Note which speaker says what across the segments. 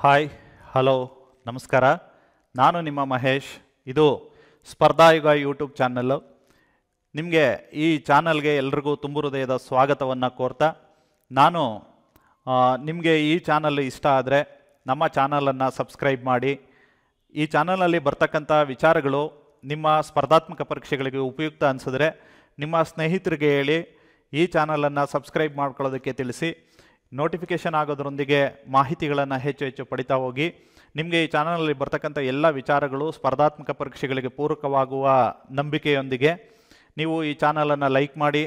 Speaker 1: Hi hello ನಮಸ್ಕಾರ. ನಾನು ನಿಮ್ಮ ಮಹೇಶ್. ಇದು ಸ್ಪರ್ಧಾಯುಗ ಯೂಟ್ಯೂಬ್ ಚಾನಲ್ಲು. ನಿಮಗೆ ಈ ಚಾನಲ್ಗೆ ಎಲ್ರಿಗೂ ತುಂಬು ಹೃದಯದ ಸ್ವಾಗತವನ್ನು ಕೋರ್ತಾ, ನಾನು ನಿಮಗೆ ಈ ಚಾನಲ್ ಇಷ್ಟ ಆದರೆ ನಮ್ಮ ಚಾನಲನ್ನು ಸಬ್ಸ್ಕ್ರೈಬ್ ಮಾಡಿ. ಈ ಚಾನಲಲ್ಲಿ ಬರ್ತಕ್ಕಂಥ ವಿಚಾರಗಳು ನಿಮ್ಮ ಸ್ಪರ್ಧಾತ್ಮಕ ಪರೀಕ್ಷೆಗಳಿಗೆ ಉಪಯುಕ್ತ ಅನಿಸಿದ್ರೆ ನಿಮ್ಮ ಸ್ನೇಹಿತರಿಗೆ ಹೇಳಿ, ಈ ಚಾನಲನ್ನು ಸಬ್ಸ್ಕ್ರೈಬ್ ಮಾಡ್ಕೊಳ್ಳೋದಕ್ಕೆ ತಿಳಿಸಿ. ನೋಟಿಫಿಕೇಷನ್ ಆಗೋದ್ರೊಂದಿಗೆ ಮಾಹಿತಿಗಳನ್ನು ಹೆಚ್ಚು ಪಡಿತಾ ಹೋಗಿ. ನಿಮಗೆ ಈ ಚಾನಲಲ್ಲಿ ಬರ್ತಕ್ಕಂಥ ಎಲ್ಲ ವಿಚಾರಗಳು ಸ್ಪರ್ಧಾತ್ಮಕ ಪರೀಕ್ಷೆಗಳಿಗೆ ಪೂರಕವಾಗುವ ನಂಬಿಕೆಯೊಂದಿಗೆ ನೀವು ಈ ಚಾನಲನ್ನು ಲೈಕ್ ಮಾಡಿ,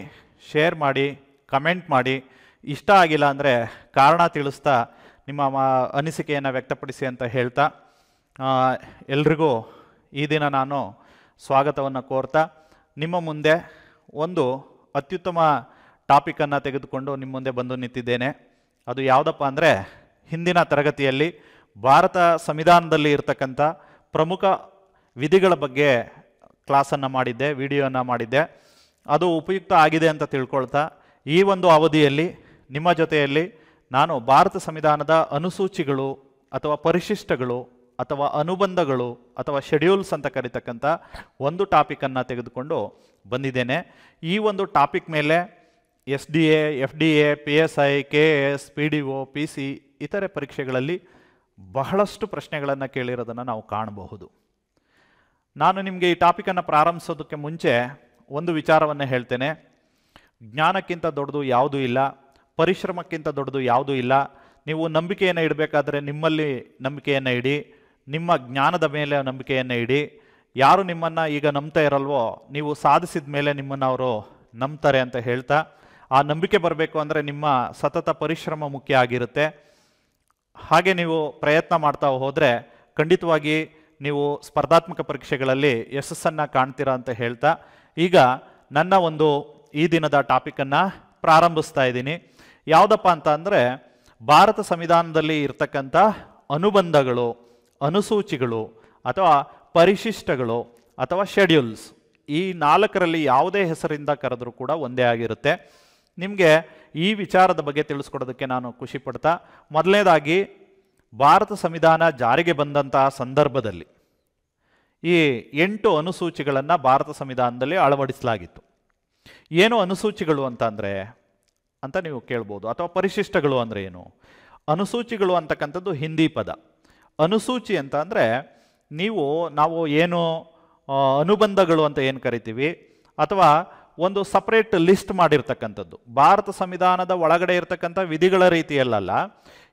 Speaker 1: ಶೇರ್ ಮಾಡಿ, ಕಮೆಂಟ್ ಮಾಡಿ. ಇಷ್ಟ ಆಗಿಲ್ಲ ಅಂದರೆ ಕಾರಣ ತಿಳಿಸ್ತಾ ನಿಮ್ಮ ಅನಿಸಿಕೆಯನ್ನು ವ್ಯಕ್ತಪಡಿಸಿ ಅಂತ ಹೇಳ್ತಾ, ಎಲ್ರಿಗೂ ಈ ದಿನ ನಾನು ಸ್ವಾಗತವನ್ನು ಕೋರ್ತಾ ನಿಮ್ಮ ಮುಂದೆ ಒಂದು ಅತ್ಯುತ್ತಮ ಟಾಪಿಕನ್ನು ತೆಗೆದುಕೊಂಡು ನಿಮ್ಮ ಮುಂದೆ ಬಂದು ನಿಂತಿದ್ದೇನೆ. ಅದು ಯಾವುದಪ್ಪ ಅಂದರೆ, ಹಿಂದಿನ ತರಗತಿಯಲ್ಲಿ ಭಾರತ ಸಂವಿಧಾನದಲ್ಲಿ ಇರತಕ್ಕಂಥ ಪ್ರಮುಖ ವಿಧಿಗಳ ಬಗ್ಗೆ ಕ್ಲಾಸನ್ನು ಮಾಡಿದ್ದೆ, ವಿಡಿಯೋನ ಮಾಡಿದ್ದೆ. ಅದು ಉಪಯುಕ್ತ ಆಗಿದೆ ಅಂತ ತಿಳ್ಕೊಳ್ತಾ, ಈ ಒಂದು ಅವಧಿಯಲ್ಲಿ ನಿಮ್ಮ ಜೊತೆಯಲ್ಲಿ ನಾನು ಭಾರತ ಸಂವಿಧಾನದ ಅನುಸೂಚಿಗಳು ಅಥವಾ ಪರಿಶಿಷ್ಟಗಳು ಅಥವಾ ಅನುಬಂಧಗಳು ಅಥವಾ ಶೆಡ್ಯೂಲ್ಸ್ ಅಂತ ಕರೀತಕ್ಕಂಥ ಒಂದು ಟಾಪಿಕನ್ನು ತೆಗೆದುಕೊಂಡು ಬಂದಿದ್ದೇನೆ. ಈ ಒಂದು ಟಾಪಿಕ್ ಮೇಲೆ SDA, FDA, PSI, KS, PDO, PC ಇತರೆ ಪರೀಕ್ಷೆಗಳಲ್ಲಿ ಬಹಳಷ್ಟು ಪ್ರಶ್ನೆಗಳನ್ನು ಕೇಳಿರೋದನ್ನು ನಾವು ಕಾಣಬಹುದು. ನಾನು ನಿಮಗೆ ಈ ಟಾಪಿಕನ್ನು ಪ್ರಾರಂಭಿಸೋದಕ್ಕೆ ಮುಂಚೆ ಒಂದು ವಿಚಾರವನ್ನು ಹೇಳ್ತೇನೆ. ಜ್ಞಾನಕ್ಕಿಂತ ದೊಡ್ಡದು ಯಾವುದೂ ಇಲ್ಲ, ಪರಿಶ್ರಮಕ್ಕಿಂತ ದೊಡ್ಡದು ಯಾವುದೂ ಇಲ್ಲ. ನೀವು ನಂಬಿಕೆಯನ್ನು ಇಡಬೇಕಾದ್ರೆ ನಿಮ್ಮಲ್ಲಿ ನಂಬಿಕೆಯನ್ನು ಇಡಿ, ನಿಮ್ಮ ಜ್ಞಾನದ ಮೇಲೆ ನಂಬಿಕೆಯನ್ನು ಇಡಿ. ಯಾರು ನಿಮ್ಮನ್ನು ಈಗ ನಂಬ್ತಾ ಇರಲ್ವೋ, ನೀವು ಸಾಧಿಸಿದ ಮೇಲೆ ನಿಮ್ಮನ್ನು ಅವರು ನಂಬ್ತಾರೆ ಅಂತ ಹೇಳ್ತಾ, ಆ ನಂಬಿಕೆ ಬರಬೇಕು ಅಂದರೆ ನಿಮ್ಮ ಸತತ ಪರಿಶ್ರಮ ಮುಖ್ಯ ಆಗಿರುತ್ತೆ. ಹಾಗೆ ನೀವು ಪ್ರಯತ್ನ ಮಾಡ್ತಾ ಹೋದರೆ ಖಂಡಿತವಾಗಿ ನೀವು ಸ್ಪರ್ಧಾತ್ಮಕ ಪರೀಕ್ಷೆಗಳಲ್ಲಿ ಯಶಸ್ಸನ್ನು ಕಾಣ್ತೀರಾ ಅಂತ ಹೇಳ್ತಾ, ಈಗ ನನ್ನ ಒಂದು ಈ ದಿನದ ಟಾಪಿಕನ್ನು ಪ್ರಾರಂಭಿಸ್ತಾ ಇದ್ದೀನಿ. ಯಾವುದಪ್ಪ ಅಂತ ಅಂದರೆ, ಭಾರತ ಸಂವಿಧಾನದಲ್ಲಿ ಇರ್ತಕ್ಕಂಥ ಅನುಬಂಧಗಳು, ಅನುಸೂಚಿಗಳು ಅಥವಾ ಪರಿಶಿಷ್ಟಗಳು ಅಥವಾ ಶೆಡ್ಯೂಲ್ಸ್, ಈ 4ರಲ್ಲಿ ಯಾವುದೇ ಹೆಸರಿಂದ ಕರೆದರೂ ಕೂಡ ಒಂದೇ ಆಗಿರುತ್ತೆ. ನಿಮಗೆ ಈ ವಿಚಾರದ ಬಗ್ಗೆ ತಿಳಿಸ್ಕೊಡೋದಕ್ಕೆ ನಾನು ಖುಷಿ ಪಡ್ತಾ, ಮೊದಲನೇದಾಗಿ ಭಾರತ ಸಂವಿಧಾನ ಜಾರಿಗೆ ಬಂದಂತಹ ಸಂದರ್ಭದಲ್ಲಿ ಈ 8 ಅನುಸೂಚಿಗಳನ್ನು ಭಾರತ ಸಂವಿಧಾನದಲ್ಲಿ ಅಳವಡಿಸಲಾಗಿತ್ತು. ಏನು ಅನುಸೂಚಿಗಳು ಅಂತ ನೀವು ಕೇಳ್ಬೋದು, ಅಥವಾ ಪರಿಶಿಷ್ಟಗಳು ಅಂದರೆ ಏನು? ಅನುಸೂಚಿಗಳು ಅಂತಕ್ಕಂಥದ್ದು ಹಿಂದಿ ಪದ. ಅನುಸೂಚಿ ಅಂತ ಅಂದರೆ ನಾವು ಏನು ಅನುಬಂಧಗಳು ಅಂತ ಏನು ಕರಿತೀವಿ, ಅಥವಾ ಒಂದು ಸಪ್ರೇಟ್ ಲಿಸ್ಟ್ ಮಾಡಿರ್ತಕ್ಕಂಥದ್ದು. ಭಾರತ ಸಂವಿಧಾನದ ಒಳಗಡೆ ಇರತಕ್ಕಂಥ ವಿಧಿಗಳ ರೀತಿಯಲ್ಲ.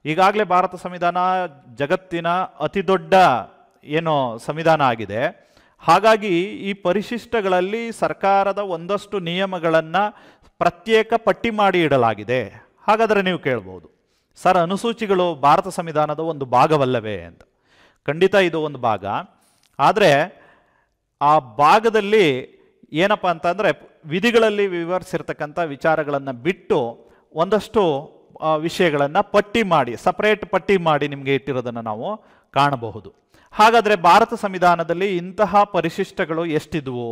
Speaker 1: ಈಗಾಗಲೇ ಭಾರತ ಸಂವಿಧಾನ ಜಗತ್ತಿನ ಅತಿ ದೊಡ್ಡ ಸಂವಿಧಾನ ಆಗಿದೆ. ಹಾಗಾಗಿ ಈ ಪರಿಶಿಷ್ಟಗಳಲ್ಲಿ ಸರ್ಕಾರದ ಒಂದಷ್ಟು ನಿಯಮಗಳನ್ನು ಪ್ರತ್ಯೇಕ ಪಟ್ಟಿ ಮಾಡಿ ಇಡಲಾಗಿದೆ. ಹಾಗಾದರೆ ನೀವು ಕೇಳ್ಬೋದು, ಸರ್ ಅನುಸೂಚಿಗಳು ಭಾರತ ಸಂವಿಧಾನದ ಒಂದು ಭಾಗವಲ್ಲವೇ ಅಂತ. ಖಂಡಿತ ಇದು ಒಂದು ಭಾಗ. ಆದರೆ ಆ ಭಾಗದಲ್ಲಿ ಏನಪ್ಪ ಅಂತಂದರೆ, ವಿಧಿಗಳಲ್ಲಿ ವಿವರಿಸಿರ್ತಕ್ಕಂಥ ವಿಚಾರಗಳನ್ನು ಬಿಟ್ಟು ಒಂದಷ್ಟು ವಿಷಯಗಳನ್ನು ಪಟ್ಟಿ ಮಾಡಿ, ಸಪರೇಟ್ ಪಟ್ಟಿ ಮಾಡಿ ನಿಮಗೆ ಇಟ್ಟಿರೋದನ್ನು ನಾವು ಕಾಣಬಹುದು. ಹಾಗಾದರೆ ಭಾರತ ಸಂವಿಧಾನದಲ್ಲಿ ಇಂತಹ ಪರಿಶಿಷ್ಟಗಳು ಎಷ್ಟಿದ್ವು?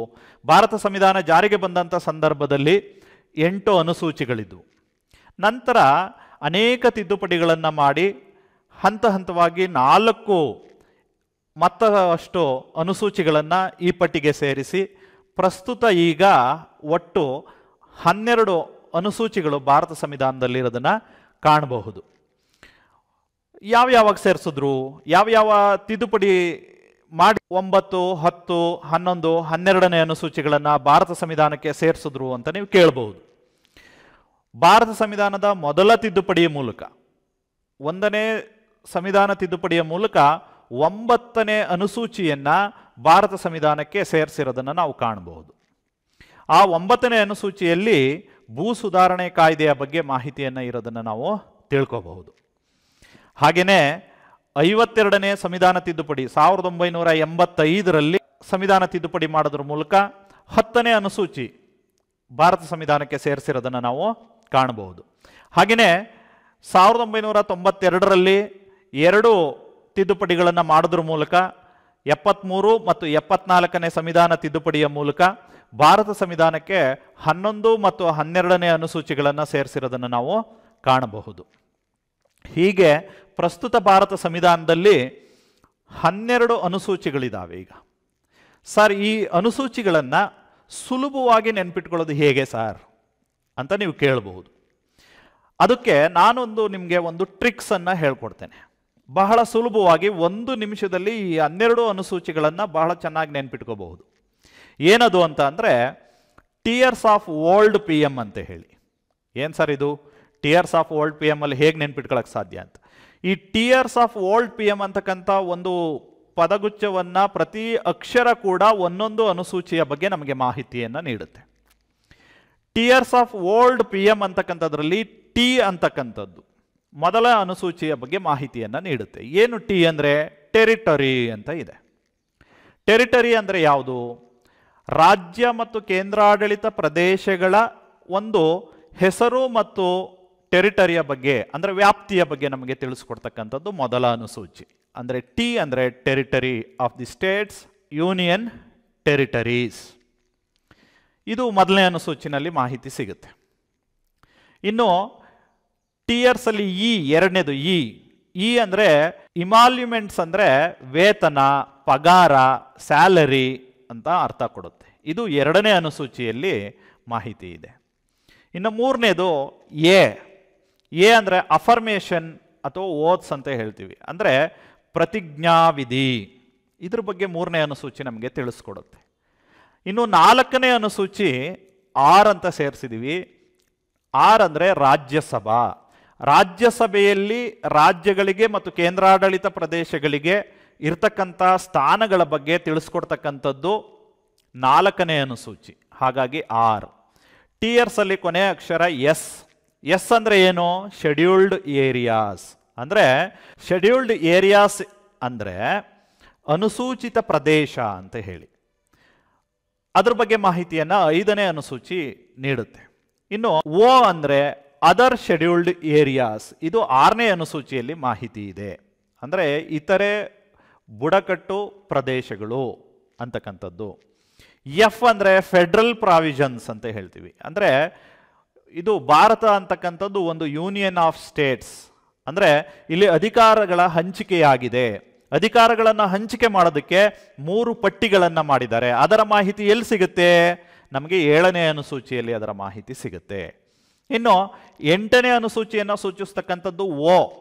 Speaker 1: ಭಾರತ ಸಂವಿಧಾನ ಜಾರಿಗೆ ಬಂದಂಥ ಸಂದರ್ಭದಲ್ಲಿ 8 ಅನುಸೂಚಿಗಳಿದ್ವು. ನಂತರ ಅನೇಕ ತಿದ್ದುಪಡಿಗಳನ್ನು ಮಾಡಿ ಹಂತ ಹಂತವಾಗಿ 4 ಮತ್ತಷ್ಟು ಅನುಸೂಚಿಗಳನ್ನು ಈ ಪಟ್ಟಿಗೆ ಸೇರಿಸಿ ಪ್ರಸ್ತುತ ಈಗ ಒಟ್ಟು 12 ಅನುಸೂಚಿಗಳು ಭಾರತ ಸಂವಿಧಾನದಲ್ಲಿರೋದನ್ನು ಕಾಣಬಹುದು. ಯಾವ್ಯಾವಾಗ ಸೇರಿಸಿದ್ರು, ಯಾವ್ಯಾವ ತಿದ್ದುಪಡಿ ಮಾಡಿ 9, 10, 11, 12ನೇ ಅನುಸೂಚಿಗಳನ್ನು ಭಾರತ ಸಂವಿಧಾನಕ್ಕೆ ಸೇರಿಸಿದ್ರು ಅಂತ ನೀವು ಕೇಳಬಹುದು. ಭಾರತ ಸಂವಿಧಾನದ ಮೊದಲ ತಿದ್ದುಪಡಿಯ ಮೂಲಕ, 1ನೇ ಸಂವಿಧಾನ ತಿದ್ದುಪಡಿಯ ಮೂಲಕ 9ನೇ ಅನುಸೂಚಿಯನ್ನು ಭಾರತ ಸಂವಿಧಾನಕ್ಕೆ ಸೇರಿಸಿರೋದನ್ನು ನಾವು ಕಾಣಬಹುದು. ಆ 9ನೇ ಅನುಸೂಚಿಯಲ್ಲಿ ಭೂ ಸುಧಾರಣೆ ಕಾಯ್ದೆಯ ಬಗ್ಗೆ ಮಾಹಿತಿಯನ್ನು ಇರೋದನ್ನು ನಾವು ತಿಳ್ಕೋಬಹುದು. ಹಾಗೆಯೇ 52ನೇ ಸಂವಿಧಾನ ತಿದ್ದುಪಡಿ 1985ರಲ್ಲಿ ಸಂವಿಧಾನ ತಿದ್ದುಪಡಿ ಮಾಡೋದ್ರ ಮೂಲಕ 10ನೇ ಅನುಸೂಚಿ ಭಾರತ ಸಂವಿಧಾನಕ್ಕೆ ಸೇರಿಸಿರೋದನ್ನು ನಾವು ಕಾಣಬಹುದು. ಹಾಗೆಯೇ 1992ರಲ್ಲಿ 2 ತಿದ್ದುಪಡಿಗಳನ್ನು ಮಾಡೋದ್ರ ಮೂಲಕ 73 ಮತ್ತು 74ನೇ ಸಂವಿಧಾನ ತಿದ್ದುಪಡಿಯ ಮೂಲಕ ಭಾರತ ಸಂವಿಧಾನಕ್ಕೆ 11 ಮತ್ತು 12ನೇ ಅನುಸೂಚಿಗಳನ್ನು ಸೇರಿಸಿರೋದನ್ನು ನಾವು ಕಾಣಬಹುದು. ಹೀಗೆ ಪ್ರಸ್ತುತ ಭಾರತ ಸಂವಿಧಾನದಲ್ಲಿ 12 ಅನುಸೂಚಿಗಳಿದ್ದಾವೆ. ಈಗ ಸರ್, ಈ ಅನುಸೂಚಿಗಳನ್ನು ಸುಲಭವಾಗಿ ನೆನ್ಪಿಟ್ಕೊಳ್ಳೋದು ಹೇಗೆ ಸರ್ ಅಂತ ನೀವು ಕೇಳಬಹುದು. ಅದಕ್ಕೆ ನಾನೊಂದು ನಿಮಗೆ ಒಂದು ಟ್ರಿಕ್ಸನ್ನು ಹೇಳ್ಕೊಡ್ತೇನೆ. ಬಹಳ ಸುಲಭವಾಗಿ 1 ನಿಮಿಷದಲ್ಲಿ ಈ 12 ಅನುಸೂಚಿಗಳನ್ನು ಬಹಳ ಚೆನ್ನಾಗಿ ನೆನ್ಪಿಟ್ಕೋಬಹುದು. ಏನದು ಅಂತ ಅಂದರೆ tears of old P M ಅಂತ ಹೇಳಿ. ಏನು ಸರ್ ಇದು tears of old P M ಅಲ್ಲಿ ಹೇಗೆ ನೆನ್ಪಿಟ್ಕೊಳ್ಳೋಕೆ ಸಾಧ್ಯ ಅಂತ? ಈ tears of old P M ಅಂತಕ್ಕಂಥ ಒಂದು ಪದಗುಚ್ಛವನ್ನು ಪ್ರತಿ ಅಕ್ಷರ ಕೂಡ ಒಂದೊಂದು ಅನುಸೂಚಿಯ ಬಗ್ಗೆ ನಮಗೆ ಮಾಹಿತಿಯನ್ನು ನೀಡುತ್ತೆ. Tears of old P M ಅಂತಕ್ಕಂಥದ್ರಲ್ಲಿ ಟಿ ಅಂತಕ್ಕಂಥದ್ದು ಮೊದಲ ಅನುಸೂಚಿಯ ಬಗ್ಗೆ ಮಾಹಿತಿಯನ್ನು ನೀಡುತ್ತೆ. ಏನು ಟಿ ಅಂದರೆ ಟೆರಿಟರಿ ಅಂತ ಇದೆ. ಟೆರಿಟರಿ ಅಂದರೆ ಯಾವುದು? ರಾಜ್ಯ ಮತ್ತು ಕೇಂದ್ರಾಡಳಿತ ಪ್ರದೇಶಗಳ ಒಂದು ಹೆಸರು ಮತ್ತು ಟೆರಿಟರಿಯ ಬಗ್ಗೆ ಅಂದರೆ ವ್ಯಾಪ್ತಿಯ ಬಗ್ಗೆ ನಮಗೆ ತಿಳಿಸ್ಕೊಡ್ತಕ್ಕಂಥದ್ದು ಮೊದಲ ಅನುಸೂಚಿ. ಅಂದರೆ ಟಿ ಅಂದರೆ territory of the States union territories. ಇದು ಮೊದಲನೇ ಅನುಸೂಚಿನಲ್ಲಿ ಮಾಹಿತಿ ಸಿಗುತ್ತೆ. ಇನ್ನು ಟಿಯರ್ಸ್ ಅಲ್ಲಿ ಎರಡನೇದು ಇ ಅಂದರೆ ಇಮಾಲ್ಯುಮೆಂಟ್ಸ್ ಅಂದರೆ ವೇತನ, ಪಗಾರ, ಸ್ಯಾಲರಿ ಅಂತ ಅರ್ಥ ಕೊಡುತ್ತೆ. ಇದು ಎರಡನೇ ಅನುಸೂಚಿಯಲ್ಲಿ ಮಾಹಿತಿ ಇದೆ. ಇನ್ನು ಮೂರನೇದು ಎ ಅಂದರೆ ಅಫರ್ಮೇಷನ್ ಅಥವಾ ಓತ್ಸ್ ಅಂತ ಹೇಳ್ತೀವಿ. ಅಂದರೆ ಪ್ರತಿಜ್ಞಾವಿಧಿ. ಇದ್ರ ಬಗ್ಗೆ ಮೂರನೇ ಅನುಸೂಚಿ ನಮಗೆ ತಿಳಿಸ್ಕೊಡುತ್ತೆ. ಇನ್ನು ನಾಲ್ಕನೇ ಅನುಸೂಚಿ ಆರ್ ಅಂತ ಸೇರಿಸಿದೀವಿ. ಆರ್ ಅಂದರೆ ರಾಜ್ಯಸಭಾ. ರಾಜ್ಯಸಭೆಯಲ್ಲಿ ರಾಜ್ಯಗಳಿಗೆ ಮತ್ತು ಕೇಂದ್ರಾಡಳಿತ ಪ್ರದೇಶಗಳಿಗೆ ಇರ್ತಕ್ಕಂಥ ಸ್ಥಾನಗಳ ಬಗ್ಗೆ ತಿಳಿಸ್ಕೊಡ್ತಕ್ಕಂಥದ್ದು ನಾಲ್ಕನೇ ಅನುಸೂಚಿ. ಹಾಗಾಗಿ ಆರ್. ಟಿಯರ್ಸ್ ಅಲ್ಲಿ ಕೊನೆಯ ಅಕ್ಷರ ಎಸ್ ಅಂದರೆ ಏನು? Scheduled areas. ಅಂದರೆ ಶೆಡ್ಯೂಲ್ಡ್ ಏರಿಯಾಸ್ ಅಂದರೆ ಅನುಸೂಚಿತ ಪ್ರದೇಶ ಅಂತ ಹೇಳಿ. ಅದ್ರ ಬಗ್ಗೆ ಮಾಹಿತಿಯನ್ನು 5ನೇ ಅನುಸೂಚಿ ನೀಡುತ್ತೆ. ಇನ್ನು ಓ ಅಂದರೆ ಅದರ್ ಶೆಡ್ಯೂಲ್ಡ್ ಏರಿಯಾಸ್. ಇದು 6ನೇ ಅನುಸೂಚಿಯಲ್ಲಿ ಮಾಹಿತಿ ಇದೆ. ಅಂದರೆ ಇತರೆ ಬುಡಕಟ್ಟು ಪ್ರದೇಶಗಳು ಅಂತಕ್ಕಂಥದ್ದು. ಎಫ್ ಅಂದರೆ ಫೆಡ್ರಲ್ ಪ್ರಾವಿಷನ್ಸ್ ಅಂತ ಹೇಳ್ತೀವಿ. ಅಂದರೆ ಇದು ಭಾರತ ಅಂತಕ್ಕಂಥದ್ದು ಒಂದು ಯೂನಿಯನ್ ಆಫ್ ಸ್ಟೇಟ್ಸ್. ಅಂದರೆ ಇಲ್ಲಿ ಅಧಿಕಾರಗಳ ಹಂಚಿಕೆಯಾಗಿದೆ. ಅಧಿಕಾರಗಳನ್ನು ಹಂಚಿಕೆ ಮಾಡೋದಕ್ಕೆ 3 ಪಟ್ಟಿಗಳನ್ನು ಮಾಡಿದ್ದಾರೆ. ಅದರ ಮಾಹಿತಿ ಎಲ್ಲಿ ಸಿಗುತ್ತೆ? ನಮಗೆ 7ನೇ ಅನುಸೂಚಿಯಲ್ಲಿ ಅದರ ಮಾಹಿತಿ ಸಿಗುತ್ತೆ. ಇನ್ನು 8ನೇ ಅನುಸೂಚಿಯನ್ನು ಸೂಚಿಸ್ತಕ್ಕಂಥದ್ದು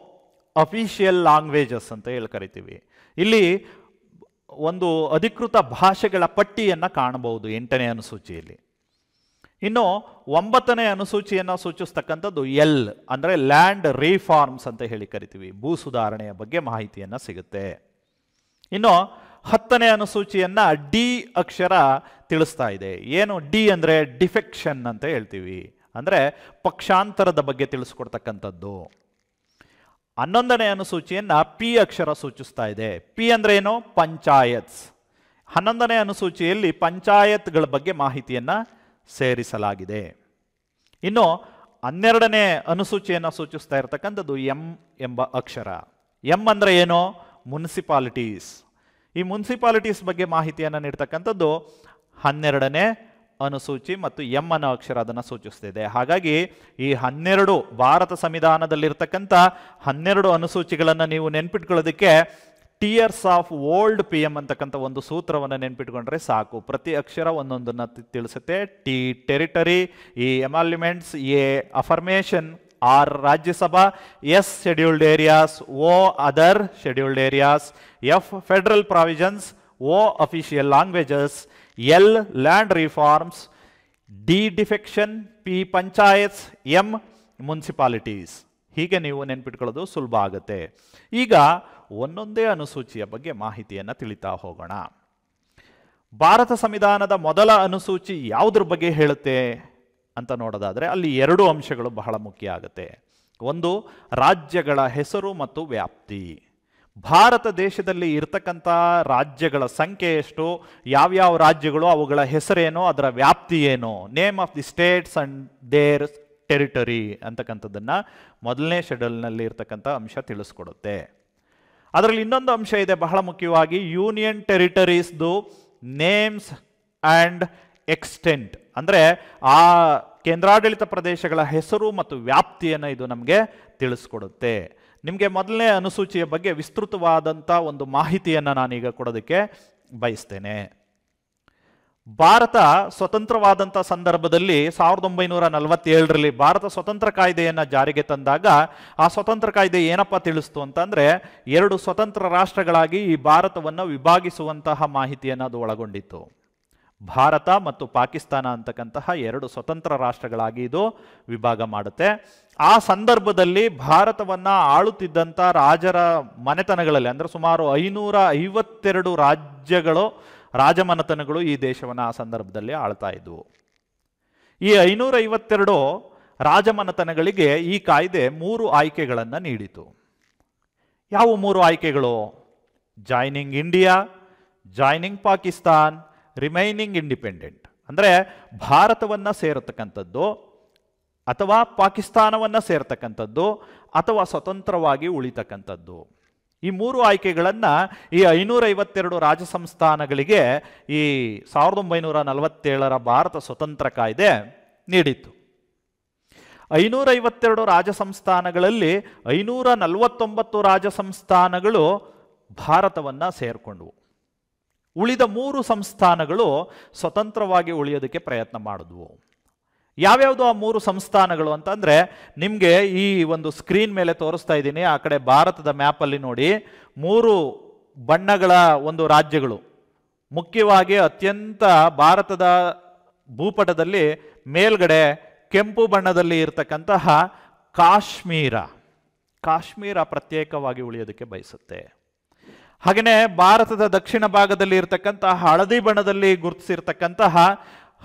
Speaker 1: ಅಫಿಷಿಯಲ್ ಲ್ಯಾಂಗ್ವೇಜಸ್ ಅಂತ ಹೇಳಿ ಕರಿತೀವಿ. ಇಲ್ಲಿ ಒಂದು ಅಧಿಕೃತ ಭಾಷೆಗಳ ಪಟ್ಟಿಯನ್ನು ಕಾಣಬಹುದು 8ನೇ ಅನುಸೂಚಿಯಲ್ಲಿ. ಇನ್ನು 9ನೇ ಅನುಸೂಚಿಯನ್ನು ಸೂಚಿಸ್ತಕ್ಕಂಥದ್ದು ಎಲ್ ಅಂದರೆ ಲ್ಯಾಂಡ್ ರಿಫಾರ್ಮ್ಸ್ ಅಂತ ಹೇಳಿ ಕರಿತೀವಿ. ಭೂ ಸುಧಾರಣೆಯ ಬಗ್ಗೆ ಮಾಹಿತಿಯನ್ನು ಸಿಗುತ್ತೆ. ಇನ್ನು 10ನೇ ಅನುಸೂಚಿಯನ್ನ ಡಿ ಅಕ್ಷರ ತಿಳಿಸ್ತಾ ಇದೆ. ಏನು ಡಿ ಅಂದರೆ ಡಿಫೆಕ್ಷನ್ ಅಂತ ಹೇಳ್ತೀವಿ. ಅಂದರೆ ಪಕ್ಷಾಂತರದ ಬಗ್ಗೆ ತಿಳಿಸ್ಕೊಡ್ತಕ್ಕಂಥದ್ದು. 11ನೇ ಅನುಸೂಚಿಯನ್ನ ಪಿ ಅಕ್ಷರ ಸೂಚಿಸ್ತಾ ಇದೆ. ಪಿ ಅಂದ್ರೆ ಏನು? ಪಂಚಾಯತ್ಸ್. 11ನೇ ಅನುಸೂಚಿಯಲ್ಲಿ ಪಂಚಾಯತ್ಗಳ ಬಗ್ಗೆ ಮಾಹಿತಿಯನ್ನ ಸೇರಿಸಲಾಗಿದೆ. ಇನ್ನು 12ನೇ ಅನುಸೂಚಿಯನ್ನು ಸೂಚಿಸ್ತಾ ಇರತಕ್ಕಂಥದ್ದು ಎಂ ಎಂಬ ಅಕ್ಷರ. ಎಂ ಅಂದ್ರೆ ಏನು? ಮುನ್ಸಿಪಾಲಿಟೀಸ್. ಈ ಮುನ್ಸಿಪಾಲಿಟೀಸ್ ಬಗ್ಗೆ ಮಾಹಿತಿಯನ್ನು ನೀಡ್ತಕ್ಕಂಥದ್ದು 12ನೇ ಅನುಸೂಚಿ ಮತ್ತು ಎಂ ಅನ್ನೋ ಅಕ್ಷರ ಅದನ್ನು ಸೂಚಿಸ್ತಿದೆ. ಹಾಗಾಗಿ ಈ 12 ಭಾರತ ಸಂವಿಧಾನದಲ್ಲಿರ್ತಕ್ಕಂಥ 12 ಅನುಸೂಚಿಗಳನ್ನು ನೀವು ನೆನ್ಪಿಟ್ಕೊಳ್ಳೋದಕ್ಕೆ tears of old P M ಅಂತಕ್ಕಂಥ ಒಂದು ಸೂತ್ರವನ್ನು ನೆನ್ಪಿಟ್ಕೊಂಡ್ರೆ ಸಾಕು. ಪ್ರತಿ ಅಕ್ಷರ ಒಂದೊಂದನ್ನು ತಿಳಿಸುತ್ತೆ. T territory, E emoluments, A affirmation, R Rajya Sabha, S scheduled areas, O other scheduled areas, F federal provisions, O official languages, L land reforms, D defection, P panchayats, M municipalities. ಹೀಗೆ ನೀವು ನೆನ್ಪಿಟ್ಕೊಳ್ಳೋದು ಸುಲಭ ಆಗುತ್ತೆ. ಈಗ ಒಂದೊಂದೇ ಅನುಸೂಚಿಯ ಬಗ್ಗೆ ಮಾಹಿತಿಯನ್ನು ತಿಳಿತಾ ಹೋಗೋಣ. ಭಾರತ ಸಂವಿಧಾನದ ಮೊದಲ ಅನುಸೂಚಿ ಯಾವುದ್ರ ಬಗ್ಗೆ ಹೇಳುತ್ತೆ ಅಂತ ನೋಡೋದಾದ್ರೆ ಅಲ್ಲಿ 2 ಅಂಶಗಳು ಬಹಳ ಮುಖ್ಯ ಆಗುತ್ತೆ. ಒಂದು ರಾಜ್ಯಗಳ ಹೆಸರು ಮತ್ತು ವ್ಯಾಪ್ತಿ. ಭಾರತ ದೇಶದಲ್ಲಿ ಇರ್ತಕ್ಕಂಥ ರಾಜ್ಯಗಳ ಸಂಖ್ಯೆ ಎಷ್ಟು, ಯಾವ್ಯಾವ ರಾಜ್ಯಗಳು, ಅವುಗಳ ಹೆಸರೇನು, ಅದರ ವ್ಯಾಪ್ತಿ ಏನು, name of the states and their territory ಅಂತಕ್ಕಂಥದ್ದನ್ನ ಮೊದಲನೇ ಶೆಡ್ಯೂಲ್ನಲ್ಲಿ ಇರ್ತಕ್ಕಂಥ ಅಂಶ ತಿಳಿಸ್ಕೊಡುತ್ತೆ. ಅದರಲ್ಲಿ ಇನ್ನೊಂದು ಅಂಶ ಇದೆ ಬಹಳ ಮುಖ್ಯವಾಗಿ, ಯೂನಿಯನ್ ಟೆರಿಟರೀಸ್ದು ನೇಮ್ಸ್ ಆ್ಯಂಡ್ ಎಕ್ಸ್ಟೆಂಟ್. ಅಂದರೆ ಆ ಕೇಂದ್ರಾಡಳಿತ ಪ್ರದೇಶಗಳ ಹೆಸರು ಮತ್ತು ವ್ಯಾಪ್ತಿಯನ್ನು ಇದು ನಮಗೆ ತಿಳಿಸ್ಕೊಡುತ್ತೆ. ನಿಮಗೆ ಮೊದಲನೇ ಅನುಸೂಚಿಯ ಬಗ್ಗೆ ವಿಸ್ತೃತವಾದಂಥ ಒಂದು ಮಾಹಿತಿಯನ್ನು ನಾನೀಗ ಕೊಡೋದಕ್ಕೆ ಬಯಸ್ತೇನೆ. ಭಾರತ ಸ್ವತಂತ್ರವಾದಂಥ ಸಂದರ್ಭದಲ್ಲಿ 1947ರಲ್ಲಿ ಭಾರತ ಸ್ವತಂತ್ರ ಕಾಯ್ದೆಯನ್ನು ಜಾರಿಗೆ ತಂದಾಗ ಆ ಸ್ವತಂತ್ರ ಕಾಯ್ದೆ ಏನಪ್ಪ ತಿಳಿಸ್ತು ಅಂತಂದರೆ, 2 ಸ್ವತಂತ್ರ ರಾಷ್ಟ್ರಗಳಾಗಿ ಈ ಭಾರತವನ್ನು ವಿಭಾಗಿಸುವಂತಹ ಮಾಹಿತಿಯನ್ನು ಅದು ಒಳಗೊಂಡಿತ್ತು. ಭಾರತ ಮತ್ತು ಪಾಕಿಸ್ತಾನ ಅಂತಕ್ಕಂತಹ 2 ಸ್ವತಂತ್ರ ರಾಷ್ಟ್ರಗಳಾಗಿ ಇದು ವಿಭಾಗ ಮಾಡುತ್ತೆ. ಆ ಸಂದರ್ಭದಲ್ಲಿ ಭಾರತವನ್ನು ಆಳುತ್ತಿದ್ದಂಥ ರಾಜರ ಮನೆತನಗಳಲ್ಲಿ, ಅಂದರೆ ಸುಮಾರು 552 ರಾಜಮನೆತನಗಳು ಈ ದೇಶವನ್ನು ಆ ಸಂದರ್ಭದಲ್ಲಿ ಆಳ್ತಾ ಇದ್ವು. ಈ 552 ರಾಜಮನೆತನಗಳಿಗೆ ಈ ಕಾಯ್ದೆ 3 ಆಯ್ಕೆಗಳನ್ನು ನೀಡಿತು. ಯಾವ 3 ಆಯ್ಕೆಗಳು? Joining India, joining Pakistan, remaining independent. ಅಂದರೆ ಭಾರತವನ್ನು ಸೇರತಕ್ಕಂಥದ್ದು, ಅಥವಾ ಪಾಕಿಸ್ತಾನವನ್ನು ಸೇರ್ತಕ್ಕಂಥದ್ದು, ಅಥವಾ ಸ್ವತಂತ್ರವಾಗಿ ಉಳಿತಕ್ಕಂಥದ್ದು. ಈ 3 ಆಯ್ಕೆಗಳನ್ನು ಈ 552 ರಾಜ ಸಂಸ್ಥಾನಗಳಿಗೆ ಈ 1947ರ ಭಾರತ ಸ್ವತಂತ್ರ ಕಾಯ್ದೆ ನೀಡಿತ್ತು. 552 ರಾಜ ಸಂಸ್ಥಾನಗಳಲ್ಲಿ 549 ರಾಜ ಸಂಸ್ಥಾನಗಳು ಭಾರತವನ್ನು ಸೇರಿಕೊಂಡವು. ಉಳಿದ 3 ಸಂಸ್ಥಾನಗಳು ಸ್ವತಂತ್ರವಾಗಿ ಉಳಿಯೋದಕ್ಕೆ ಪ್ರಯತ್ನ ಮಾಡಿದ್ವು. ಯಾವ್ಯಾವುದು ಆ 3 ಸಂಸ್ಥಾನಗಳು ಅಂತಂದರೆ, ನಿಮಗೆ ಈ ಒಂದು ಸ್ಕ್ರೀನ್ ಮೇಲೆ ತೋರಿಸ್ತಾ ಇದ್ದೀನಿ. ಆ ಕಡೆ ಭಾರತದ ಮ್ಯಾಪಲ್ಲಿ ನೋಡಿ, 3 ಬಣ್ಣಗಳ ಒಂದು ರಾಜ್ಯಗಳು. ಮುಖ್ಯವಾಗಿ ಅತ್ಯಂತ ಭಾರತದ ಭೂಪಟದಲ್ಲಿ ಮೇಲ್ಗಡೆ ಕೆಂಪು ಬಣ್ಣದಲ್ಲಿ ಇರತಕ್ಕಂತಹ ಕಾಶ್ಮೀರ ಪ್ರತ್ಯೇಕವಾಗಿ ಉಳಿಯೋದಕ್ಕೆ ಬಯಸುತ್ತೆ. ಹಾಗೆಯೇ ಭಾರತದ ದಕ್ಷಿಣ ಭಾಗದಲ್ಲಿ ಇರತಕ್ಕಂತಹ ಹಳದಿ ಬಣ್ಣದಲ್ಲಿ ಗುರುತಿಸಿರ್ತಕ್ಕಂತಹ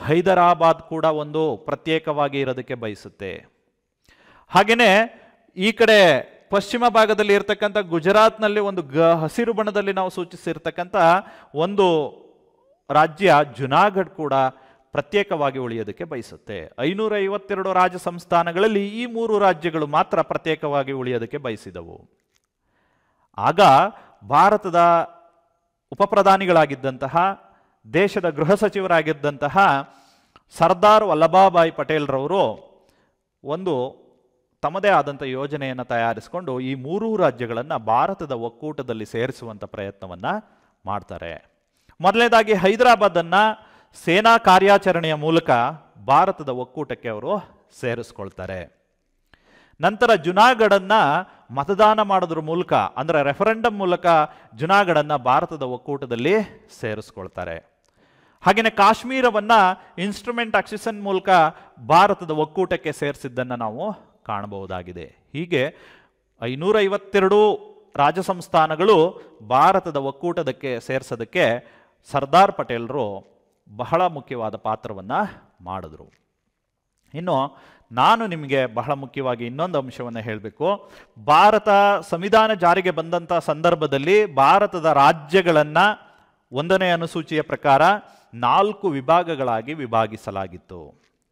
Speaker 1: ಹೈದರಾಬಾದ್ ಕೂಡ ಒಂದು ಪ್ರತ್ಯೇಕವಾಗಿ ಇರೋದಕ್ಕೆ ಬಯಸುತ್ತೆ. ಹಾಗೆಯೇ ಈ ಕಡೆ ಪಶ್ಚಿಮ ಭಾಗದಲ್ಲಿ ಇರತಕ್ಕಂಥ ಗುಜರಾತ್ನಲ್ಲಿ ಒಂದು ಹಸಿರು ಬಣ್ಣದಲ್ಲಿ ನಾವು ಸೂಚಿಸಿರ್ತಕ್ಕಂಥ ಒಂದು ರಾಜ್ಯ ಜುನಾಗಢ್ ಕೂಡ ಪ್ರತ್ಯೇಕವಾಗಿ ಉಳಿಯೋದಕ್ಕೆ ಬಯಸುತ್ತೆ. 552 ರಾಜ ಸಂಸ್ಥಾನಗಳಲ್ಲಿ ಈ 3 ರಾಜ್ಯಗಳು ಮಾತ್ರ ಪ್ರತ್ಯೇಕವಾಗಿ ಉಳಿಯೋದಕ್ಕೆ ಬಯಸಿದವು. ಆಗ ಭಾರತದ ಉಪಪ್ರಧಾನಿಗಳಾಗಿದ್ದಂತಹ, ದೇಶದ ಗೃಹ ಸಚಿವರಾಗಿದ್ದಂತಹ ಸರ್ದಾರ್ ವಲ್ಲಭಭಾಯಿ ಪಟೇಲ್ರವರು ಒಂದು ತಮ್ಮದೇ ಆದಂಥ ಯೋಜನೆಯನ್ನು ತಯಾರಿಸಿಕೊಂಡು ಈ 3 ರಾಜ್ಯಗಳನ್ನು ಭಾರತದ ಒಕ್ಕೂಟದಲ್ಲಿ ಸೇರಿಸುವಂಥ ಪ್ರಯತ್ನವನ್ನು ಮಾಡ್ತಾರೆ. ಮೊದಲನೇದಾಗಿ ಹೈದರಾಬಾದನ್ನು ಸೇನಾ ಕಾರ್ಯಾಚರಣೆಯ ಮೂಲಕ ಭಾರತದ ಒಕ್ಕೂಟಕ್ಕೆ ಅವರು ಸೇರಿಸ್ಕೊಳ್ತಾರೆ. ನಂತರ ಜುನಾಗಢನ್ನು ಮತದಾನ ಮಾಡೋದ್ರ ಮೂಲಕ, ಅಂದರೆ ರೆಫರೆಂಡಮ್ ಮೂಲಕ ಜುನಾಗಢನ್ನು ಭಾರತದ ಒಕ್ಕೂಟದಲ್ಲಿ ಸೇರಿಸ್ಕೊಳ್ತಾರೆ. ಹಾಗೆಯೇ ಕಾಶ್ಮೀರವನ್ನು ಇನ್ಸ್ಟ್ರೂಮೆಂಟ್ ಅಕ್ಸಿಷನ್ ಮೂಲಕ ಭಾರತದ ಒಕ್ಕೂಟಕ್ಕೆ ಸೇರಿಸಿದ್ದನ್ನು ನಾವು ಕಾಣಬಹುದಾಗಿದೆ. ಹೀಗೆ 552 ರಾಜ ಸಂಸ್ಥಾನಗಳು ಭಾರತದ ಒಕ್ಕೂಟದಕ್ಕೆ ಸೇರಿಸೋದಕ್ಕೆ ಸರ್ದಾರ್ ಪಟೇಲರು ಬಹಳ ಮುಖ್ಯವಾದ ಪಾತ್ರವನ್ನು ಮಾಡಿದ್ರು. ಇನ್ನು ನಾನು ನಿಮಗೆ ಬಹಳ ಮುಖ್ಯವಾಗಿ ಇನ್ನೊಂದು ಅಂಶವನ್ನು ಹೇಳಬೇಕು. ಭಾರತ ಸಂವಿಧಾನ ಜಾರಿಗೆ ಬಂದಂಥ ಸಂದರ್ಭದಲ್ಲಿ ಭಾರತದ ರಾಜ್ಯಗಳನ್ನು 1ನೇ ಅನುಸೂಚಿಯ ಪ್ರಕಾರ 4 ವಿಭಾಗಗಳಾಗಿ ವಿಭಾಗಿಸಲಾಗಿತ್ತು.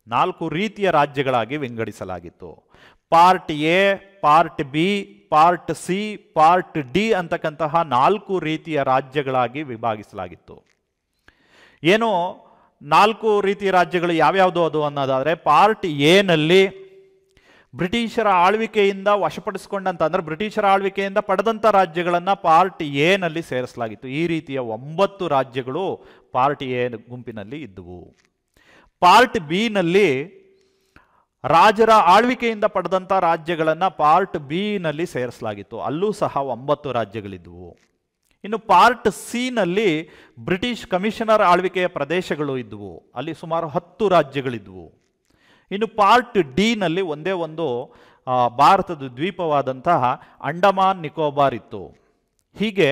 Speaker 1: 4 ರೀತಿಯ ರಾಜ್ಯಗಳಾಗಿ ವಿಂಗಡಿಸಲಾಗಿತ್ತು. Part A, part B, part C, part D ಅಂತಕ್ಕಂತಹ 4 ರೀತಿಯ ರಾಜ್ಯಗಳಾಗಿ ವಿಭಾಗಿಸಲಾಗಿತ್ತು. ಏನು 4 ರೀತಿಯ ರಾಜ್ಯಗಳು ಯಾವ್ಯಾವುದು ಅದು ಅನ್ನೋದಾದರೆ, ಪಾರ್ಟ್ ಎನಲ್ಲಿ ಬ್ರಿಟಿಷರ ಆಳ್ವಿಕೆಯಿಂದ ವಶಪಡಿಸಿಕೊಂಡಂತ, ಅಂದರೆ ಬ್ರಿಟಿಷರ ಆಳ್ವಿಕೆಯಿಂದ ಪಡೆದಂಥ ರಾಜ್ಯಗಳನ್ನು ಪಾರ್ಟ್ ಎನಲ್ಲಿ ಸೇರಿಸಲಾಗಿತ್ತು. ಈ ರೀತಿಯ 9 ರಾಜ್ಯಗಳು ಪಾರ್ಟ್ ಎ ಗುಂಪಿನಲ್ಲಿ ಇದ್ದವು. ಪಾರ್ಟ್ ಬಿ ನಲ್ಲಿ ರಾಜರ ಆಳ್ವಿಕೆಯಿಂದ ಪಡೆದಂಥ ರಾಜ್ಯಗಳನ್ನು ಪಾರ್ಟ್ ಬಿ ನಲ್ಲಿ ಸೇರಿಸಲಾಗಿತ್ತು. ಅಲ್ಲೂ ಸಹ 9 ರಾಜ್ಯಗಳಿದ್ದವು. ಇನ್ನು ಪಾರ್ಟ್ ಸಿ ನಲ್ಲಿ ಬ್ರಿಟಿಷ್ ಕಮಿಷನರ್ ಆಳ್ವಿಕೆಯ ಪ್ರದೇಶಗಳು ಇದ್ದವು. ಅಲ್ಲಿ ಸುಮಾರು 10 ರಾಜ್ಯಗಳಿದ್ದವು. ಇನ್ನು ಪಾರ್ಟ್ ಡಿ ನಲ್ಲಿ ಒಂದೇ ಒಂದು ಭಾರತದ ದ್ವೀಪವಾದಂತಹ ಅಂಡಮಾನ್ ನಿಕೋಬಾರ್ ಇತ್ತು. ಹೀಗೆ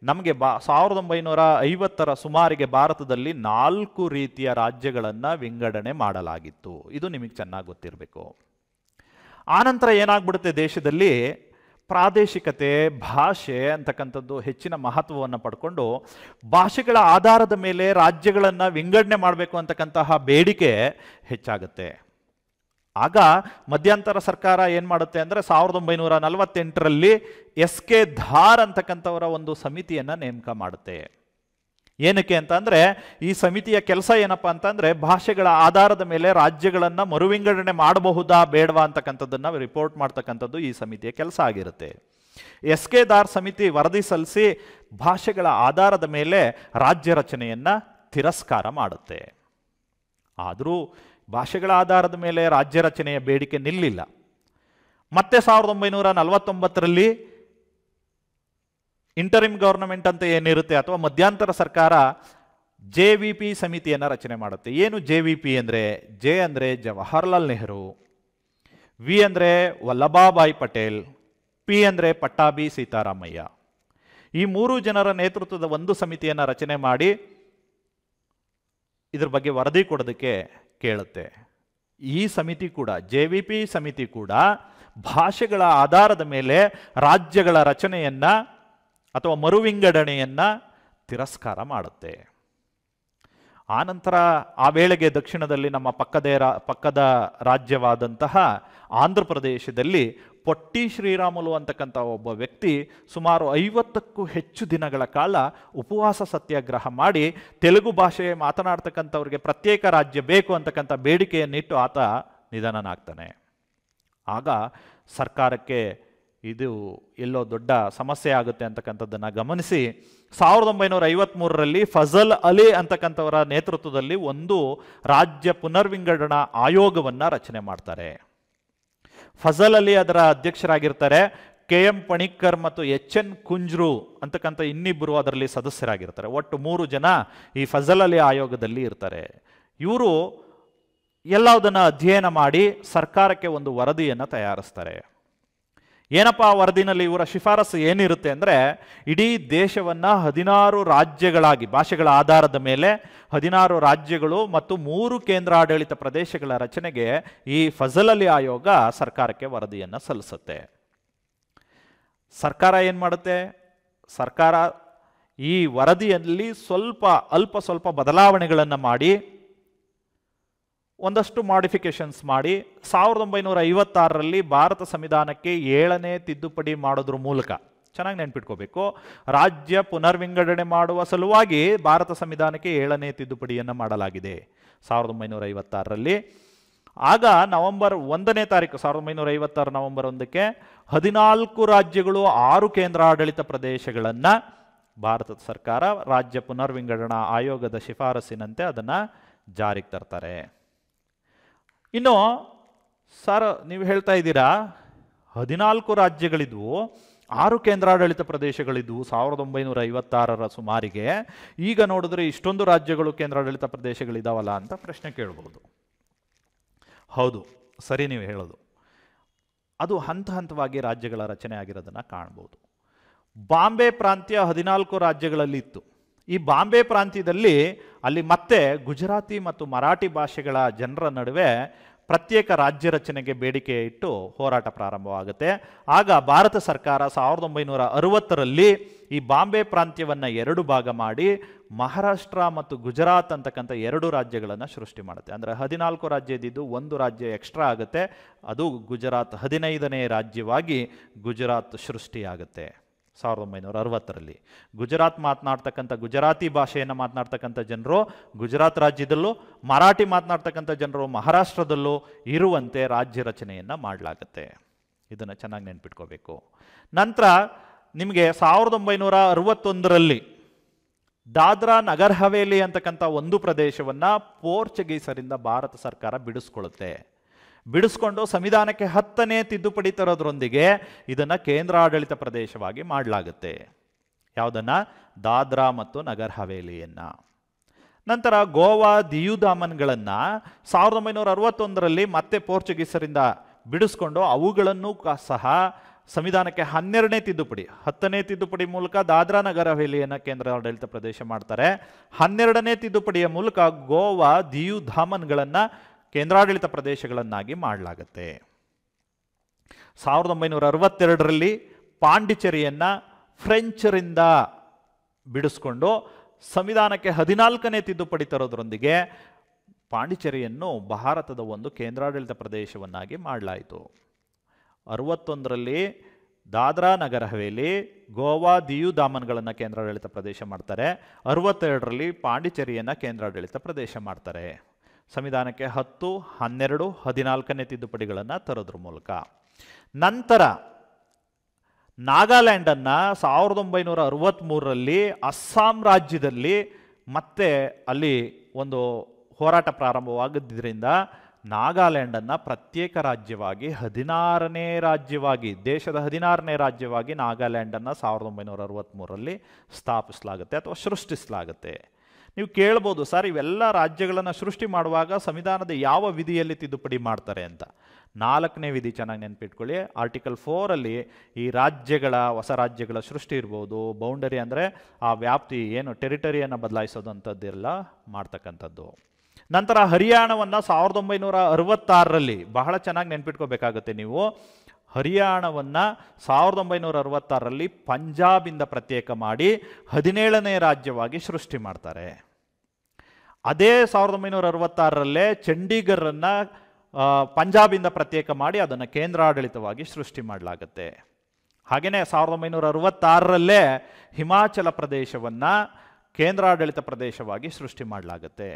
Speaker 1: ನಮಗೆ 1950ರ ಸುಮಾರಿಗೆ ಭಾರತದಲ್ಲಿ 4 ರೀತಿಯ ರಾಜ್ಯಗಳನ್ನು ವಿಂಗಡಣೆ ಮಾಡಲಾಗಿತ್ತು. ಇದು ನಿಮಗೆ ಚೆನ್ನಾಗಿ ಗೊತ್ತಿರಬೇಕು. ಆನಂತರ ಏನಾಗ್ಬಿಡುತ್ತೆ, ದೇಶದಲ್ಲಿ ಪ್ರಾದೇಶಿಕತೆ, ಭಾಷೆ ಅಂತಕ್ಕಂಥದ್ದು ಹೆಚ್ಚಿನ ಮಹತ್ವವನ್ನು ಪಡ್ಕೊಂಡು ಭಾಷೆಗಳ ಆಧಾರದ ಮೇಲೆ ರಾಜ್ಯಗಳನ್ನು ವಿಂಗಡಣೆ ಮಾಡಬೇಕು ಅಂತಕ್ಕಂತಹ ಬೇಡಿಕೆ ಹೆಚ್ಚಾಗುತ್ತೆ. ಆಗ ಮಧ್ಯಂತರ ಸರ್ಕಾರ ಏನು ಮಾಡುತ್ತೆ ಅಂದರೆ 1948ರಲ್ಲಿ ಎಸ್ ಕೆ ಧಾರ್ ಅಂತಕ್ಕಂಥವರ ಒಂದು ಸಮಿತಿಯನ್ನು ನೇಮಕ ಮಾಡುತ್ತೆ. ಏನಕ್ಕೆ ಅಂತಂದರೆ ಈ ಸಮಿತಿಯ ಕೆಲಸ ಏನಪ್ಪ ಅಂತಂದರೆ ಭಾಷೆಗಳ ಆಧಾರದ ಮೇಲೆ ರಾಜ್ಯಗಳನ್ನು ಮರುವಿಂಗಡಣೆ ಮಾಡಬಹುದಾ ಬೇಡವಾ ಅಂತಕ್ಕಂಥದ್ದನ್ನು ರಿಪೋರ್ಟ್ ಮಾಡ್ತಕ್ಕಂಥದ್ದು ಈ ಸಮಿತಿಯ ಕೆಲಸ ಆಗಿರುತ್ತೆ. ಎಸ್ ಕೆ ದಾರ್ ಸಮಿತಿ ವರದಿ ಸಲ್ಲಿಸಿ ಭಾಷೆಗಳ ಆಧಾರದ ಮೇಲೆ ರಾಜ್ಯ ರಚನೆಯನ್ನು ತಿರಸ್ಕಾರ ಮಾಡುತ್ತೆ. ಆದರೂ ಭಾಷೆಗಳ ಆಧಾರದ ಮೇಲೆ ರಾಜ್ಯ ರಚನೆಯ ಬೇಡಿಕೆ ನಿಲ್ಲಿಲ್ಲ. ಮತ್ತೆ 1949ರಲ್ಲಿ ಇಂಟರಿಮ್ ಗವರ್ನಮೆಂಟ್ ಅಂತ ಏನಿರುತ್ತೆ ಅಥವಾ ಮಧ್ಯಂತರ ಸರ್ಕಾರ JVP ಸಮಿತಿಯನ್ನು ರಚನೆ ಮಾಡುತ್ತೆ. ಏನು JVP ಅಂದರೆ? ಜೆ ಅಂದರೆ ಜವಾಹರ್ಲಾಲ್ ನೆಹರು, ವಿ ಅಂದರೆ ವಲ್ಲಭಾಭಾಯಿ ಪಟೇಲ್, ಪಿ ಅಂದರೆ ಪಟ್ಟಾಭಿ ಸೀತಾರಾಮಯ್ಯ. ಈ 3 ಜನರ ನೇತೃತ್ವದ ಒಂದು ಸಮಿತಿಯನ್ನು ರಚನೆ ಮಾಡಿ ಇದ್ರ ಬಗ್ಗೆ ವರದಿ ಕೊಡೋದಕ್ಕೆ ಕೇಳುತ್ತೆ. ಈ ಸಮಿತಿ ಕೂಡ JVP ಸಮಿತಿ ಕೂಡ ಭಾಷೆಗಳ ಆಧಾರದ ಮೇಲೆ ರಾಜ್ಯಗಳ ರಚನೆಯನ್ನ ಅಥವಾ ಮರುವಿಂಗಡಣೆಯನ್ನ ತಿರಸ್ಕಾರ ಮಾಡುತ್ತೆ. ಆನಂತರ ಆ ವೇಳೆಗೆ ದಕ್ಷಿಣದಲ್ಲಿ ನಮ್ಮ ಪಕ್ಕದ ರಾಜ್ಯವಾದಂತಹ ಆಂಧ್ರ ಪ್ರದೇಶದಲ್ಲಿ ಪೊಟ್ಟಿ ಶ್ರೀರಾಮುಲು ಅಂತಕ್ಕಂಥ ಒಬ್ಬ ವ್ಯಕ್ತಿ ಸುಮಾರು 50ಕ್ಕೂ ಹೆಚ್ಚು ದಿನಗಳ ಕಾಲ ಉಪವಾಸ ಸತ್ಯಾಗ್ರಹ ಮಾಡಿ ತೆಲುಗು ಭಾಷೆ ಮಾತನಾಡ್ತಕ್ಕಂಥವ್ರಿಗೆ ಪ್ರತ್ಯೇಕ ರಾಜ್ಯ ಬೇಕು ಅಂತಕ್ಕಂಥ ಬೇಡಿಕೆಯನ್ನಿಟ್ಟು ಆತ ನಿಧನನಾಗ್ತಾನೆ. ಆಗ ಸರ್ಕಾರಕ್ಕೆ ಇದು ಎಲ್ಲೋ ದೊಡ್ಡ ಸಮಸ್ಯೆ ಆಗುತ್ತೆ ಅಂತಕ್ಕಂಥದ್ದನ್ನು ಗಮನಿಸಿ 1953ರಲ್ಲಿ ಫಜಲ್ ಅಲಿ ಅಂತಕ್ಕಂಥವರ ನೇತೃತ್ವದಲ್ಲಿ ಒಂದು ರಾಜ್ಯ ಪುನರ್ವಿಂಗಡಣಾ ಆಯೋಗವನ್ನು ರಚನೆ ಮಾಡ್ತಾರೆ. ಫಜಲ್ ಅಲಿ ಅದರ ಅಧ್ಯಕ್ಷರಾಗಿರ್ತಾರೆ. KM ಪಣಿಕ್ಕರ್ ಮತ್ತು HN ಕುಂಜ್ರು ಅಂತಕ್ಕಂಥ ಇನ್ನಿಬ್ಬರು ಅದರಲ್ಲಿ ಸದಸ್ಯರಾಗಿರ್ತಾರೆ. ಒಟ್ಟು 3 ಜನ ಈ ಫಜಲ್ ಅಲಿ ಆಯೋಗದಲ್ಲಿ ಇರ್ತಾರೆ. ಇವರು ಎಲ್ಲದನ್ನು ಅಧ್ಯಯನ ಮಾಡಿ ಸರ್ಕಾರಕ್ಕೆ ಒಂದು ವರದಿಯನ್ನು ತಯಾರಿಸ್ತಾರೆ. ಏನಪ್ಪ ಆ ವರದಿನಲ್ಲಿ ಇವರ ಶಿಫಾರಸು ಏನಿರುತ್ತೆ ಅಂದರೆ, ಇಡೀ ದೇಶವನ್ನು 16 ರಾಜ್ಯಗಳಾಗಿ ಭಾಷೆಗಳ ಆಧಾರದ ಮೇಲೆ 16 ರಾಜ್ಯಗಳು ಮತ್ತು 3 ಕೇಂದ್ರಾಡಳಿತ ಪ್ರದೇಶಗಳ ರಚನೆಗೆ ಈ ಫಜಲ್ ಅಲಿ ಆಯೋಗ ಸರ್ಕಾರಕ್ಕೆ ವರದಿಯನ್ನು ಸಲ್ಲಿಸುತ್ತೆ. ಸರ್ಕಾರ ಏನು ಮಾಡುತ್ತೆ? ಸರ್ಕಾರ ಈ ವರದಿಯಲ್ಲಿ ಅಲ್ಪ ಸ್ವಲ್ಪ ಬದಲಾವಣೆಗಳನ್ನು ಮಾಡಿ ಒಂದಷ್ಟು ಮಾಡಿಫಿಕೇಶನ್ಸ್ ಮಾಡಿ 1956ರಲ್ಲಿ ಭಾರತ ಸಂವಿಧಾನಕ್ಕೆ 7ನೇ ತಿದ್ದುಪಡಿ ಮಾಡೋದ್ರ ಮೂಲಕ, ಚೆನ್ನಾಗಿ ನೆನ್ಪಿಟ್ಕೋಬೇಕು, ರಾಜ್ಯ ಪುನರ್ವಿಂಗಡಣೆ ಮಾಡುವ ಸಲುವಾಗಿ ಭಾರತ ಸಂವಿಧಾನಕ್ಕೆ 7ನೇ ತಿದ್ದುಪಡಿಯನ್ನು ಮಾಡಲಾಗಿದೆ 1956ರಲ್ಲಿ. ಆಗ ನವೆಂಬರ್ 1ನೇ ತಾರೀಕು 1956 ನವೆಂಬರ್ 1ಕ್ಕೆ 14 ರಾಜ್ಯಗಳು 6 ಕೇಂದ್ರಾಡಳಿತ ಪ್ರದೇಶಗಳನ್ನು ಭಾರತದ ಸರ್ಕಾರ ರಾಜ್ಯ ಪುನರ್ವಿಂಗಡಣಾ ಆಯೋಗದ ಶಿಫಾರಸಿನಂತೆ ಅದನ್ನು ಜಾರಿಗೆ ತರ್ತಾರೆ. ಇನ್ನು ಸರ್, ನೀವು ಹೇಳ್ತಾ ಇದ್ದೀರಾ 14 ರಾಜ್ಯಗಳಿದ್ವು, 6 ಕೇಂದ್ರಾಡಳಿತ ಪ್ರದೇಶಗಳಿದ್ವು 1956ರ ಸುಮಾರಿಗೆ, ಈಗ ನೋಡಿದ್ರೆ ಇಷ್ಟೊಂದು ರಾಜ್ಯಗಳು ಕೇಂದ್ರಾಡಳಿತ ಪ್ರದೇಶಗಳಿದಾವಲ್ಲ ಅಂತ ಪ್ರಶ್ನೆ ಕೇಳಬಹುದು. ಹೌದು, ಸರಿ ನೀವು ಹೇಳೋದು. ಅದು ಹಂತವಾಗಿ ರಾಜ್ಯಗಳ ರಚನೆ ಆಗಿರೋದನ್ನು ಕಾಣ್ಬೋದು. ಬಾಂಬೆ ಪ್ರಾಂತ್ಯ 14 ರಾಜ್ಯಗಳಲ್ಲಿ ಇತ್ತು. ಈ ಬಾಂಬೆ ಪ್ರಾಂತ್ಯದಲ್ಲಿ ಅಲ್ಲಿ ಮತ್ತೆ ಗುಜರಾತಿ ಮತ್ತು ಮರಾಠಿ ಭಾಷೆಗಳ ಜನರ ನಡುವೆ ಪ್ರತ್ಯೇಕ ರಾಜ್ಯ ರಚನೆಗೆ ಬೇಡಿಕೆ ಇಟ್ಟು ಹೋರಾಟ ಪ್ರಾರಂಭವಾಗುತ್ತೆ. ಆಗ ಭಾರತ ಸರ್ಕಾರ 1960ರಲ್ಲಿ ಈ ಬಾಂಬೆ ಪ್ರಾಂತ್ಯವನ್ನು 2 ಭಾಗ ಮಾಡಿ ಮಹಾರಾಷ್ಟ್ರ ಮತ್ತು ಗುಜರಾತ್ ಅಂತಕ್ಕಂಥ 2 ರಾಜ್ಯಗಳನ್ನು ಸೃಷ್ಟಿ ಮಾಡುತ್ತೆ. ಅಂದರೆ 14 ರಾಜ್ಯ ಇದ್ದಿದ್ದು 1 ರಾಜ್ಯ ಎಕ್ಸ್ಟ್ರಾ ಆಗುತ್ತೆ, ಅದು ಗುಜರಾತ್ 15ನೇ ರಾಜ್ಯವಾಗಿ ಗುಜರಾತ್ ಸೃಷ್ಟಿಯಾಗುತ್ತೆ 1960ರಲ್ಲಿ. ಗುಜರಾತ್ ಮಾತನಾಡ್ತಕ್ಕಂಥ ಗುಜರಾತಿ ಭಾಷೆಯನ್ನು ಮಾತನಾಡ್ತಕ್ಕಂಥ ಜನರು ಗುಜರಾತ್ ರಾಜ್ಯದಲ್ಲೂ, ಮರಾಠಿ ಮಾತನಾಡ್ತಕ್ಕಂಥ ಜನರು ಮಹಾರಾಷ್ಟ್ರದಲ್ಲೂ ಇರುವಂತೆ ರಾಜ್ಯ ರಚನೆಯನ್ನು ಮಾಡಲಾಗುತ್ತೆ. ಇದನ್ನು ಚೆನ್ನಾಗಿ ನೆನ್ಪಿಟ್ಕೋಬೇಕು. ನಂತರ ನಿಮಗೆ 1961ರಲ್ಲಿ ದಾದ್ರಾ ನಗರ್ ಹವೇಲಿ ಅಂತಕ್ಕಂಥ ಒಂದು ಪ್ರದೇಶವನ್ನು ಪೋರ್ಚುಗೀಸರಿಂದ ಭಾರತ ಸರ್ಕಾರ ಬಿಡಿಸ್ಕೊಳ್ಳುತ್ತೆ. ಬಿಡಿಸ್ಕೊಂಡು ಸಂವಿಧಾನಕ್ಕೆ 10ನೇ ತಿದ್ದುಪಡಿ ತರೋದ್ರೊಂದಿಗೆ ಇದನ್ನು ಕೇಂದ್ರಾಡಳಿತ ಪ್ರದೇಶವಾಗಿ ಮಾಡಲಾಗುತ್ತೆ. ಯಾವುದನ್ನು? ದಾದ್ರಾ ಮತ್ತು ನಗರ್ ಹವೇಲಿಯನ್ನು. ನಂತರ ಗೋವಾ, ದಿಯು ದಾಮನ್ಗಳನ್ನು 1961ರಲ್ಲಿ ಮತ್ತೆ ಪೋರ್ಚುಗೀಸರಿಂದ ಬಿಡಿಸ್ಕೊಂಡು ಅವುಗಳನ್ನು ಸಹ ಸಂವಿಧಾನಕ್ಕೆ 12ನೇ ತಿದ್ದುಪಡಿ 10ನೇ ತಿದ್ದುಪಡಿ ಮೂಲಕ ದಾದ್ರಾ ನಗರ್ ಹವೇಲಿಯನ್ನು ಕೇಂದ್ರಾಡಳಿತ ಪ್ರದೇಶ ಮಾಡ್ತಾರೆ. 12ನೇ ತಿದ್ದುಪಡಿಯ ಮೂಲಕ ಗೋವಾ, ದಿಯು ದಾಮನ್ಗಳನ್ನು ಕೇಂದ್ರಾಡಳಿತ ಪ್ರದೇಶಗಳನ್ನಾಗಿ ಮಾಡಲಾಗುತ್ತೆ. 1962ರಲ್ಲಿ ಪಾಂಡಿಚೇರಿಯನ್ನು ಫ್ರೆಂಚರಿಂದ ಬಿಡಿಸ್ಕೊಂಡು ಸಂವಿಧಾನಕ್ಕೆ 14ನೇ ತಿದ್ದುಪಡಿ ತರೋದ್ರೊಂದಿಗೆ ಪಾಂಡಿಚೇರಿಯನ್ನು ಭಾರತದ ಒಂದು ಕೇಂದ್ರಾಡಳಿತ ಪ್ರದೇಶವನ್ನಾಗಿ ಮಾಡಲಾಯಿತು. 61ರಲ್ಲಿ ದಾದ್ರಾ ನಗರ ಹವೇಲಿ, ಗೋವಾ, ದಿಯು ದಾಮನ್ಗಳನ್ನು ಕೇಂದ್ರಾಡಳಿತ ಪ್ರದೇಶ ಮಾಡ್ತಾರೆ. 62ರಲ್ಲಿ ಪಾಂಡಿಚೇರಿಯನ್ನು ಕೇಂದ್ರಾಡಳಿತ ಪ್ರದೇಶ ಮಾಡ್ತಾರೆ. ಸಂವಿಧಾನಕ್ಕೆ 10, 12, 14ನೇ ತಿದ್ದುಪಡಿಗಳನ್ನು ತರೋದ್ರ ಮೂಲಕ. ನಂತರ ನಾಗಾಲ್ಯಾಂಡನ್ನು 1963ರಲ್ಲಿ ಅಸ್ಸಾಂ ರಾಜ್ಯದಲ್ಲಿ ಮತ್ತೆ ಅಲ್ಲಿ ಒಂದು ಹೋರಾಟ ಪ್ರಾರಂಭವಾಗಿದ್ದರಿಂದ ನಾಗಾಲ್ಯಾಂಡನ್ನು ಪ್ರತ್ಯೇಕ ರಾಜ್ಯವಾಗಿ 16ನೇ ರಾಜ್ಯವಾಗಿ, ದೇಶದ 16ನೇ ರಾಜ್ಯವಾಗಿ ನಾಗಾಲ್ಯಾಂಡನ್ನು 1963ರಲ್ಲಿ ಸ್ಥಾಪಿಸಲಾಗುತ್ತೆ ಅಥವಾ ಸೃಷ್ಟಿಸಲಾಗುತ್ತೆ. ನೀವು ಕೇಳ್ಬೋದು, ಸರ್ ಇವೆಲ್ಲ ರಾಜ್ಯಗಳನ್ನು ಸೃಷ್ಟಿ ಮಾಡುವಾಗ ಸಂವಿಧಾನದ ಯಾವ ವಿಧಿಯಲ್ಲಿ ತಿದ್ದುಪಡಿ ಮಾಡ್ತಾರೆ ಅಂತ. 4ನೇ ವಿಧಿ ಚೆನ್ನಾಗಿ ನೆನ್ಪಿಟ್ಕೊಳ್ಳಿ. ಆರ್ಟಿಕಲ್ 4ಅಲ್ಲಿ ಈ ರಾಜ್ಯಗಳ, ಹೊಸ ರಾಜ್ಯಗಳ ಸೃಷ್ಟಿ ಇರ್ಬೋದು, ಬೌಂಡರಿ ಅಂದರೆ ಆ ವ್ಯಾಪ್ತಿ ಏನು ಟೆರಿಟರಿಯನ್ನು ಬದಲಾಯಿಸೋದಂಥದ್ದೆಲ್ಲ ಮಾಡ್ತಕ್ಕಂಥದ್ದು. ನಂತರ ಹರಿಯಾಣವನ್ನು 1966ರಲ್ಲಿ ಬಹಳ ಚೆನ್ನಾಗಿ ನೆನ್ಪಿಟ್ಕೋಬೇಕಾಗುತ್ತೆ ನೀವು. ಹರಿಯಾಣವನ್ನು 1966ರಲ್ಲಿ ಪಂಜಾಬಿಂದ ಪ್ರತ್ಯೇಕ ಮಾಡಿ 17ನೇ ರಾಜ್ಯವಾಗಿ ಸೃಷ್ಟಿ ಮಾಡ್ತಾರೆ. ಅದೇ 1966ರಲ್ಲೇ ಚಂಡೀಗಢನ್ನು ಪಂಜಾಬಿಂದ ಪ್ರತ್ಯೇಕ ಮಾಡಿ ಅದನ್ನು ಕೇಂದ್ರಾಡಳಿತವಾಗಿ ಸೃಷ್ಟಿ ಮಾಡಲಾಗುತ್ತೆ. ಹಾಗೆಯೇ 1966ರಲ್ಲೇ ಹಿಮಾಚಲ ಪ್ರದೇಶವನ್ನು ಕೇಂದ್ರಾಡಳಿತ ಪ್ರದೇಶವಾಗಿ ಸೃಷ್ಟಿ ಮಾಡಲಾಗುತ್ತೆ.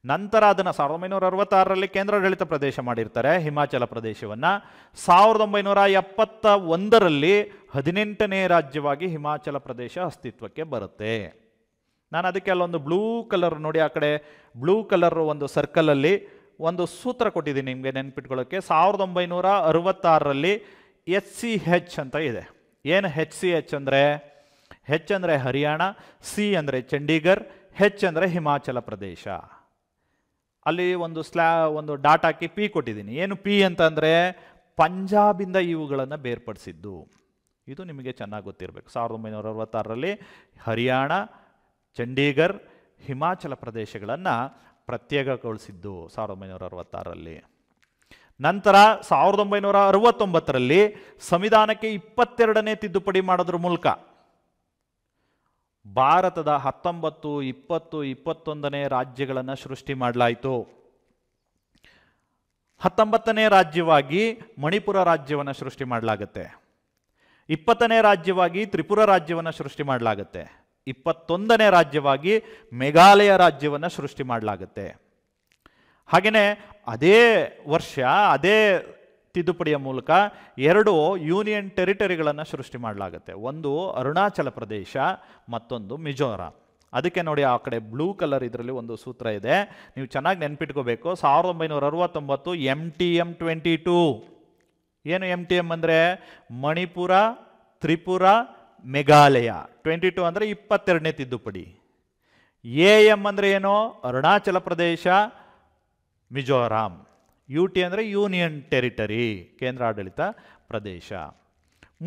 Speaker 1: ನಂತರ ಅದನ್ನು 1966ರಲ್ಲಿ ಕೇಂದ್ರಾಡಳಿತ ಪ್ರದೇಶ ಮಾಡಿರ್ತಾರೆ ಹಿಮಾಚಲ ಪ್ರದೇಶವನ್ನು. 1971ರಲ್ಲಿ 18ನೇ ರಾಜ್ಯವಾಗಿ ಹಿಮಾಚಲ ಪ್ರದೇಶ ಅಸ್ತಿತ್ವಕ್ಕೆ ಬರುತ್ತೆ. ನಾನು ಅದಕ್ಕೆ ಅಲ್ಲೊಂದು ಬ್ಲೂ ಕಲರ್ ನೋಡಿ, ಆ ಕಡೆ ಬ್ಲೂ ಕಲರ್ ಒಂದು ಸರ್ಕಲಲ್ಲಿ ಒಂದು ಸೂತ್ರ ಕೊಟ್ಟಿದ್ದೀನಿ ನಿಮಗೆ ನೆನ್ಪಿಟ್ಕೊಳ್ಳೋಕ್ಕೆ. 1966ರಲ್ಲಿ HCH ಅಂತ ಇದೆ. ಏನು HCH ಅಂದರೆ? H ಅಂದರೆ ಹರಿಯಾಣ, C ಅಂದರೆ ಚಂಡೀಗಢ, H ಅಂದರೆ ಹಿಮಾಚಲ ಪ್ರದೇಶ. ಅಲ್ಲಿ ಒಂದು ಡಾಟ್ ಹಾಕಿ P ಕೊಟ್ಟಿದ್ದೀನಿ. ಏನು P ಅಂತಂದರೆ ಪಂಜಾಬಿಂದ ಇವುಗಳನ್ನು ಬೇರ್ಪಡಿಸಿದ್ದು. ಇದು ನಿಮಗೆ ಚೆನ್ನಾಗಿ ಗೊತ್ತಿರಬೇಕು. 1966ರಲ್ಲಿ ಹರಿಯಾಣ, ಚಂಡೀಗಢ, ಹಿಮಾಚಲ ಪ್ರದೇಶಗಳನ್ನು ಪ್ರತ್ಯೇಕಗೊಳಿಸಿದ್ದು 1966ರಲ್ಲಿ. ನಂತರ 1969ರಲ್ಲಿ ಸಂವಿಧಾನಕ್ಕೆ 22ನೇ ತಿದ್ದುಪಡಿ ಮಾಡೋದ್ರ ಮೂಲಕ ಭಾರತದ 19, 20, 21ನೇ ರಾಜ್ಯಗಳನ್ನು ಸೃಷ್ಟಿ ಮಾಡಲಾಯಿತು. 19ನೇ ರಾಜ್ಯವಾಗಿ ಮಣಿಪುರ ರಾಜ್ಯವನ್ನು ಸೃಷ್ಟಿ ಮಾಡಲಾಗುತ್ತೆ. 20ನೇ ರಾಜ್ಯವಾಗಿ ತ್ರಿಪುರ ರಾಜ್ಯವನ್ನು ಸೃಷ್ಟಿ ಮಾಡಲಾಗುತ್ತೆ. 21ನೇ ರಾಜ್ಯವಾಗಿ ಮೇಘಾಲಯ ರಾಜ್ಯವನ್ನು ಸೃಷ್ಟಿ ಮಾಡಲಾಗುತ್ತೆ. ಹಾಗೆಯೇ ಅದೇ ವರ್ಷ ಅದೇ ತಿದ್ದುಪಡಿಯ ಮೂಲಕ 2 ಯೂನಿಯನ್ ಟೆರಿಟರಿಗಳನ್ನು ಸೃಷ್ಟಿ ಮಾಡಲಾಗುತ್ತೆ. ಒಂದು ಅರುಣಾಚಲ ಪ್ರದೇಶ, ಮತ್ತೊಂದು ಮಿಜೋರಾಂ. ಅದಕ್ಕೆ ನೋಡಿ ಆ ಕಡೆ ಬ್ಲೂ ಕಲರ್ ಇದರಲ್ಲಿ ಒಂದು ಸೂತ್ರ ಇದೆ, ನೀವು ಚೆನ್ನಾಗಿ ನೆನ್ಪಿಟ್ಕೋಬೇಕು. 1969 MTM 22. ಏನು MTM ಅಂದರೆ? ಮಣಿಪುರ, ತ್ರಿಪುರ, ಮೇಘಾಲಯ. 22 ಅಂದರೆ 22ನೇ ತಿದ್ದುಪಡಿ. AM ಅಂದರೆ ಏನು? ಅರುಣಾಚಲ ಪ್ರದೇಶ, ಮಿಜೋರಾಂ. UT ಅಂದರೆ ಯೂನಿಯನ್ ಟೆರಿಟರಿ, ಕೇಂದ್ರಾಡಳಿತ ಪ್ರದೇಶ.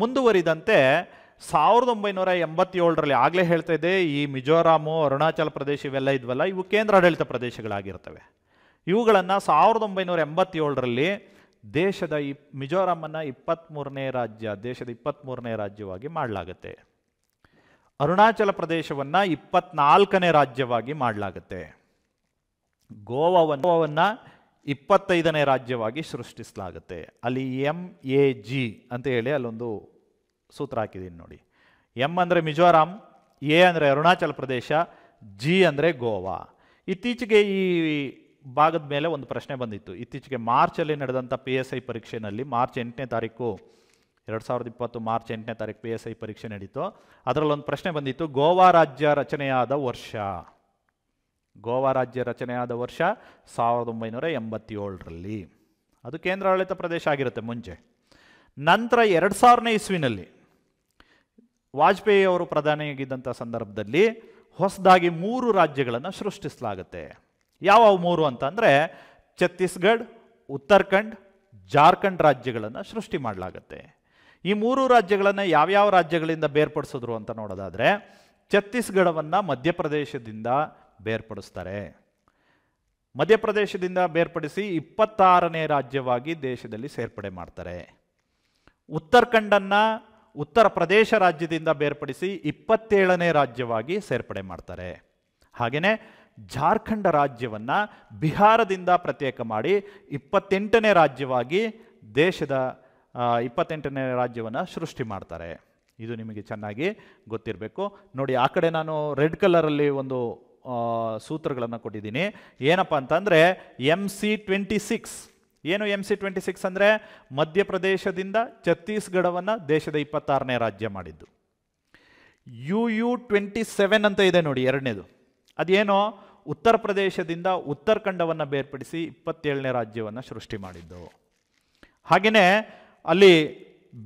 Speaker 1: ಮುಂದುವರಿದಂತೆ 1987ರಲ್ಲಿ ಆಗಲೇ ಹೇಳ್ತಾ ಇದ್ದೆ, ಈ ಮಿಜೋರಾಮು, ಅರುಣಾಚಲ ಪ್ರದೇಶ ಇವೆಲ್ಲ ಇದ್ವಲ್ಲ, ಇವು ಕೇಂದ್ರಾಡಳಿತ ಪ್ರದೇಶಗಳಾಗಿರ್ತವೆ. ಇವುಗಳನ್ನು 1987ರಲ್ಲಿ ದೇಶದ ಮಿಜೋರಾಮನ್ನು 23ನೇ ರಾಜ್ಯ, ದೇಶದ 23ನೇ ರಾಜ್ಯವಾಗಿ ಮಾಡಲಾಗುತ್ತೆ. ಅರುಣಾಚಲ ಪ್ರದೇಶವನ್ನು 24ನೇ ರಾಜ್ಯವಾಗಿ ಮಾಡಲಾಗುತ್ತೆ. ಗೋವಾವನ್ನು 25ನೇ ರಾಜ್ಯವಾಗಿ ಸೃಷ್ಟಿಸಲಾಗುತ್ತೆ. ಅಲ್ಲಿ MAG ಅಂತ ಹೇಳಿ ಅಲ್ಲೊಂದು ಸೂತ್ರ ಹಾಕಿದ್ದೀನಿ ನೋಡಿ. M ಅಂದರೆ ಮಿಜೋರಾಂ, A ಅಂದರೆ ಅರುಣಾಚಲ ಪ್ರದೇಶ, G ಅಂದರೆ ಗೋವಾ. ಇತ್ತೀಚೆಗೆ ಈ ಭಾಗದ ಮೇಲೆ ಒಂದು ಪ್ರಶ್ನೆ ಬಂದಿತ್ತು. ಇತ್ತೀಚೆಗೆ ಮಾರ್ಚಲ್ಲಿ ನಡೆದಂಥ PSI ಪರೀಕ್ಷೆಯಲ್ಲಿ ಮಾರ್ಚ್ 8ನೇ ತಾರೀಕು 2020 ಮಾರ್ಚ್ 8ನೇ ತಾರೀಕು PSI ಪರೀಕ್ಷೆ ನಡೀತು. ಅದರಲ್ಲೊಂದು ಪ್ರಶ್ನೆ ಬಂದಿತ್ತು, ಗೋವಾ ರಾಜ್ಯ ರಚನೆಯಾದ ವರ್ಷ. ಗೋವಾ ರಾಜ್ಯ ರಚನೆಯಾದ ವರ್ಷ 1987ರಲ್ಲಿ. ಅದು ಕೇಂದ್ರಾಡಳಿತ ಪ್ರದೇಶ ಆಗಿರುತ್ತೆ ಮುಂಚೆ. ನಂತರ 2000ನೇ ಇಸ್ವಿನಲ್ಲಿ ವಾಜಪೇಯಿ ಅವರು ಪ್ರಧಾನಿಯಾಗಿದ್ದಂಥ ಸಂದರ್ಭದಲ್ಲಿ ಹೊಸದಾಗಿ 3 ರಾಜ್ಯಗಳನ್ನು ಸೃಷ್ಟಿಸಲಾಗುತ್ತೆ. ಯಾವ 3 ಅಂತಂದರೆ ಛತ್ತೀಸ್ಗಢ, ಉತ್ತರಾಖಂಡ್, ಜಾರ್ಖಂಡ್ ರಾಜ್ಯಗಳನ್ನು ಸೃಷ್ಟಿ ಮಾಡಲಾಗುತ್ತೆ. ಈ 3 ರಾಜ್ಯಗಳನ್ನು ಯಾವ್ಯಾವ ರಾಜ್ಯಗಳಿಂದ ಬೇರ್ಪಡಿಸಿದ್ರು ಅಂತ ನೋಡೋದಾದರೆ, ಛತ್ತೀಸ್ಗಢವನ್ನು ಮಧ್ಯಪ್ರದೇಶದಿಂದ ಬೇರ್ಪಡಿಸ್ತಾರೆ. ಮಧ್ಯಪ್ರದೇಶದಿಂದ ಬೇರ್ಪಡಿಸಿ 26ನೇ ರಾಜ್ಯವಾಗಿ ದೇಶದಲ್ಲಿ ಸೇರ್ಪಡೆ ಮಾಡ್ತಾರೆ. ಉತ್ತರಾಖಂಡನ್ನು ಉತ್ತರ ಪ್ರದೇಶ ರಾಜ್ಯದಿಂದ ಬೇರ್ಪಡಿಸಿ 27ನೇ ರಾಜ್ಯವಾಗಿ ಸೇರ್ಪಡೆ ಮಾಡ್ತಾರೆ. ಹಾಗೆಯೇ ಜಾರ್ಖಂಡ್ ರಾಜ್ಯವನ್ನು ಬಿಹಾರದಿಂದ ಪ್ರತ್ಯೇಕ ಮಾಡಿ 28ನೇ ರಾಜ್ಯವಾಗಿ ದೇಶದ 28ನೇ ರಾಜ್ಯವನ್ನು ಸೃಷ್ಟಿ ಮಾಡ್ತಾರೆ. ಇದು ನಿಮಗೆ ಚೆನ್ನಾಗಿ ಗೊತ್ತಿರಬೇಕು. ನೋಡಿ, ಆ ಕಡೆ ನಾನು ರೆಡ್ ಕಲರಲ್ಲಿ ಒಂದು ಸೂತ್ರಗಳನ್ನು ಕೊಟ್ಟಿದ್ದೀನಿ. ಏನಪ್ಪ ಅಂತಂದರೆ MC26. ಏನು MC26 ಅಂದರೆ ಮಧ್ಯಪ್ರದೇಶದಿಂದ ಛತ್ತೀಸ್ಗಢವನ್ನು ದೇಶದ 26ನೇ ರಾಜ್ಯ ಮಾಡಿದ್ದು. UU27 ಅಂತ ಇದೆ ನೋಡಿ, ಎರಡನೇದು. ಅದೇನೋ ಉತ್ತರ ಪ್ರದೇಶದಿಂದ ಉತ್ತರಾಖಂಡವನ್ನು ಬೇರ್ಪಡಿಸಿ 27ನೇ ರಾಜ್ಯವನ್ನು ಸೃಷ್ಟಿ ಮಾಡಿದ್ದು. ಹಾಗೆಯೇ ಅಲ್ಲಿ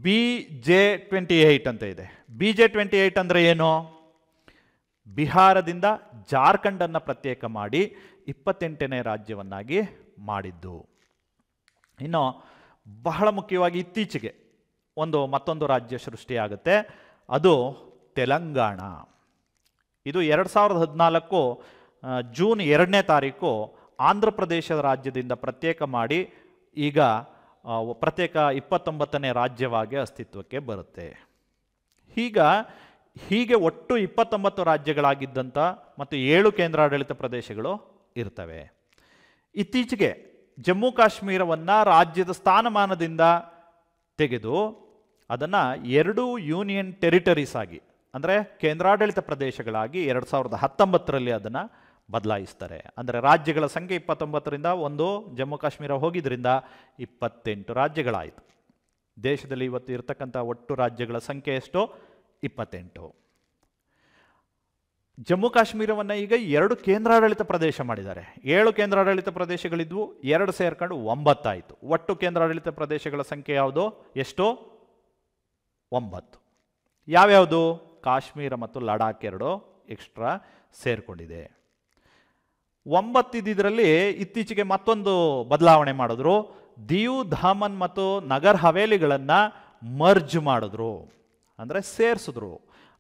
Speaker 1: BJ28 ಅಂತ ಇದೆ. BJ28 ಅಂದರೆ ಏನು? ಬಿಹಾರದಿಂದ ಜಾರ್ಖಂಡನ್ನು ಪ್ರತ್ಯೇಕ ಮಾಡಿ 28ನೇ ರಾಜ್ಯವನ್ನಾಗಿ ಮಾಡಿದ್ದು. ಇನ್ನು ಬಹಳ ಮುಖ್ಯವಾಗಿ ಇತ್ತೀಚೆಗೆ ಮತ್ತೊಂದು ರಾಜ್ಯ ಸೃಷ್ಟಿಯಾಗುತ್ತೆ, ಅದು ತೆಲಂಗಾಣ. ಇದು 2014 ಜೂನ್ 2ನೇ ತಾರೀಕು ಆಂಧ್ರ ಪ್ರದೇಶದ ರಾಜ್ಯದಿಂದ ಪ್ರತ್ಯೇಕ ಮಾಡಿ ಈಗ ಪ್ರತ್ಯೇಕ 29ನೇ ರಾಜ್ಯವಾಗಿ ಅಸ್ತಿತ್ವಕ್ಕೆ ಬರುತ್ತೆ. ಹೀಗೆ ಒಟ್ಟು 29 ರಾಜ್ಯಗಳಾಗಿದ್ದಂಥ ಮತ್ತು 7 ಕೇಂದ್ರಾಡಳಿತ ಪ್ರದೇಶಗಳು ಇರ್ತವೆ. ಇತ್ತೀಚೆಗೆ ಜಮ್ಮು ಕಾಶ್ಮೀರವನ್ನು ರಾಜ್ಯದ ಸ್ಥಾನಮಾನದಿಂದ ತೆಗೆದು ಅದನ್ನು 2 ಯೂನಿಯನ್ ಟೆರಿಟರೀಸ್ ಆಗಿ, ಅಂದರೆ ಕೇಂದ್ರಾಡಳಿತ ಪ್ರದೇಶಗಳಾಗಿ 2019ರಲ್ಲಿ ಅದನ್ನು ಬದಲಾಯಿಸ್ತಾರೆ. ಅಂದರೆ ರಾಜ್ಯಗಳ ಸಂಖ್ಯೆ 29ರಿಂದ ಜಮ್ಮು ಕಾಶ್ಮೀರ ಹೋಗಿದ್ರಿಂದ 28 ರಾಜ್ಯಗಳಾಯಿತು. ದೇಶದಲ್ಲಿ ಇವತ್ತು ಇರತಕ್ಕಂಥ ಒಟ್ಟು ರಾಜ್ಯಗಳ ಸಂಖ್ಯೆ ಎಷ್ಟು? 28. ಜಮ್ಮು ಕಾಶ್ಮೀರವನ್ನು ಈಗ 2 ಕೇಂದ್ರಾಡಳಿತ ಪ್ರದೇಶ ಮಾಡಿದ್ದಾರೆ. 7 ಕೇಂದ್ರಾಡಳಿತ ಪ್ರದೇಶಗಳಿದ್ವು, 2 ಸೇರ್ಕೊಂಡು 9 ಆಯಿತು. ಒಟ್ಟು ಕೇಂದ್ರಾಡಳಿತ ಪ್ರದೇಶಗಳ ಸಂಖ್ಯೆ ಯಾವುದು? ಎಷ್ಟು? 9. ಯಾವ್ಯಾವುದು? ಕಾಶ್ಮೀರ ಮತ್ತು ಲಡಾಖ್ 2 ಎಕ್ಸ್ಟ್ರಾ ಸೇರ್ಕೊಂಡಿದೆ. 9 ಇದ್ದಿದ್ರಲ್ಲಿ ಇತ್ತೀಚೆಗೆ ಮತ್ತೊಂದು ಬದಲಾವಣೆ ಮಾಡಿದ್ರು. ದಿಯು ದಾಮನ್ ಮತ್ತು ನಗರ್ ಹವೇಲಿಗಳನ್ನು ಮರ್ಜ್ ಮಾಡಿದ್ರು, ಅಂದರೆ ಸೇರಿಸಿದ್ರು.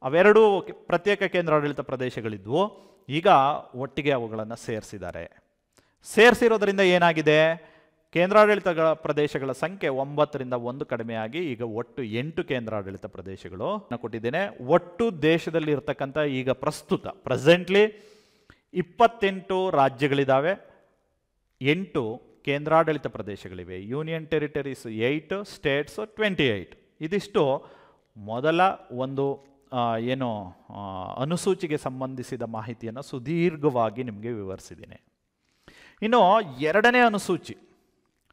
Speaker 1: ಅವೆರಡೂ ಪ್ರತ್ಯೇಕ ಕೇಂದ್ರಾಡಳಿತ ಪ್ರದೇಶಗಳಿದ್ವು, ಈಗ ಒಟ್ಟಿಗೆ ಅವುಗಳನ್ನು ಸೇರಿಸಿದ್ದಾರೆ. ಸೇರಿಸಿರೋದ್ರಿಂದ ಏನಾಗಿದೆ? ಕೇಂದ್ರಾಡಳಿತ ಪ್ರದೇಶಗಳ ಸಂಖ್ಯೆ 9ರಿಂದ 1 ಕಡಿಮೆಯಾಗಿ ಈಗ ಒಟ್ಟು 8 ಕೇಂದ್ರಾಡಳಿತ ಪ್ರದೇಶಗಳು ಕೊಟ್ಟಿದ್ದೇನೆ. ಒಟ್ಟು ದೇಶದಲ್ಲಿ ಇರ್ತಕ್ಕಂಥ ಈಗ ಪ್ರೆಸೆಂಟ್ಲಿ 28 ರಾಜ್ಯಗಳಿದ್ದಾವೆ, 8 ಕೇಂದ್ರಾಡಳಿತ ಪ್ರದೇಶಗಳಿವೆ. Union territories 8, States 28. ಇದಿಷ್ಟು ಮೊದಲ ಅನುಸೂಚಿಗೆ ಸಂಬಂಧಿಸಿದ ಮಾಹಿತಿಯನ್ನು ಸುದೀರ್ಘವಾಗಿ ನಿಮಗೆ ವಿವರಿಸಿದ್ದೀನಿ. ಇನ್ನು 2ನೇ ಅನುಸೂಚಿ,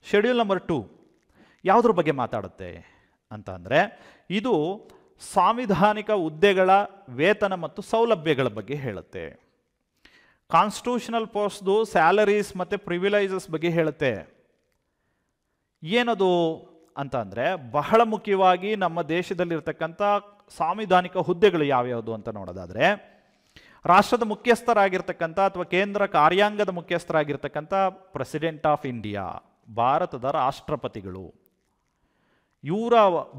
Speaker 1: ಶೆಡ್ಯೂಲ್ ನಂಬರ್ 2, ಯಾವುದ್ರ ಬಗ್ಗೆ ಮಾತಾಡುತ್ತೆ ಅಂತ ಅಂದರೆ, ಇದು ಸಾಂವಿಧಾನಿಕ ಹುದ್ದೆಗಳ ವೇತನ ಮತ್ತು ಸೌಲಭ್ಯಗಳ ಬಗ್ಗೆ ಹೇಳುತ್ತೆ. ಕಾನ್ಸ್ಟಿಟ್ಯೂಷನಲ್ ಪೋಸ್ಟ್ದು ಸ್ಯಾಲರೀಸ್ ಮತ್ತು ಪ್ರಿವಿಲೈಸಸ್ ಬಗ್ಗೆ ಹೇಳುತ್ತೆ. ಏನದು ಅಂತ ಅಂದರೆ, ಬಹಳ ಮುಖ್ಯವಾಗಿ ನಮ್ಮ ದೇಶದಲ್ಲಿರ್ತಕ್ಕಂಥ ಸಾಂವಿಧಾನಿಕ ಹುದ್ದೆಗಳು ಯಾವ್ಯಾವುದು ಅಂತ ನೋಡೋದಾದರೆ, ರಾಷ್ಟ್ರದ ಮುಖ್ಯಸ್ಥರಾಗಿರ್ತಕ್ಕಂಥ ಅಥವಾ ಕೇಂದ್ರ ಕಾರ್ಯಾಂಗದ ಮುಖ್ಯಸ್ಥರಾಗಿರ್ತಕ್ಕಂಥ ಪ್ರೆಸಿಡೆಂಟ್ ಆಫ್ ಇಂಡಿಯಾ, ಭಾರತದ ರಾಷ್ಟ್ರಪತಿಗಳು, ಇವರ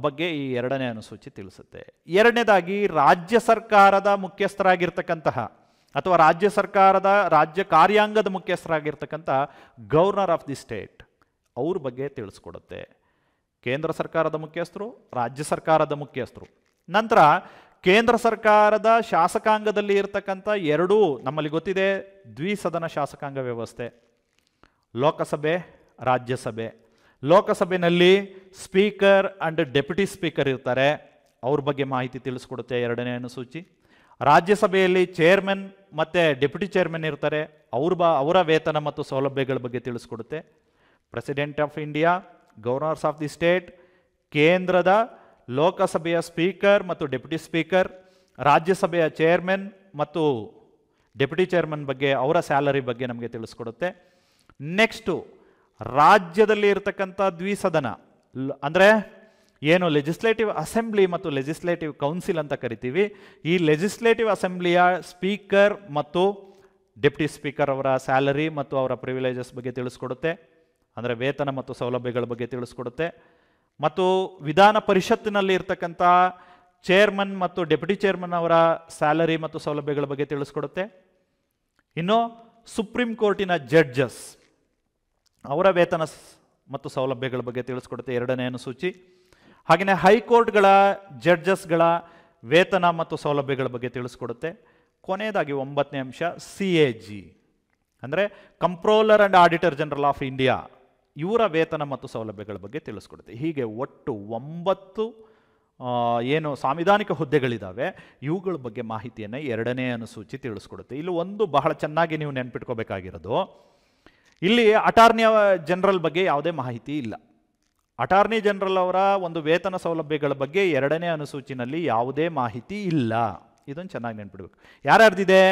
Speaker 1: ಬಗ್ಗೆ ಈ 2ನೇ ಅನುಸೂಚಿ ತಿಳಿಸುತ್ತೆ. 2ನೇದಾಗಿ ರಾಜ್ಯ ಸರ್ಕಾರದ ಮುಖ್ಯಸ್ಥರಾಗಿರ್ತಕ್ಕಂತಹ ಅಥವಾ ರಾಜ್ಯ ಕಾರ್ಯಾಂಗದ ಮುಖ್ಯಸ್ಥರಾಗಿರ್ತಕ್ಕಂಥ ಗವರ್ನರ್ ಆಫ್ ದಿ ಸ್ಟೇಟ್, ಅವ್ರ ಬಗ್ಗೆ ತಿಳಿಸ್ಕೊಡುತ್ತೆ. ಕೇಂದ್ರ ಸರ್ಕಾರದ ಮುಖ್ಯಸ್ಥರು, ರಾಜ್ಯ ಸರ್ಕಾರದ ಮುಖ್ಯಸ್ಥರು. ನಂತರ ಕೇಂದ್ರ ಸರ್ಕಾರದ ಶಾಸಕಾಂಗದಲ್ಲಿ ಇರತಕ್ಕಂಥ 2, ನಮ್ಮಲ್ಲಿ ಗೊತ್ತಿದೆ, ದ್ವಿಸದನ ಶಾಸಕಾಂಗ ವ್ಯವಸ್ಥೆ, ಲೋಕಸಭೆ, ರಾಜ್ಯಸಭೆ. ಲೋಕಸಭೆಯಲ್ಲಿ ಸ್ಪೀಕರ್ ಅಂಡ್ ಡೆಪ್ಯೂಟಿ ಸ್ಪೀಕರ್ ಇರ್ತಾರೆ, ಅವ್ರ ಬಗ್ಗೆ ಮಾಹಿತಿ ತಿಳಿಸ್ಕೊಡುತ್ತೆ 2ನೇ ಅನುಸೂಚಿ. ರಾಜ್ಯಸಭೆಯಲ್ಲಿ ಚೇರ್ಮನ್ ಮತ್ತು ಡೆಪ್ಯೂಟಿ ಚೇರ್ಮನ್ ಇರ್ತಾರೆ, ಅವರ ವೇತನ ಮತ್ತು ಸೌಲಭ್ಯಗಳ ಬಗ್ಗೆ ತಿಳಿಸ್ಕೊಡುತ್ತೆ. President of India, governors of the state, ಕೇಂದ್ರದ ಲೋಕಸಭೆಯ ಸ್ಪೀಕರ್ ಮತ್ತು ಡೆಪ್ಯೂಟಿ ಸ್ಪೀಕರ್, ರಾಜ್ಯಸಭೆಯ ಚೇರ್ಮನ್ ಮತ್ತು ಡೆಪ್ಯೂಟಿ ಚೇರ್ಮನ್ ಬಗ್ಗೆ, ಅವರ ಸ್ಯಾಲರಿ ಬಗ್ಗೆ ನಮಗೆ ತಿಳಿಸ್ಕೊಡುತ್ತೆ. ನೆಕ್ಸ್ಟು ರಾಜ್ಯದಲ್ಲಿ ಇರತಕ್ಕಂಥ ದ್ವಿಸದನ, ಅಂದರೆ ಏನು ಲೆಜಿಸ್ಲೇಟಿವ್ ಅಸೆಂಬ್ಲಿ ಮತ್ತು ಲೆಜಿಸ್ಲೇಟಿವ್ ಕೌನ್ಸಿಲ್ ಅಂತ ಕರಿತೀವಿ. ಈ ಲೆಜಿಸ್ಲೇಟಿವ್ ಅಸೆಂಬ್ಲಿಯ ಸ್ಪೀಕರ್ ಮತ್ತು ಡೆಪ್ಯೂಟಿ ಸ್ಪೀಕರ್ ಅವರ ಸ್ಯಾಲರಿ ಮತ್ತು ಅವರ ಪ್ರಿವಿಲೇಜಸ್ ಬಗ್ಗೆ ತಿಳಿಸ್ಕೊಡುತ್ತೆ, ಅಂದರೆ ವೇತನ ಮತ್ತು ಸೌಲಭ್ಯಗಳ ಬಗ್ಗೆ ತಿಳಿಸ್ಕೊಡುತ್ತೆ. ಮತ್ತು ವಿಧಾನ ಪರಿಷತ್ತಿನಲ್ಲಿ ಇರ್ತಕ್ಕಂಥ ಚೇರ್ಮನ್ ಮತ್ತು ಡೆಪ್ಯೂಟಿ ಚೇರ್ಮನ್ ಅವರ ಸ್ಯಾಲರಿ ಮತ್ತು ಸೌಲಭ್ಯಗಳ ಬಗ್ಗೆ ತಿಳಿಸ್ಕೊಡುತ್ತೆ. ಇನ್ನು ಸುಪ್ರೀಂ ಕೋರ್ಟಿನ ಜಡ್ಜಸ್, ಅವರ ವೇತನ ಮತ್ತು ಸೌಲಭ್ಯಗಳ ಬಗ್ಗೆ ತಿಳಿಸ್ಕೊಡುತ್ತೆ 2ನೇ ಅನುಸೂಚಿ. ಹಾಗೆಯೇ ಹೈಕೋರ್ಟ್ಗಳ ಜಡ್ಜಸ್ಗಳ ವೇತನ ಮತ್ತು ಸೌಲಭ್ಯಗಳ ಬಗ್ಗೆ ತಿಳಿಸ್ಕೊಡುತ್ತೆ. ಕೊನೆಯದಾಗಿ 9ನೇ ಅಂಶ CAG, ಅಂದರೆ comptroller and auditor general of India, ಇವರ ವೇತನ ಮತ್ತು ಸೌಲಭ್ಯಗಳ ಬಗ್ಗೆ ತಿಳಿಸ್ಕೊಡುತ್ತೆ. ಹೀಗೆ ಒಟ್ಟು 9 ಏನು ಸಾಂವಿಧಾನಿಕ ಹುದ್ದೆಗಳಿದ್ದಾವೆ, ಇವುಗಳ ಬಗ್ಗೆ ಮಾಹಿತಿಯನ್ನು 2ನೇ ಅನುಸೂಚಿ ತಿಳಿಸ್ಕೊಡುತ್ತೆ. ಇಲ್ಲಿ ಒಂದು ಬಹಳ ಚೆನ್ನಾಗಿ ನೀವು ನೆನ್ಪಿಟ್ಕೋಬೇಕಾಗಿರೋದು, ಇಲ್ಲಿ ಅಟಾರ್ನಿ ಜನರಲ್ ಬಗ್ಗೆ ಯಾವುದೇ ಮಾಹಿತಿ ಇಲ್ಲ. ಅಟಾರ್ನಿ ಜನರಲ್ ಅವರ ಒಂದು ವೇತನ ಸೌಲಭ್ಯಗಳ ಬಗ್ಗೆ 2ನೇ ಅನುಸೂಚಿನಲ್ಲಿ ಯಾವುದೇ ಮಾಹಿತಿ ಇಲ್ಲ. ಇದನ್ನು ಚೆನ್ನಾಗಿ ನೆನ್ಪಿಡ್ಬೇಕು. ಯಾರ್ಯಾರ್ದಿದೆ?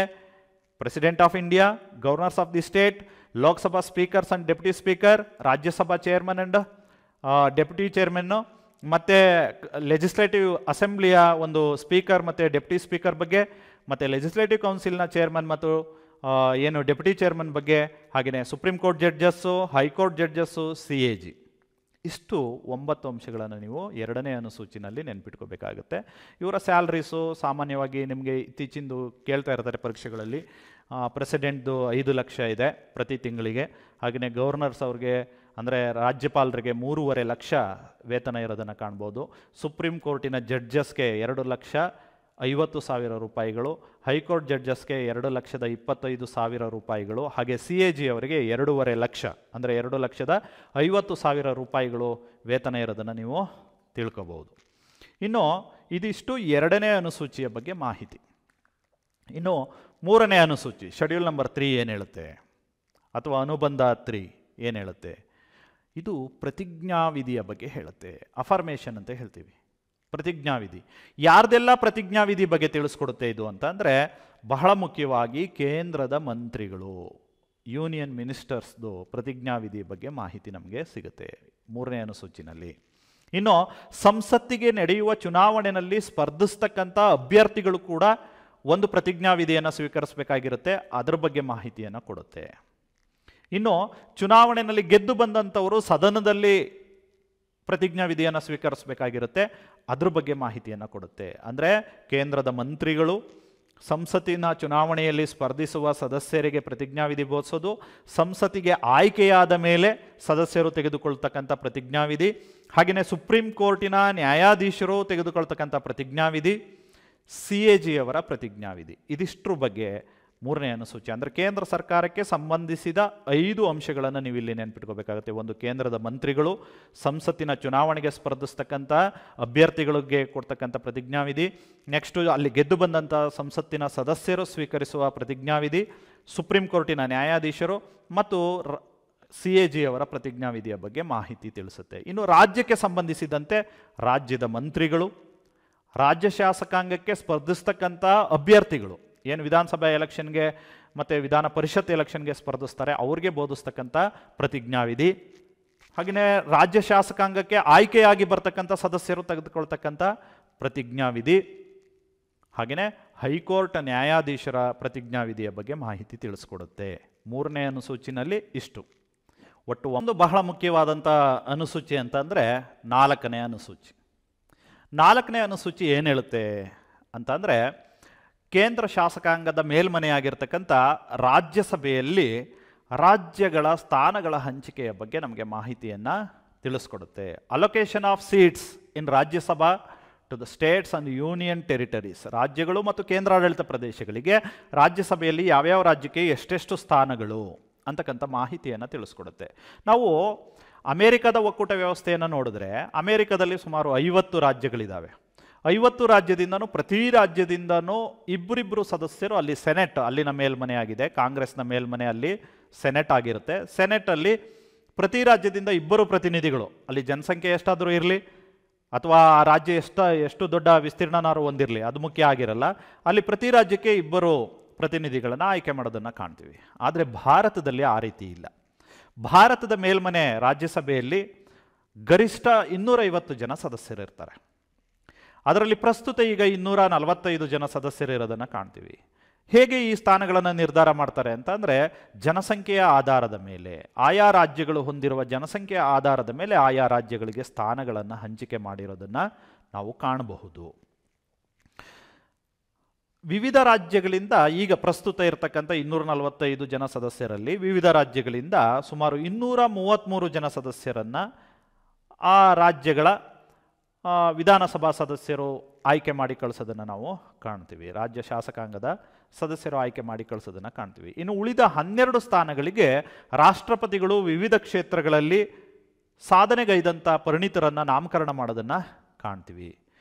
Speaker 1: President of India, governors of the state, Lok Sabha speakers and deputy speaker, Rajya Sabha chairman and deputy chairman, ಮತ್ತು ಲೆಜಿಸ್ಲೇಟಿವ್ ಅಸೆಂಬ್ಲಿಯ ಒಂದು ಸ್ಪೀಕರ್ ಮತ್ತು ಡೆಪ್ಯೂಟಿ ಸ್ಪೀಕರ್ ಬಗ್ಗೆ, ಮತ್ತು ಲೆಜಿಸ್ಲೇಟಿವ್ ಕೌನ್ಸಿಲ್ನ ಚೇರ್ಮನ್ ಮತ್ತು ಏನು ಡೆಪ್ಯೂಟಿ ಚೇರ್ಮನ್ ಬಗ್ಗೆ, ಹಾಗೆಯೇ supreme court judges, high court judges, CAG. ಇಷ್ಟು 9 ಅಂಶಗಳನ್ನು ನೀವು 2ನೇ ಅನುಸೂಚಿನಲ್ಲಿ ನೆನ್ಪಿಟ್ಕೋಬೇಕಾಗುತ್ತೆ. ಇವರ ಸ್ಯಾಲ್ರೀಸು ಸಾಮಾನ್ಯವಾಗಿ ನಿಮಗೆ ಇತ್ತೀಚಿಂದು ಕೇಳ್ತಾ ಇರ್ತಾರೆ ಪರೀಕ್ಷೆಗಳಲ್ಲಿ. ಪ್ರೆಸಿಡೆಂಟ್ದು 5 ಲಕ್ಷ ಇದೆ ಪ್ರತಿ ತಿಂಗಳಿಗೆ. ಹಾಗೆಯೇ ಗವರ್ನರ್ಸ್ ಅವ್ರಿಗೆ ಅಂದರೆ ರಾಜ್ಯಪಾಲರಿಗೆ 3.5 ಲಕ್ಷ ವೇತನ ಇರೋದನ್ನು ಕಾಣ್ಬೋದು. ಸುಪ್ರೀಂ ಕೋರ್ಟಿನ ಜಡ್ಜಸ್ಗೆ 2,50,000 ರೂಪಾಯಿಗಳು, ಹೈಕೋರ್ಟ್ ಜಡ್ಜಸ್ಗೆ 2,25,000 ರೂಪಾಯಿಗಳು, ಹಾಗೆ CAG ಅವರಿಗೆ 2.5 ಲಕ್ಷ ಅಂದರೆ 2,50,000 ರೂಪಾಯಿಗಳು ವೇತನ ಇರೋದನ್ನು ನೀವು ತಿಳ್ಕೋಬಹುದು. ಇನ್ನು ಇದಿಷ್ಟು 2ನೇ ಅನುಸೂಚಿಯ ಬಗ್ಗೆ ಮಾಹಿತಿ. ಇನ್ನು 3ನೇ ಅನುಸೂಚಿ ಶೆಡ್ಯೂಲ್ ನಂಬರ್ 3 ಏನು ಹೇಳುತ್ತೆ, ಅಥವಾ ಅನುಬಂಧ 3 ಏನು ಹೇಳುತ್ತೆ? ಇದು ಪ್ರತಿಜ್ಞಾವಿಧಿಯ ಬಗ್ಗೆ ಹೇಳುತ್ತೆ. ಅಫರ್ಮೇಷನ್ ಅಂತ ಹೇಳ್ತೀವಿ. ಪ್ರತಿಜ್ಞಾವಿಧಿ ಯಾರ್ದೆಲ್ಲ ಪ್ರತಿಜ್ಞಾವಿಧಿ ಬಗ್ಗೆ ತಿಳಿಸ್ಕೊಡುತ್ತೆ ಇದು ಅಂತ ಅಂದರೆ, ಬಹಳ ಮುಖ್ಯವಾಗಿ ಕೇಂದ್ರದ ಮಂತ್ರಿಗಳು, ಯೂನಿಯನ್ ಮಿನಿಸ್ಟರ್ಸ್ದು ಪ್ರತಿಜ್ಞಾವಿಧಿ ಬಗ್ಗೆ ಮಾಹಿತಿ ನಮಗೆ ಸಿಗುತ್ತೆ 3ನೇ ಅನುಸೂಚಿನಲ್ಲಿ. ಇನ್ನು ಸಂಸತ್ತಿಗೆ ನಡೆಯುವ ಚುನಾವಣೆಯಲ್ಲಿ ಸ್ಪರ್ಧಿಸ್ತಕ್ಕಂಥ ಅಭ್ಯರ್ಥಿಗಳು ಕೂಡ ಒಂದು ಪ್ರತಿಜ್ಞಾವಿಧಿಯನ್ನು ಸ್ವೀಕರಿಸಬೇಕಾಗಿರುತ್ತೆ, ಅದರ ಬಗ್ಗೆ ಮಾಹಿತಿಯನ್ನು ಕೊಡುತ್ತೆ. ಇನ್ನು ಚುನಾವಣೆಯಲ್ಲಿ ಗೆದ್ದು ಬಂದಂಥವರು ಸದನದಲ್ಲಿ ಪ್ರತಿಜ್ಞಾವಿಧಿಯನ್ನು ಸ್ವೀಕರಿಸಬೇಕಾಗಿರುತ್ತೆ, ಅದ್ರ ಬಗ್ಗೆ ಮಾಹಿತಿಯನ್ನು ಕೊಡುತ್ತೆ. ಅಂದರೆ ಕೇಂದ್ರದ ಮಂತ್ರಿಗಳು ಸಂಸತ್ತಿನ ಚುನಾವಣೆಯಲ್ಲಿ ಸ್ಪರ್ಧಿಸುವ ಸದಸ್ಯರಿಗೆ ಪ್ರತಿಜ್ಞಾವಿಧಿ ಬೋಧಿಸೋದು, ಸಂಸತ್ತಿಗೆ ಆಯ್ಕೆಯಾದ ಮೇಲೆ ಸದಸ್ಯರು ತೆಗೆದುಕೊಳ್ತಕ್ಕಂಥ ಪ್ರತಿಜ್ಞಾವಿಧಿ, ಹಾಗೆಯೇ ಸುಪ್ರೀಂ ಕೋರ್ಟಿನ ನ್ಯಾಯಾಧೀಶರು ತೆಗೆದುಕೊಳ್ತಕ್ಕಂಥ ಪ್ರತಿಜ್ಞಾವಿಧಿ, CAG ಅವರ ಪ್ರತಿಜ್ಞಾವಿಧಿ. ಇದಿಷ್ಟರ ಬಗ್ಗೆ 3ನೇ ಅನುಸೂಚಿ ಅಂದರೆ ಕೇಂದ್ರ ಸರ್ಕಾರಕ್ಕೆ ಸಂಬಂಧಿಸಿದ 5 ಅಂಶಗಳನ್ನು ನೀವು ಇಲ್ಲಿ ನೆನ್ಪಿಟ್ಕೋಬೇಕಾಗುತ್ತೆ. ಒಂದು, ಕೇಂದ್ರದ ಮಂತ್ರಿಗಳು ಸಂಸತ್ತಿನ ಚುನಾವಣೆಗೆ ಸ್ಪರ್ಧಿಸ್ತಕ್ಕಂಥ ಅಭ್ಯರ್ಥಿಗಳಿಗೆ ಕೊಡ್ತಕ್ಕಂಥ ಪ್ರತಿಜ್ಞಾವಿಧಿ, ನೆಕ್ಸ್ಟು ಅಲ್ಲಿ ಗೆದ್ದು ಬಂದಂಥ ಸಂಸತ್ತಿನ ಸದಸ್ಯರು ಸ್ವೀಕರಿಸುವ ಪ್ರತಿಜ್ಞಾವಿಧಿ, ಸುಪ್ರೀಂ ಕೋರ್ಟಿನ ನ್ಯಾಯಾಧೀಶರು ಮತ್ತು CAG ಅವರ ಪ್ರತಿಜ್ಞಾವಿಧಿಯ ಬಗ್ಗೆ ಮಾಹಿತಿ ತಿಳಿಸುತ್ತೆ. ಇನ್ನು ರಾಜ್ಯಕ್ಕೆ ಸಂಬಂಧಿಸಿದಂತೆ ರಾಜ್ಯದ ಮಂತ್ರಿಗಳು, ರಾಜ್ಯ ಶಾಸಕಾಂಗಕ್ಕೆ ಸ್ಪರ್ಧಿಸ್ತಕ್ಕಂಥ ಅಭ್ಯರ್ಥಿಗಳು, ಏನು ವಿಧಾನಸಭಾ ಎಲೆಕ್ಷನ್ಗೆ ಮತ್ತು ವಿಧಾನ ಪರಿಷತ್ ಎಲೆಕ್ಷನ್ಗೆ ಸ್ಪರ್ಧಿಸ್ತಾರೆ ಅವ್ರಿಗೆ ಬೋಧಿಸ್ತಕ್ಕಂಥ ಪ್ರತಿಜ್ಞಾವಿಧಿ, ಹಾಗೆಯೇ ರಾಜ್ಯ ಶಾಸಕಾಂಗಕ್ಕೆ ಆಯ್ಕೆಯಾಗಿ ಬರ್ತಕ್ಕಂಥ ಸದಸ್ಯರು ತೆಗೆದುಕೊಳ್ತಕ್ಕಂಥ ಪ್ರತಿಜ್ಞಾವಿಧಿ, ಹಾಗೆಯೇ ಹೈಕೋರ್ಟ್ ನ್ಯಾಯಾಧೀಶರ ಪ್ರತಿಜ್ಞಾವಿಧಿಯ ಬಗ್ಗೆ ಮಾಹಿತಿ ತಿಳಿಸ್ಕೊಡುತ್ತೆ. 3ನೇ ಅನುಸೂಚಿನಲ್ಲಿ ಇಷ್ಟು. ಒಟ್ಟು ಒಂದು ಬಹಳ ಮುಖ್ಯವಾದಂಥ ಅನುಸೂಚಿ ಅಂತಂದರೆ 4ನೇ ಅನುಸೂಚಿ. 4ನೇ ಅನುಸೂಚಿ ಏನು ಹೇಳುತ್ತೆ ಅಂತಂದರೆ, ಕೇಂದ್ರ ಶಾಸಕಾಂಗದ ಮೇಲ್ಮನೆಯಾಗಿರ್ತಕ್ಕಂಥ ರಾಜ್ಯಸಭೆಯಲ್ಲಿ ರಾಜ್ಯಗಳ ಸ್ಥಾನಗಳ ಹಂಚಿಕೆಯ ಬಗ್ಗೆ ನಮಗೆ ಮಾಹಿತಿಯನ್ನು ತಿಳಿಸ್ಕೊಡುತ್ತೆ. Allocation of seats in Rajya Sabha to the states and union territories, ರಾಜ್ಯಗಳು ಮತ್ತು ಕೇಂದ್ರಾಡಳಿತ ಪ್ರದೇಶಗಳಿಗೆ ರಾಜ್ಯಸಭೆಯಲ್ಲಿ ಯಾವ್ಯಾವ ರಾಜ್ಯಕ್ಕೆ ಎಷ್ಟೆಷ್ಟು ಸ್ಥಾನಗಳು ಅಂತಕ್ಕಂಥ ಮಾಹಿತಿಯನ್ನು ತಿಳಿಸ್ಕೊಡುತ್ತೆ. ನಾವು ಅಮೇರಿಕದ ಒಕ್ಕೂಟ ವ್ಯವಸ್ಥೆಯನ್ನು ನೋಡಿದ್ರೆ ಅಮೇರಿಕದಲ್ಲಿ ಸುಮಾರು 50 ರಾಜ್ಯಗಳಿದ್ದಾವೆ. 50 ರಾಜ್ಯದಿಂದನೂ ಪ್ರತಿ ರಾಜ್ಯದಿಂದನೂ ಇಬ್ಬರಿಬ್ಬರು ಸದಸ್ಯರು ಅಲ್ಲಿ ಸೆನೆಟ್, ಅಲ್ಲಿನ ಮೇಲ್ಮನೆ ಆಗಿದೆ, ಕಾಂಗ್ರೆಸ್ನ ಮೇಲ್ಮನೆ ಅಲ್ಲಿ ಸೆನೆಟ್ ಆಗಿರುತ್ತೆ. ಸೆನೆಟಲ್ಲಿ ಪ್ರತಿ ರಾಜ್ಯದಿಂದ 2 ಪ್ರತಿನಿಧಿಗಳು, ಅಲ್ಲಿ ಜನಸಂಖ್ಯೆ ಎಷ್ಟಾದರೂ ಇರಲಿ ಅಥವಾ ಆ ರಾಜ್ಯ ಎಷ್ಟು ದೊಡ್ಡ ವಿಸ್ತೀರ್ಣನಾರು ಹೊಂದಿರಲಿ ಅದು ಮುಖ್ಯ ಆಗಿರಲ್ಲ, ಅಲ್ಲಿ ಪ್ರತಿ ರಾಜ್ಯಕ್ಕೆ 2 ಪ್ರತಿನಿಧಿಗಳನ್ನು ಆಯ್ಕೆ ಮಾಡೋದನ್ನು ಕಾಣ್ತೀವಿ. ಆದರೆ ಭಾರತದಲ್ಲಿ ಆ ರೀತಿ ಇಲ್ಲ. ಭಾರತದ ಮೇಲ್ಮನೆ ರಾಜ್ಯಸಭೆಯಲ್ಲಿ ಗರಿಷ್ಠ 250 ಜನ ಸದಸ್ಯರಿರ್ತಾರೆ. ಅದರಲ್ಲಿ ಪ್ರಸ್ತುತ ಈಗ 245 ಜನ ಸದಸ್ಯರಿರೋದನ್ನು ಕಾಣ್ತೀವಿ. ಹೇಗೆ ಈ ಸ್ಥಾನಗಳನ್ನು ನಿರ್ಧಾರ ಮಾಡ್ತಾರೆ ಅಂತಂದರೆ, ಜನಸಂಖ್ಯೆಯ ಆಧಾರದ ಮೇಲೆ, ಆಯಾ ರಾಜ್ಯಗಳು ಹೊಂದಿರುವ ಜನಸಂಖ್ಯೆಯ ಆಧಾರದ ಮೇಲೆ ಆಯಾ ರಾಜ್ಯಗಳಿಗೆ ಸ್ಥಾನಗಳನ್ನು ಹಂಚಿಕೆ ಮಾಡಿರೋದನ್ನು ನಾವು ಕಾಣಬಹುದು. ವಿವಿಧ ರಾಜ್ಯಗಳಿಂದ ಈಗ ಪ್ರಸ್ತುತ ಇರತಕ್ಕಂಥ 245 ಜನ ಸದಸ್ಯರಲ್ಲಿ ವಿವಿಧ ರಾಜ್ಯಗಳಿಂದ ಸುಮಾರು 233 ಜನ ಸದಸ್ಯರನ್ನು ಆ ರಾಜ್ಯಗಳ ವಿಧಾನಸಭಾ ಸದಸ್ಯರು ಆಯ್ಕೆ ಮಾಡಿ ಕಳಿಸೋದನ್ನು ನಾವು ಕಾಣ್ತೀವಿ. ರಾಜ್ಯ ಶಾಸಕಾಂಗದ ಸದಸ್ಯರು ಆಯ್ಕೆ ಮಾಡಿ ಕಳಿಸೋದನ್ನು ಕಾಣ್ತೀವಿ. ಇನ್ನು ಉಳಿದ 12 ಸ್ಥಾನಗಳಿಗೆ ರಾಷ್ಟ್ರಪತಿಗಳು ವಿವಿಧ ಕ್ಷೇತ್ರಗಳಲ್ಲಿ ಸಾಧನೆಗೈದಂಥ ಪರಿಣಿತರನ್ನು ನಾಮಕರಣ ಮಾಡೋದನ್ನು ಕಾಣ್ತೀವಿ.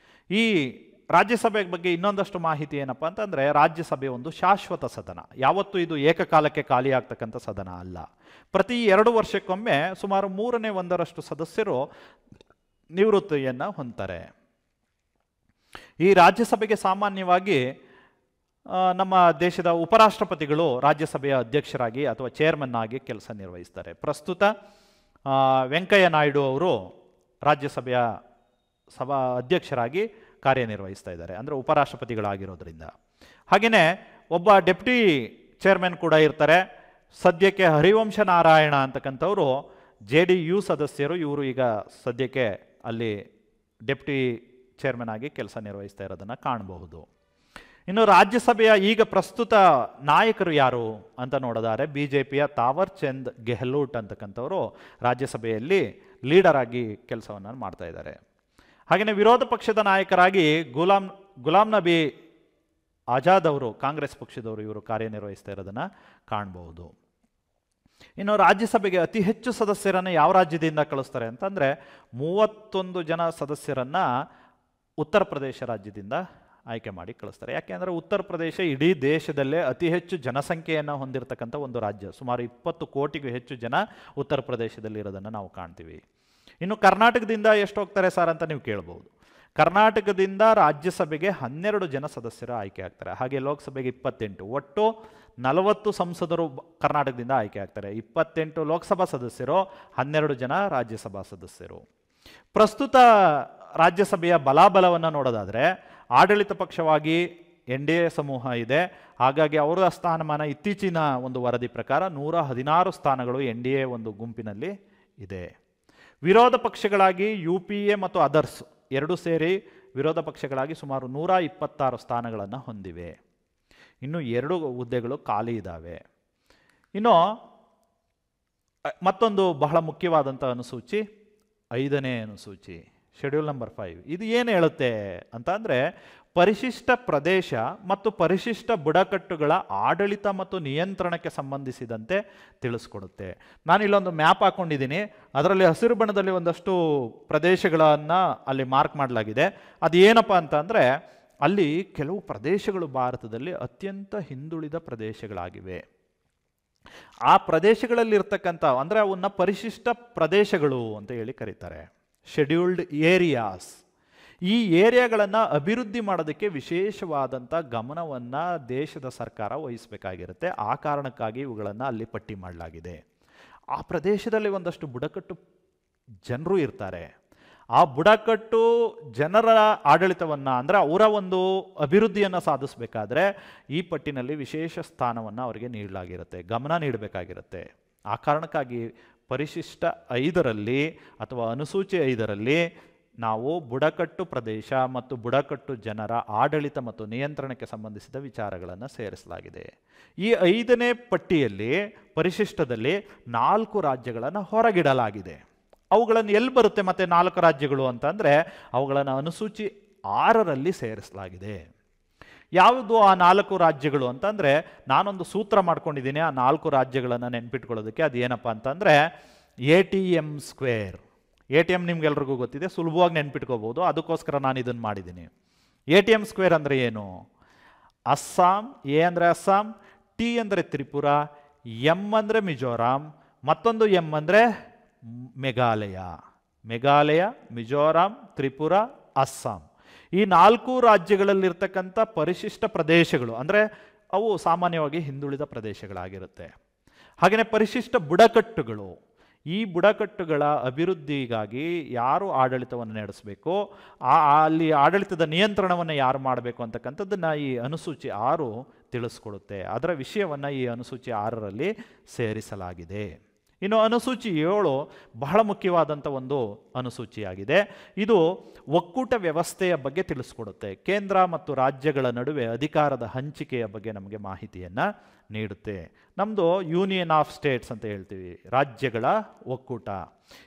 Speaker 1: ಈ ರಾಜ್ಯಸಭೆ ಬಗ್ಗೆ ಇನ್ನೊಂದಷ್ಟು ಮಾಹಿತಿ ಏನಪ್ಪ ಅಂತಂದರೆ, ರಾಜ್ಯಸಭೆ ಒಂದು ಶಾಶ್ವತ ಸದನ. ಯಾವತ್ತೂ ಇದು ಏಕಕಾಲಕ್ಕೆ ಖಾಲಿ ಆಗ್ತಕ್ಕಂಥ ಸದನ ಅಲ್ಲ. ಪ್ರತಿ 2 ವರ್ಷಕ್ಕೊಮ್ಮೆ ಸುಮಾರು 1/3 ಸದಸ್ಯರು ನಿವೃತ್ತಿಯನ್ನು ಹೊಂದ್ತಾರೆ. ಈ ರಾಜ್ಯಸಭೆಗೆ ಸಾಮಾನ್ಯವಾಗಿ ನಮ್ಮ ದೇಶದ ಉಪರಾಷ್ಟ್ರಪತಿಗಳು ರಾಜ್ಯಸಭೆಯ ಅಧ್ಯಕ್ಷರಾಗಿ ಅಥವಾ ಚೇರ್ಮನ್ ಆಗಿ ಕೆಲಸ ನಿರ್ವಹಿಸ್ತಾರೆ. ಪ್ರಸ್ತುತ ವೆಂಕಯ್ಯ ನಾಯ್ಡು ಅವರು ರಾಜ್ಯಸಭೆಯ ಸಭಾ ಅಧ್ಯಕ್ಷರಾಗಿ ಕಾರ್ಯನಿರ್ವಹಿಸ್ತಾ ಇದ್ದಾರೆ, ಅಂದರೆ ಉಪರಾಷ್ಟ್ರಪತಿಗಳಾಗಿರೋದ್ರಿಂದ. ಹಾಗೆಯೇ ಒಬ್ಬ ಡೆಪ್ಟಿ ಚೇರ್ಮನ್ ಕೂಡ ಇರ್ತಾರೆ. ಸದ್ಯಕ್ಕೆ ಹರಿವಂಶ ನಾರಾಯಣ ಅಂತಕ್ಕಂಥವರು JDU ಸದಸ್ಯರು. ಇವರು ಈಗ ಸದ್ಯಕ್ಕೆ ಅಲ್ಲಿ ಡೆಪ್ಟಿ ಚೇರ್ಮನ್ ಆಗಿ ಕೆಲಸ ನಿರ್ವಹಿಸ್ತಾ ಇರೋದನ್ನು ಕಾಣಬಹುದು. ಇನ್ನು ರಾಜ್ಯಸಭೆಯ ಈಗ ಪ್ರಸ್ತುತ ನಾಯಕರು ಯಾರು ಅಂತ ನೋಡಿದರೆ, BJPಯ ತಾವರ್ ಚಂದ್ ಗೆಹ್ಲೋಟ್ ಅಂತಕ್ಕಂಥವರು ರಾಜ್ಯಸಭೆಯಲ್ಲಿ ಲೀಡರ್ ಆಗಿ ಕೆಲಸವನ್ನು ಮಾಡ್ತಾ ಇದ್ದಾರೆ. ಹಾಗೆಯೇ ವಿರೋಧ ಪಕ್ಷದ ನಾಯಕರಾಗಿ ಗುಲಾಂ ನಬಿ ಆಜಾದ್ ಅವರು ಕಾಂಗ್ರೆಸ್ ಪಕ್ಷದವರು ಇವರು ಕಾರ್ಯನಿರ್ವಹಿಸ್ತಾ ಇರೋದನ್ನು ಕಾಣಬಹುದು. ಇನ್ನು ರಾಜ್ಯಸಭೆಗೆ ಅತಿ ಹೆಚ್ಚು ಸದಸ್ಯರನ್ನು ಯಾವ ರಾಜ್ಯದಿಂದ ಕಳಿಸ್ತಾರೆ ಅಂತಂದರೆ, 31 ಜನ ಸದಸ್ಯರನ್ನು ಉತ್ತರ ಪ್ರದೇಶ ರಾಜ್ಯದಿಂದ ಆಯ್ಕೆ ಮಾಡಿ ಕಳಿಸ್ತಾರೆ. ಯಾಕೆಂದರೆ ಉತ್ತರ ಪ್ರದೇಶ ಇಡೀ ದೇಶದಲ್ಲೇ ಅತಿ ಹೆಚ್ಚು ಜನಸಂಖ್ಯೆಯನ್ನು ಹೊಂದಿರತಕ್ಕಂಥ ಒಂದು ರಾಜ್ಯ. ಸುಮಾರು 20 ಕೋಟಿಗೂ ಹೆಚ್ಚು ಜನ ಉತ್ತರ ಪ್ರದೇಶದಲ್ಲಿ ಇರೋದನ್ನು ನಾವು ಕಾಣ್ತೀವಿ. ಇನ್ನು ಕರ್ನಾಟಕದಿಂದ ಎಷ್ಟು ಹೋಗ್ತಾರೆ ಸರ್ ಅಂತ ನೀವು ಕೇಳ್ಬೋದು. ಕರ್ನಾಟಕದಿಂದ ರಾಜ್ಯಸಭೆಗೆ 12 ಜನ ಸದಸ್ಯರು ಆಯ್ಕೆ ಆಗ್ತಾರೆ. ಹಾಗೆ ಲೋಕಸಭೆಗೆ 28. ಒಟ್ಟು 40 ಸಂಸದರು ಕರ್ನಾಟಕದಿಂದ ಆಯ್ಕೆ ಆಗ್ತಾರೆ. 28 ಲೋಕಸಭಾ ಸದಸ್ಯರು, 12 ಜನ ರಾಜ್ಯಸಭಾ ಸದಸ್ಯರು. ಪ್ರಸ್ತುತ ರಾಜ್ಯಸಭೆಯ ಬಲಾಬಲವನ್ನು ನೋಡೋದಾದರೆ, ಆಡಳಿತ ಪಕ್ಷವಾಗಿ NDA ಸಮೂಹ ಇದೆ. ಹಾಗಾಗಿ ಅವರ ಸ್ಥಾನಮಾನ ಇತ್ತೀಚಿನ ಒಂದು ವರದಿ ಪ್ರಕಾರ 116 ಸ್ಥಾನಗಳು NDA ಒಂದು ಗುಂಪಿನಲ್ಲಿ ಇದೆ. ವಿರೋಧ ಪಕ್ಷಗಳಾಗಿ UPA ಮತ್ತು ಅದರ್ಸ್ ಎರಡೂ ಸೇರಿ ವಿರೋಧ ಪಕ್ಷಗಳಾಗಿ ಸುಮಾರು 126 ಸ್ಥಾನಗಳನ್ನು ಹೊಂದಿವೆ. ಇನ್ನು 2 ಹುದ್ದೆಗಳು ಖಾಲಿ ಇದ್ದಾವೆ. ಇನ್ನು ಮತ್ತೊಂದು ಬಹಳ ಮುಖ್ಯವಾದಂಥ ಅನುಸೂಚಿ 5ನೇ ಅನುಸೂಚಿ, ಶೆಡ್ಯೂಲ್ ನಂಬರ್ 5. ಇದು ಏನು ಹೇಳುತ್ತೆ ಅಂತ ಅಂದರೆ, ಪರಿಶಿಷ್ಟ ಪ್ರದೇಶ ಮತ್ತು ಪರಿಶಿಷ್ಟ ಬುಡಕಟ್ಟುಗಳ ಆಡಳಿತ ಮತ್ತು ನಿಯಂತ್ರಣಕ್ಕೆ ಸಂಬಂಧಿಸಿದಂತೆ ತಿಳಿಸ್ಕೊಡುತ್ತೆ. ನಾನಿಲ್ಲೊಂದು ಮ್ಯಾಪ್ ಹಾಕ್ಕೊಂಡಿದ್ದೀನಿ. ಅದರಲ್ಲಿ ಹಸಿರು ಬಣ್ಣದಲ್ಲಿ ಒಂದಷ್ಟು ಪ್ರದೇಶಗಳನ್ನು ಅಲ್ಲಿ ಮಾರ್ಕ್ ಮಾಡಲಾಗಿದೆ. ಅದು ಏನಪ್ಪ ಅಂತ ಅಂದರೆ, ಅಲ್ಲಿ ಕೆಲವು ಪ್ರದೇಶಗಳು ಭಾರತದಲ್ಲಿ ಅತ್ಯಂತ ಹಿಂದುಳಿದ ಪ್ರದೇಶಗಳಾಗಿವೆ. ಆ ಪ್ರದೇಶಗಳಲ್ಲಿರ್ತಕ್ಕಂಥ, ಅಂದರೆ ಅವನ್ನ ಪರಿಶಿಷ್ಟ ಪ್ರದೇಶಗಳು ಅಂತ ಹೇಳಿ ಕರೀತಾರೆ, ಶೆಡ್ಯೂಲ್ಡ್ ಏರಿಯಾಸ್. ಈ ಏರಿಯಾಗಳನ್ನು ಅಭಿವೃದ್ಧಿ ಮಾಡೋದಕ್ಕೆ ವಿಶೇಷವಾದಂಥ ಗಮನವನ್ನು ದೇಶದ ಸರ್ಕಾರ ವಹಿಸಬೇಕಾಗಿರುತ್ತೆ. ಆ ಕಾರಣಕ್ಕಾಗಿ ಇವುಗಳನ್ನು ಅಲ್ಲಿ ಪಟ್ಟಿ ಮಾಡಲಾಗಿದೆ. ಆ ಪ್ರದೇಶದಲ್ಲಿ ಒಂದಷ್ಟು ಬುಡಕಟ್ಟು ಜನರು ಇರ್ತಾರೆ. ಆ ಬುಡಕಟ್ಟು ಜನರ ಆಡಳಿತವನ್ನು, ಅಂದರೆ ಅವರ ಒಂದು ಅಭಿವೃದ್ಧಿಯನ್ನು ಸಾಧಿಸಬೇಕಾದ್ರೆ ಈ ಪಟ್ಟಿನಲ್ಲಿ ವಿಶೇಷ ಸ್ಥಾನವನ್ನು ಅವರಿಗೆ ನೀಡಲಾಗಿರುತ್ತೆ, ಗಮನ ನೀಡಬೇಕಾಗಿರುತ್ತೆ. ಆ ಕಾರಣಕ್ಕಾಗಿ ಪರಿಶಿಷ್ಟ 5ರಲ್ಲಿ ಅಥವಾ ಅನುಸೂಚಿ 5ರಲ್ಲಿ ನಾವು ಬುಡಕಟ್ಟು ಪ್ರದೇಶ ಮತ್ತು ಬುಡಕಟ್ಟು ಜನರ ಆಡಳಿತ ಮತ್ತು ನಿಯಂತ್ರಣಕ್ಕೆ ಸಂಬಂಧಿಸಿದ ವಿಚಾರಗಳನ್ನು ಸೇರಿಸಲಾಗಿದೆ. ಈ 5ನೇ ಪಟ್ಟಿಯಲ್ಲಿ ಪರಿಶಿಷ್ಟದಲ್ಲಿ 4 ರಾಜ್ಯಗಳನ್ನು ಹೊರಗಿಡಲಾಗಿದೆ. ಅವುಗಳನ್ನು ಎಲ್ಲಿ ಬರುತ್ತೆ ಮತ್ತೆ 4 ರಾಜ್ಯಗಳು ಅಂತಂದರೆ, ಅವುಗಳನ್ನು ಅನುಸೂಚಿ 6ರಲ್ಲಿ ಸೇರಿಸಲಾಗಿದೆ. ಯಾವುದು ಆ 4 ರಾಜ್ಯಗಳು ಅಂತಂದರೆ, ನಾನೊಂದು ಸೂತ್ರ ಮಾಡ್ಕೊಂಡಿದ್ದೀನಿ ಆ 4 ರಾಜ್ಯಗಳನ್ನು ನೆನ್ಪಿಟ್ಕೊಳ್ಳೋದಕ್ಕೆ. ಅದು ಏನಪ್ಪ ಅಂತಂದರೆ, ATM ಸ್ಕ್ವೇರ್. ATM ನಿಮ್ಗೆಲ್ರಿಗೂ ಗೊತ್ತಿದೆ, ಸುಲಭವಾಗಿ ನೆನ್ಪಿಟ್ಕೋಬಹುದು. ಅದಕ್ಕೋಸ್ಕರ ನಾನು ಇದನ್ನು ಮಾಡಿದ್ದೀನಿ. ATM ಸ್ಕ್ವೇರ್ ಅಂದರೆ ಏನು? ಅಸ್ಸಾಂ, A ಅಂದರೆ ಅಸ್ಸಾಂ, T ಅಂದರೆ ತ್ರಿಪುರ, M ಅಂದರೆ ಮಿಜೋರಾಂ, ಮತ್ತೊಂದು M ಅಂದರೆ ಮೇಘಾಲಯ. ಮೇಘಾಲಯ, ಮಿಜೋರಾಂ, ತ್ರಿಪುರ, ಅಸ್ಸಾಂ. ಈ 4 ರಾಜ್ಯಗಳಲ್ಲಿರ್ತಕ್ಕಂಥ ಪರಿಶಿಷ್ಟ ಪ್ರದೇಶಗಳು, ಅಂದರೆ ಅವು ಸಾಮಾನ್ಯವಾಗಿ ಹಿಂದುಳಿದ ಪ್ರದೇಶಗಳಾಗಿರುತ್ತೆ. ಹಾಗೆಯೇ ಪರಿಶಿಷ್ಟ ಬುಡಕಟ್ಟುಗಳು, ಈ ಬುಡಕಟ್ಟುಗಳ ಅಭಿವೃದ್ಧಿಗಾಗಿ ಯಾರು ಆಡಳಿತವನ್ನು ನಡೆಸಬೇಕು, ಅಲ್ಲಿ ಆಡಳಿತದ ನಿಯಂತ್ರಣವನ್ನು ಯಾರು ಮಾಡಬೇಕು ಅಂತಕ್ಕಂಥದ್ದನ್ನು ಈ ಅನುಸೂಚಿ 6 ತಿಳಿಸ್ಕೊಡುತ್ತೆ. ಅದರ ವಿಷಯವನ್ನು ಈ ಅನುಸೂಚಿ 6ರಲ್ಲಿ ಸೇರಿಸಲಾಗಿದೆ. ಇನ್ನು ಅನುಸೂಚಿ 7 ಬಹಳ ಮುಖ್ಯವಾದಂಥ ಒಂದು ಅನುಸೂಚಿಯಾಗಿದೆ. ಇದು ಒಕ್ಕೂಟ ವ್ಯವಸ್ಥೆಯ ಬಗ್ಗೆ ತಿಳಿಸ್ಕೊಡುತ್ತೆ. ಕೇಂದ್ರ ಮತ್ತು ರಾಜ್ಯಗಳ ನಡುವೆ ಅಧಿಕಾರದ ಹಂಚಿಕೆಯ ಬಗ್ಗೆ ನಮಗೆ ಮಾಹಿತಿಯನ್ನು ನೀಡುತ್ತೆ. ನಮ್ಮದು ಯೂನಿಯನ್ ಆಫ್ ಸ್ಟೇಟ್ಸ್ ಅಂತ ಹೇಳ್ತೀವಿ, ರಾಜ್ಯಗಳ ಒಕ್ಕೂಟ.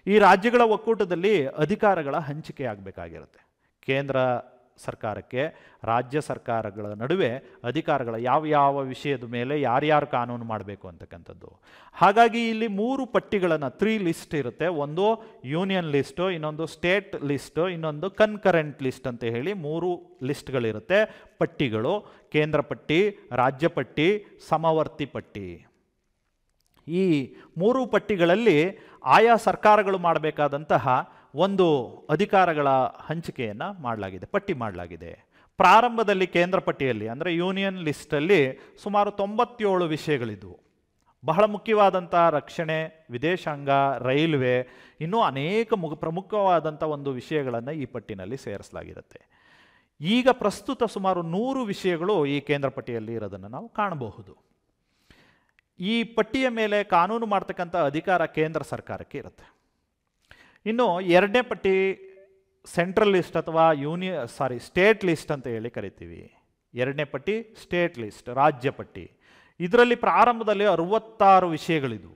Speaker 1: ಈ ರಾಜ್ಯಗಳ ಒಕ್ಕೂಟದಲ್ಲಿ ಅಧಿಕಾರಗಳ ಹಂಚಿಕೆ ಆಗಬೇಕಾಗಿರುತ್ತೆ. ಕೇಂದ್ರ ಸರ್ಕಾರಕ್ಕೆ ರಾಜ್ಯ ಸರ್ಕಾರಗಳ ನಡುವೆ ಅಧಿಕಾರಗಳ ಯಾವ ಯಾವ ವಿಷಯದ ಮೇಲೆ ಯಾರ್ಯಾರು ಕಾನೂನು ಮಾಡಬೇಕು ಅಂತಕ್ಕಂಥದ್ದು. ಹಾಗಾಗಿ ಇಲ್ಲಿ 3 ಪಟ್ಟಿಗಳನ್ನು 3 ಲಿಸ್ಟ್ ಇರುತ್ತೆ. ಒಂದು ಯೂನಿಯನ್ ಲಿಸ್ಟು, ಇನ್ನೊಂದು ಸ್ಟೇಟ್ ಲಿಸ್ಟು, ಇನ್ನೊಂದು ಕನ್ಕರೆಂಟ್ ಲಿಸ್ಟ್ ಅಂತ ಹೇಳಿ 3 ಲಿಸ್ಟ್ಗಳಿರುತ್ತೆ. ಪಟ್ಟಿಗಳು ಕೇಂದ್ರ ಪಟ್ಟಿ, ರಾಜ್ಯ ಪಟ್ಟಿ, ಸಮವರ್ತಿ ಪಟ್ಟಿ. ಈ 3 ಪಟ್ಟಿಗಳಲ್ಲಿ ಆಯಾ ಸರ್ಕಾರಗಳು ಮಾಡಬೇಕಾದಂತಹ ಒಂದು ಅಧಿಕಾರಗಳ ಹಂಚಿಕೆಯನ್ನು ಮಾಡಲಾಗಿದೆ, ಪಟ್ಟಿ ಮಾಡಲಾಗಿದೆ. ಪ್ರಾರಂಭದಲ್ಲಿ ಕೇಂದ್ರ ಪಟ್ಟಿಯಲ್ಲಿ ಅಂದರೆ ಯೂನಿಯನ್ ಲಿಸ್ಟಲ್ಲಿ ಸುಮಾರು 97 ವಿಷಯಗಳಿದ್ವು. ಬಹಳ ಮುಖ್ಯವಾದಂಥ ರಕ್ಷಣೆ, ವಿದೇಶಾಂಗ, ರೈಲ್ವೆ, ಇನ್ನೂ ಅನೇಕ ಪ್ರಮುಖವಾದಂಥ ಒಂದು ವಿಷಯಗಳನ್ನು ಈ ಪಟ್ಟಿನಲ್ಲಿ ಸೇರಿಸಲಾಗಿರುತ್ತೆ. ಈಗ ಪ್ರಸ್ತುತ ಸುಮಾರು 100 ವಿಷಯಗಳು ಈ ಕೇಂದ್ರ ಪಟ್ಟಿಯಲ್ಲಿ ಇರೋದನ್ನು ನಾವು ಕಾಣಬಹುದು. ಈ ಪಟ್ಟಿಯ ಮೇಲೆ ಕಾನೂನು ಮಾಡ್ತಕ್ಕಂಥ ಅಧಿಕಾರ ಕೇಂದ್ರ ಸರ್ಕಾರಕ್ಕೆ ಇರುತ್ತೆ. ಇನ್ನು 2ನೇ ಪಟ್ಟಿ ಸೆಂಟ್ರಲ್ ಲಿಸ್ಟ್ ಅಥವಾ ಸ್ಟೇಟ್ ಲಿಸ್ಟ್ ಅಂತ ಹೇಳಿ ಕರಿತೀವಿ. 2ನೇ ಪಟ್ಟಿ ಸ್ಟೇಟ್ ಲಿಸ್ಟ್, ರಾಜ್ಯ ಪಟ್ಟಿ. ಇದರಲ್ಲಿ ಪ್ರಾರಂಭದಲ್ಲಿ 66 ವಿಷಯಗಳಿದ್ವು.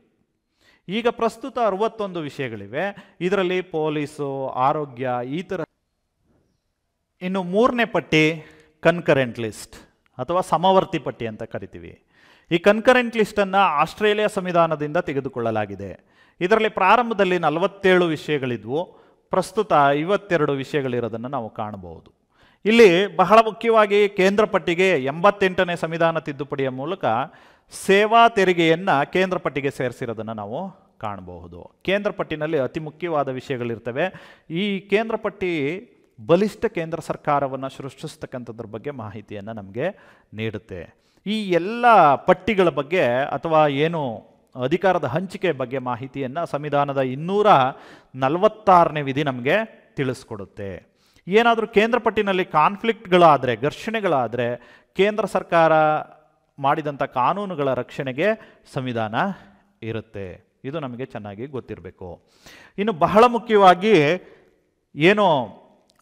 Speaker 1: ಈಗ ಪ್ರಸ್ತುತ 61 ವಿಷಯಗಳಿವೆ. ಇದರಲ್ಲಿ ಪೊಲೀಸು, ಆರೋಗ್ಯ, ಈ ಥರ. ಇನ್ನು 3ನೇ ಪಟ್ಟಿ ಕನ್ಕರೆಂಟ್ ಲಿಸ್ಟ್ ಅಥವಾ ಸಮವರ್ತಿ ಪಟ್ಟಿ ಅಂತ ಕರಿತೀವಿ. ಈ ಕನ್ಕರೆಂಟ್ ಲಿಸ್ಟನ್ನು ಆಸ್ಟ್ರೇಲಿಯಾ ಸಂವಿಧಾನದಿಂದ ತೆಗೆದುಕೊಳ್ಳಲಾಗಿದೆ. ಇದರಲ್ಲಿ ಪ್ರಾರಂಭದಲ್ಲಿ 47 ವಿಷಯಗಳಿದ್ವು. ಪ್ರಸ್ತುತ 52 ವಿಷಯಗಳಿರೋದನ್ನು ನಾವು ಕಾಣಬಹುದು. ಇಲ್ಲಿ ಬಹಳ ಮುಖ್ಯವಾಗಿ ಕೇಂದ್ರ ಪಟ್ಟಿಗೆ 88ನೇ ಸಂವಿಧಾನ ತಿದ್ದುಪಡಿಯ ಮೂಲಕ ಸೇವಾ ತೆರಿಗೆಯನ್ನು ಕೇಂದ್ರ ಪಟ್ಟಿಗೆ ಸೇರಿಸಿರೋದನ್ನು ನಾವು ಕಾಣಬಹುದು. ಕೇಂದ್ರ ಪಟ್ಟಿನಲ್ಲಿ ಅತಿ ಮುಖ್ಯವಾದ ವಿಷಯಗಳಿರ್ತವೆ. ಈ ಕೇಂದ್ರ ಪಟ್ಟಿ ಬಲಿಷ್ಠ ಕೇಂದ್ರ ಸರ್ಕಾರವನ್ನು ಸೃಷ್ಟಿಸ್ತಕ್ಕಂಥದ್ರ ಬಗ್ಗೆ ಮಾಹಿತಿಯನ್ನು ನಮಗೆ ನೀಡುತ್ತೆ. ಈ ಎಲ್ಲ ಪಟ್ಟಿಗಳ ಬಗ್ಗೆ ಅಥವಾ ಏನು ಅಧಿಕಾರದ ಹಂಚಿಕೆ ಬಗ್ಗೆ ಮಾಹಿತಿಯನ್ನು ಸಂವಿಧಾನದ 246ನೇ ವಿಧಿ ನಮಗೆ ತಿಳಿಸ್ಕೊಡುತ್ತೆ. ಏನಾದರೂ ಕೇಂದ್ರ ಪಟ್ಟಿನಲ್ಲಿ ಕಾನ್ಫ್ಲಿಕ್ಟ್ಗಳಾದರೆ, ಘರ್ಷಣೆಗಳಾದರೆ ಕೇಂದ್ರ ಸರ್ಕಾರ ಮಾಡಿದಂಥ ಕಾನೂನುಗಳ ರಕ್ಷಣೆಗೆ ಸಂವಿಧಾನ ಇರುತ್ತೆ. ಇದು ನಮಗೆ ಚೆನ್ನಾಗಿ ಗೊತ್ತಿರಬೇಕು. ಇನ್ನು ಬಹಳ ಮುಖ್ಯವಾಗಿ ಏನು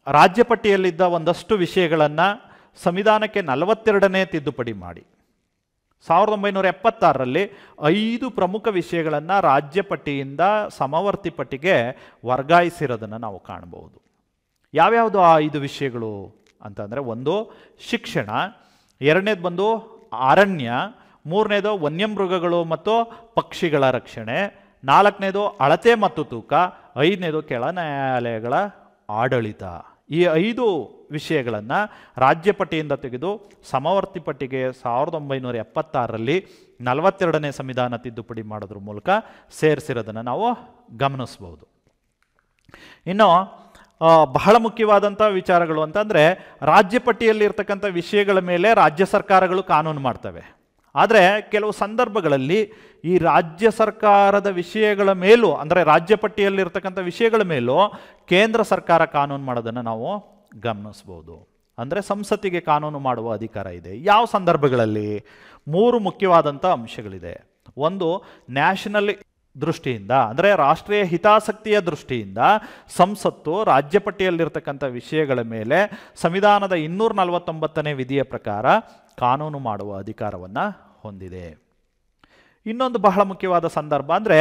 Speaker 1: ರಾಜ್ಯ ಪಟ್ಟಿಯಲ್ಲಿದ್ದ ಒಂದಷ್ಟು ವಿಷಯಗಳನ್ನು ಸಂವಿಧಾನಕ್ಕೆ 42ನೇ ತಿದ್ದುಪಡಿ ಮಾಡಿ 1976ರಲ್ಲಿ 5 ಪ್ರಮುಖ ವಿಷಯಗಳನ್ನು ರಾಜ್ಯ ಪಟ್ಟಿಯಿಂದ ಸಮವರ್ತಿ ಪಟ್ಟಿಗೆ ವರ್ಗಾಯಿಸಿರೋದನ್ನು ನಾವು ಕಾಣಬಹುದು. ಯಾವ್ಯಾವುದು ಆ 5 ವಿಷಯಗಳು ಅಂತಂದರೆ, ಒಂದು ಶಿಕ್ಷಣ, 2ನೇದು ಬಂದು ಅರಣ್ಯ, 3ನೇದು ವನ್ಯಮೃಗಗಳು ಮತ್ತು ಪಕ್ಷಿಗಳ ರಕ್ಷಣೆ, 4ನೇದು ಅಳತೆ ಮತ್ತು ತೂಕ, 5ನೇದು ಕೆಳ ನ್ಯಾಯಾಲಯಗಳ ಆಡಳಿತ. ಈ 5 ವಿಷಯಗಳನ್ನು ರಾಜ್ಯ ಪಟ್ಟಿಯಿಂದ ತೆಗೆದು ಸಮವರ್ತಿ ಪಟ್ಟಿಗೆ 1976ರಲ್ಲಿ 42ನೇ ಸಂವಿಧಾನ ತಿದ್ದುಪಡಿ ಮಾಡೋದ್ರ ಮೂಲಕ ಸೇರಿಸಿರೋದನ್ನು ನಾವು ಗಮನಿಸ್ಬೋದು. ಇನ್ನು ಬಹಳ ಮುಖ್ಯವಾದಂಥ ವಿಚಾರಗಳು ಅಂತಂದರೆ, ರಾಜ್ಯ ಪಟ್ಟಿಯಲ್ಲಿರ್ತಕ್ಕಂಥ ವಿಷಯಗಳ ಮೇಲೆ ರಾಜ್ಯ ಸರ್ಕಾರಗಳು ಕಾನೂನು ಮಾಡ್ತವೆ. ಆದರೆ ಕೆಲವು ಸಂದರ್ಭಗಳಲ್ಲಿ ಈ ರಾಜ್ಯ ಸರ್ಕಾರದ ವಿಷಯಗಳ ಮೇಲೂ, ಅಂದರೆ ರಾಜ್ಯ ಪಟ್ಟಿಯಲ್ಲಿರ್ತಕ್ಕಂಥ ವಿಷಯಗಳ ಮೇಲೂ ಕೇಂದ್ರ ಸರ್ಕಾರ ಕಾನೂನು ಮಾಡೋದನ್ನು ನಾವು ಗಮನಿಸ್ಬೋದು. ಅಂದರೆ ಸಂಸತ್ತಿಗೆ ಕಾನೂನು ಮಾಡುವ ಅಧಿಕಾರ ಇದೆ. ಯಾವ ಸಂದರ್ಭಗಳಲ್ಲಿ? 3 ಮುಖ್ಯವಾದಂಥ ಅಂಶಗಳಿದೆ. ಒಂದು, ನ್ಯಾಷನಲ್ ದೃಷ್ಟಿಯಿಂದ, ಅಂದರೆ ರಾಷ್ಟ್ರೀಯ ಹಿತಾಸಕ್ತಿಯ ದೃಷ್ಟಿಯಿಂದ ಸಂಸತ್ತು ರಾಜ್ಯ ಪಟ್ಟಿಯಲ್ಲಿರ್ತಕ್ಕಂಥ ವಿಷಯಗಳ ಮೇಲೆ ಸಂವಿಧಾನದ 249ನೇ ವಿಧಿಯ ಪ್ರಕಾರ ಕಾನೂನು ಮಾಡುವ ಅಧಿಕಾರವನ್ನು ಹೊಂದಿದೆ. ಇನ್ನೊಂದು ಬಹಳ ಮುಖ್ಯವಾದ ಸಂದರ್ಭ ಅಂದರೆ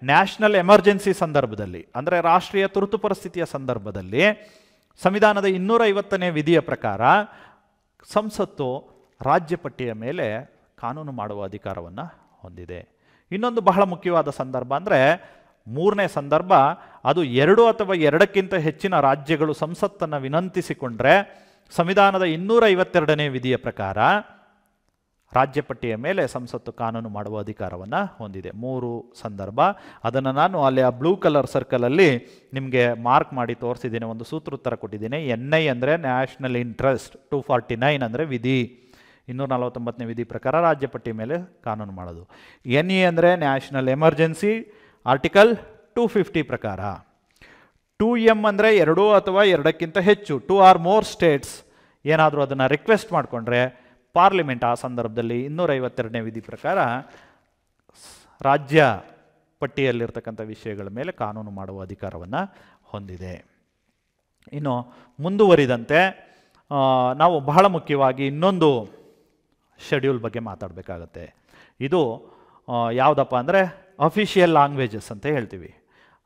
Speaker 1: ನ್ಯಾಷನಲ್ ಎಮರ್ಜೆನ್ಸಿ ಸಂದರ್ಭದಲ್ಲಿ, ಅಂದರೆ ರಾಷ್ಟ್ರೀಯ ತುರ್ತು ಪರಿಸ್ಥಿತಿಯ ಸಂದರ್ಭದಲ್ಲಿ ಸಂವಿಧಾನದ 250ನೇ ವಿಧಿಯ ಪ್ರಕಾರ ಸಂಸತ್ತು ರಾಜ್ಯ ಪಟ್ಟಿಯ ಮೇಲೆ ಕಾನೂನು ಮಾಡುವ ಅಧಿಕಾರವನ್ನು ಹೊಂದಿದೆ. ಇನ್ನೊಂದು ಬಹಳ ಮುಖ್ಯವಾದ ಸಂದರ್ಭ ಅಂದರೆ 3ನೇ ಸಂದರ್ಭ, ಅದು 2 ಅಥವಾ 2ಕ್ಕಿಂತ ಹೆಚ್ಚಿನ ರಾಜ್ಯಗಳು ಸಂಸತ್ತನ್ನು ವಿನಂತಿಸಿಕೊಂಡ್ರೆ ಸಂವಿಧಾನದ 252ನೇ ವಿಧಿಯ ಪ್ರಕಾರ ರಾಜ್ಯ ಪಟ್ಟಿಯ ಮೇಲೆ ಸಂಸತ್ತು ಕಾನೂನು ಮಾಡುವ ಅಧಿಕಾರವನ್ನು ಹೊಂದಿದೆ. 3 ಸಂದರ್ಭ. ಅದನ್ನು ನಾನು ಅಲ್ಲಿ ಆ ಬ್ಲೂ ಕಲರ್ ಸರ್ಕಲಲ್ಲಿ ನಿಮಗೆ ಮಾರ್ಕ್ ಮಾಡಿ ತೋರಿಸಿದ್ದೀನಿ, ಒಂದು ಸೂತ್ರೋತ್ತರ ಕೊಟ್ಟಿದ್ದೀನಿ. NI ಅಂದರೆ ನ್ಯಾಷನಲ್ ಇಂಟ್ರೆಸ್ಟ್, 249 ಅಂದರೆ ವಿಧಿ, 249ನೇ ವಿಧಿ ಪ್ರಕಾರ ರಾಜ್ಯ ಪಟ್ಟಿ ಮೇಲೆ ಕಾನೂನು ಮಾಡೋದು. NE ಅಂದರೆ ನ್ಯಾಷನಲ್ ಎಮರ್ಜೆನ್ಸಿ, ಆರ್ಟಿಕಲ್ 250 ಪ್ರಕಾರ. 2M ಅಂದರೆ 2 ಅಥವಾ 2ಕ್ಕಿಂತ ಹೆಚ್ಚು, 2 ಆರ್ ಮೋರ್ ಸ್ಟೇಟ್ಸ್ ಏನಾದರೂ ಅದನ್ನು ರಿಕ್ವೆಸ್ಟ್ ಮಾಡಿಕೊಂಡ್ರೆ ಪಾರ್ಲಿಮೆಂಟ್ ಆ ಸಂದರ್ಭದಲ್ಲಿ 252ನೇ ವಿಧಿ ಪ್ರಕಾರ ರಾಜ್ಯ ಪಟ್ಟಿಯಲ್ಲಿರ್ತಕ್ಕಂಥ ವಿಷಯಗಳ ಮೇಲೆ ಕಾನೂನು ಮಾಡುವ ಅಧಿಕಾರವನ್ನು ಹೊಂದಿದೆ. ಇನ್ನು ಮುಂದುವರಿದಂತೆ ನಾವು ಬಹಳ ಮುಖ್ಯವಾಗಿ ಇನ್ನೊಂದು ಶೆಡ್ಯೂಲ್ ಬಗ್ಗೆ ಮಾತಾಡಬೇಕಾಗತ್ತೆ. ಇದು ಯಾವುದಪ್ಪ ಅಂದರೆ ಅಫಿಷಿಯಲ್ ಲ್ಯಾಂಗ್ವೇಜಸ್ ಅಂತ ಹೇಳ್ತೀವಿ,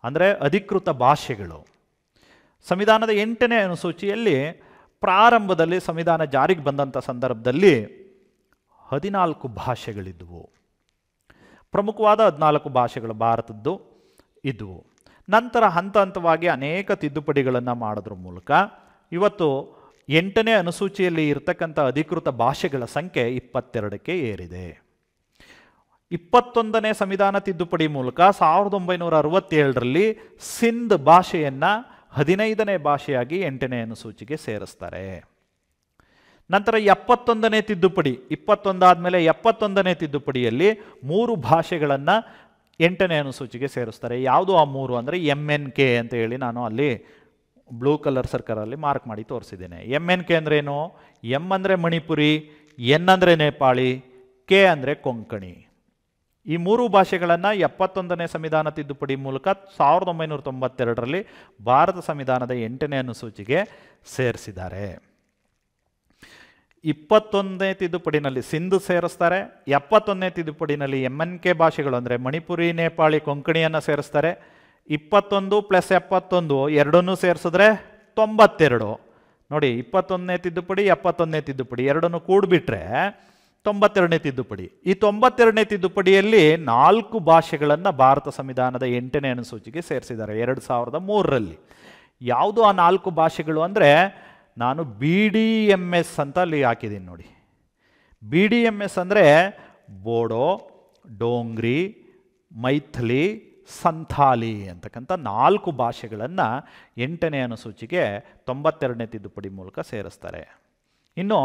Speaker 1: ಅಂದರೆ ಅಧಿಕೃತ ಭಾಷೆಗಳು. ಸಂವಿಧಾನದ 8ನೇ ಅನುಸೂಚಿಯಲ್ಲಿ ಪ್ರಾರಂಭದಲ್ಲಿ ಸಂವಿಧಾನ ಜಾರಿಗೆ ಬಂದಂಥ ಸಂದರ್ಭದಲ್ಲಿ 14 ಭಾಷೆಗಳಿದ್ವು. ಪ್ರಮುಖವಾದ 14 ಭಾಷೆಗಳು ಭಾರತದ್ದು ಇದ್ವು. ನಂತರ ಹಂತ ಹಂತವಾಗಿ ಅನೇಕ ತಿದ್ದುಪಡಿಗಳನ್ನು ಮಾಡೋದ್ರ ಮೂಲಕ ಇವತ್ತು 8ನೇ ಅನುಸೂಚಿಯಲ್ಲಿ ಇರತಕ್ಕಂಥ ಅಧಿಕೃತ ಭಾಷೆಗಳ ಸಂಖ್ಯೆ 22ಕ್ಕೆ ಏರಿದೆ. 21ನೇ ಸಂವಿಧಾನ ತಿದ್ದುಪಡಿ ಮೂಲಕ 1967ರಲ್ಲಿ ಸಿಂಧ್ ಭಾಷೆಯನ್ನು 15ನೇ ಭಾಷೆಯಾಗಿ 8ನೇ ಅನುಸೂಚಿಗೆ ಸೇರಿಸ್ತಾರೆ. ನಂತರ 71ನೇ ತಿದ್ದುಪಡಿ, 21 ಆದಮೇಲೆ 71ನೇ ತಿದ್ದುಪಡಿಯಲ್ಲಿ 3 ಭಾಷೆಗಳನ್ನು 8ನೇ ಅನುಸೂಚಿಗೆ ಸೇರಿಸ್ತಾರೆ. ಯಾವುದು ಆ 3 ಅಂದರೆ MNK ಅಂತ ಹೇಳಿ ನಾನು ಅಲ್ಲಿ ಬ್ಲೂ ಕಲರ್ ಸರ್ಕಲಲ್ಲಿ ಮಾರ್ಕ್ ಮಾಡಿ ತೋರಿಸಿದ್ದೇನೆ. MNK ಅಂದ್ರೇನು? ಎಮ್ ಅಂದರೆ ಮಣಿಪುರಿ, ಎನ್ ಅಂದರೆ ನೇಪಾಳಿ, ಕೆ ಅಂದರೆ ಕೊಂಕಣಿ. ಈ 3 ಭಾಷೆಗಳನ್ನು 71ನೇ ಸಂವಿಧಾನ ತಿದ್ದುಪಡಿ ಮೂಲಕ 1992ರಲ್ಲಿ ಭಾರತ ಸಂವಿಧಾನದ 8ನೇ ಅನುಸೂಚಿಗೆ ಸೇರಿಸಿದ್ದಾರೆ. 21ನೇ ತಿದ್ದುಪಡಿನಲ್ಲಿ ಸಿಂಧ್ ಸೇರಿಸ್ತಾರೆ. 71ನೇ ತಿದ್ದುಪಡಿನಲ್ಲಿ MNK ಭಾಷೆಗಳು ಅಂದರೆ ಮಣಿಪುರಿ, ನೇಪಾಳಿ, ಕೊಂಕಣಿಯನ್ನು ಸೇರಿಸ್ತಾರೆ. 21 + 71 ಎರಡನ್ನೂ ಸೇರಿಸಿದ್ರೆ 92. ನೋಡಿ, 21ನೇ ತಿದ್ದುಪಡಿ 71ನೇ ತಿದ್ದುಪಡಿ ಎರಡನ್ನೂ ಕೂಡಿಬಿಟ್ರೆ 92ನೇ ತಿದ್ದುಪಡಿ. ಈ 92ನೇ ತಿದ್ದುಪಡಿಯಲ್ಲಿ 4 ಭಾಷೆಗಳನ್ನು ಭಾರತ ಸಂವಿಧಾನದ 8ನೇ ಅನುಸೂಚಿಗೆ ಸೇರಿಸಿದ್ದಾರೆ 2003ರಲ್ಲಿ. ಯಾವುದು ಆ 4 ಭಾಷೆಗಳು ಅಂದರೆ ನಾನು BDMS ಅಂತ ಅಲ್ಲಿ ಹಾಕಿದ್ದೀನಿ ನೋಡಿ. BDMS ಅಂದರೆ ಬೋಡೋ, ಡೋಂಗ್ರಿ, ಮೈಥಿಲಿ, ಸಂಥಾಲಿ ಅಂತಕ್ಕಂಥ 4 ಭಾಷೆಗಳನ್ನು 8ನೇ ಅನುಸೂಚಿಗೆ 92ನೇ ತಿದ್ದುಪಡಿ ಮೂಲಕ ಸೇರಿಸ್ತಾರೆ. ಇನ್ನು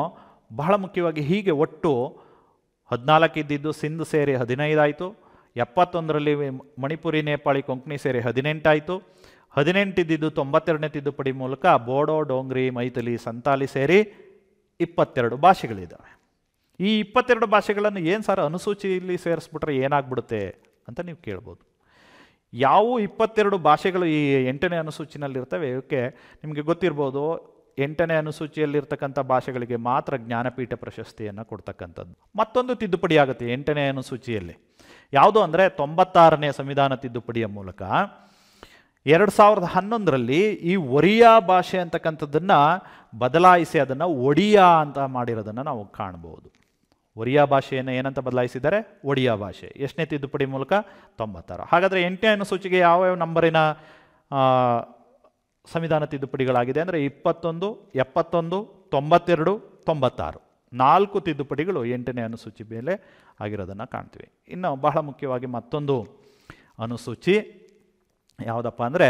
Speaker 1: ಬಹಳ ಮುಖ್ಯವಾಗಿ ಹೀಗೆ ಒಟ್ಟು 14 ಇದ್ದಿದ್ದು ಸಿಂಧ್ ಸೇರಿ 15 ಆಯಿತು. 71ರಲ್ಲಿ ಮಣಿಪುರಿ, ನೇಪಾಳಿ, ಕೊಂಕಣಿ ಸೇರಿ 18 ಆಯಿತು. 18 ಇದ್ದಿದ್ದು 92ನೇ ತಿದ್ದುಪಡಿ ಮೂಲಕ ಬೋಡೋ, ಡೋಂಗ್ರಿ, ಮೈಥಿಲಿ, ಸಂತಾಲಿ ಸೇರಿ 22 ಭಾಷೆಗಳಿದ್ದಾವೆ. ಈ 22 ಭಾಷೆಗಳನ್ನು ಏನು ಸರ್ ಅನುಸೂಚಿಯಲ್ಲಿ ಸೇರಿಸ್ಬಿಟ್ರೆ ಏನಾಗ್ಬಿಡುತ್ತೆ ಅಂತ ನೀವು ಕೇಳ್ಬೋದು. ಯಾವ 22 ಭಾಷೆಗಳು ಈ 8ನೇ ಅನುಸೂಚಿನಲ್ಲಿರ್ತವೆ ಇವಕ್ಕೆ ನಿಮಗೆ ಗೊತ್ತಿರ್ಬೋದು. 8ನೇ ಅನುಸೂಚಿಯಲ್ಲಿರ್ತಕ್ಕಂಥ ಭಾಷೆಗಳಿಗೆ ಮಾತ್ರ ಜ್ಞಾನಪೀಠ ಪ್ರಶಸ್ತಿಯನ್ನು ಕೊಡ್ತಕ್ಕಂಥದ್ದು. ಮತ್ತೊಂದು ತಿದ್ದುಪಡಿ ಆಗುತ್ತೆ 8ನೇ ಅನುಸೂಚಿಯಲ್ಲಿ. ಯಾವುದು ಅಂದರೆ 96ನೇ ಸಂವಿಧಾನ ತಿದ್ದುಪಡಿಯ ಮೂಲಕ 2011ರಲ್ಲಿ ಈ ಒರಿಯಾ ಭಾಷೆ ಅಂತಕ್ಕಂಥದ್ದನ್ನು ಬದಲಾಯಿಸಿ ಅದನ್ನು ಒಡಿಯಾ ಅಂತ ಮಾಡಿರೋದನ್ನು ನಾವು ಕಾಣ್ಬೋದು. ಒರಿಯಾ ಭಾಷೆಯನ್ನು ಏನಂತ ಬದಲಾಯಿಸಿದ್ದಾರೆ? ಒಡಿಯಾ ಭಾಷೆ. ಎಷ್ಟನೇ ತಿದ್ದುಪಡಿ ಮೂಲಕ? 96. ಹಾಗಾದರೆ 8ನೇ ಅನುಸೂಚಿಗೆ ಯಾವ್ಯಾವ ನಂಬರಿನ ಸಂವಿಧಾನ ತಿದ್ದುಪಡಿಗಳಾಗಿದೆ ಅಂದರೆ 21, 71, 92, 96. 4 ತಿದ್ದುಪಡಿಗಳು 8ನೇ ಅನುಸೂಚಿ ಮೇಲೆ ಆಗಿರೋದನ್ನು ಕಾಣ್ತೀವಿ. ಇನ್ನು ಬಹಳ ಮುಖ್ಯವಾಗಿ ಮತ್ತೊಂದು ಅನುಸೂಚಿ ಯಾವುದಪ್ಪ ಅಂದರೆ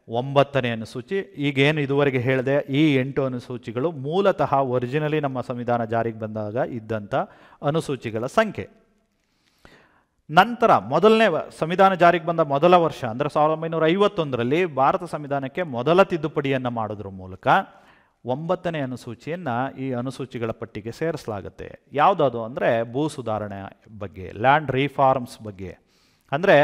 Speaker 1: 9ನೇ ಅನುಸೂಚಿ. ಈಗೇನು ಇದುವರೆಗೆ ಹೇಳಿದೆ ಈ 8 ಅನುಸೂಚಿಗಳು ಮೂಲತಃ ಒರಿಜಿನಲಿ ನಮ್ಮ ಸಂವಿಧಾನ ಜಾರಿಗೆ ಬಂದಾಗ ಇದ್ದಂಥ ಅನುಸೂಚಿಗಳ ಸಂಖ್ಯೆ. ನಂತರ ಮೊದಲನೇ ಸಂವಿಧಾನ ಜಾರಿಗೆ ಬಂದ ಮೊದಲ ವರ್ಷ ಅಂದರೆ 1951ರಲ್ಲಿ ಭಾರತ ಸಂವಿಧಾನಕ್ಕೆ ಮೊದಲ ತಿದ್ದುಪಡಿಯನ್ನು ಮಾಡೋದ್ರ ಮೂಲಕ 9ನೇ ಅನುಸೂಚಿಯನ್ನು ಈ ಅನುಸೂಚಿಗಳ ಪಟ್ಟಿಗೆ ಸೇರಿಸಲಾಗುತ್ತೆ. ಯಾವುದದು ಅಂದರೆ ಭೂ ಸುಧಾರಣೆ ಬಗ್ಗೆ, ಲ್ಯಾಂಡ್ ರಿಫಾರ್ಮ್ಸ್ ಬಗ್ಗೆ. ಅಂದರೆ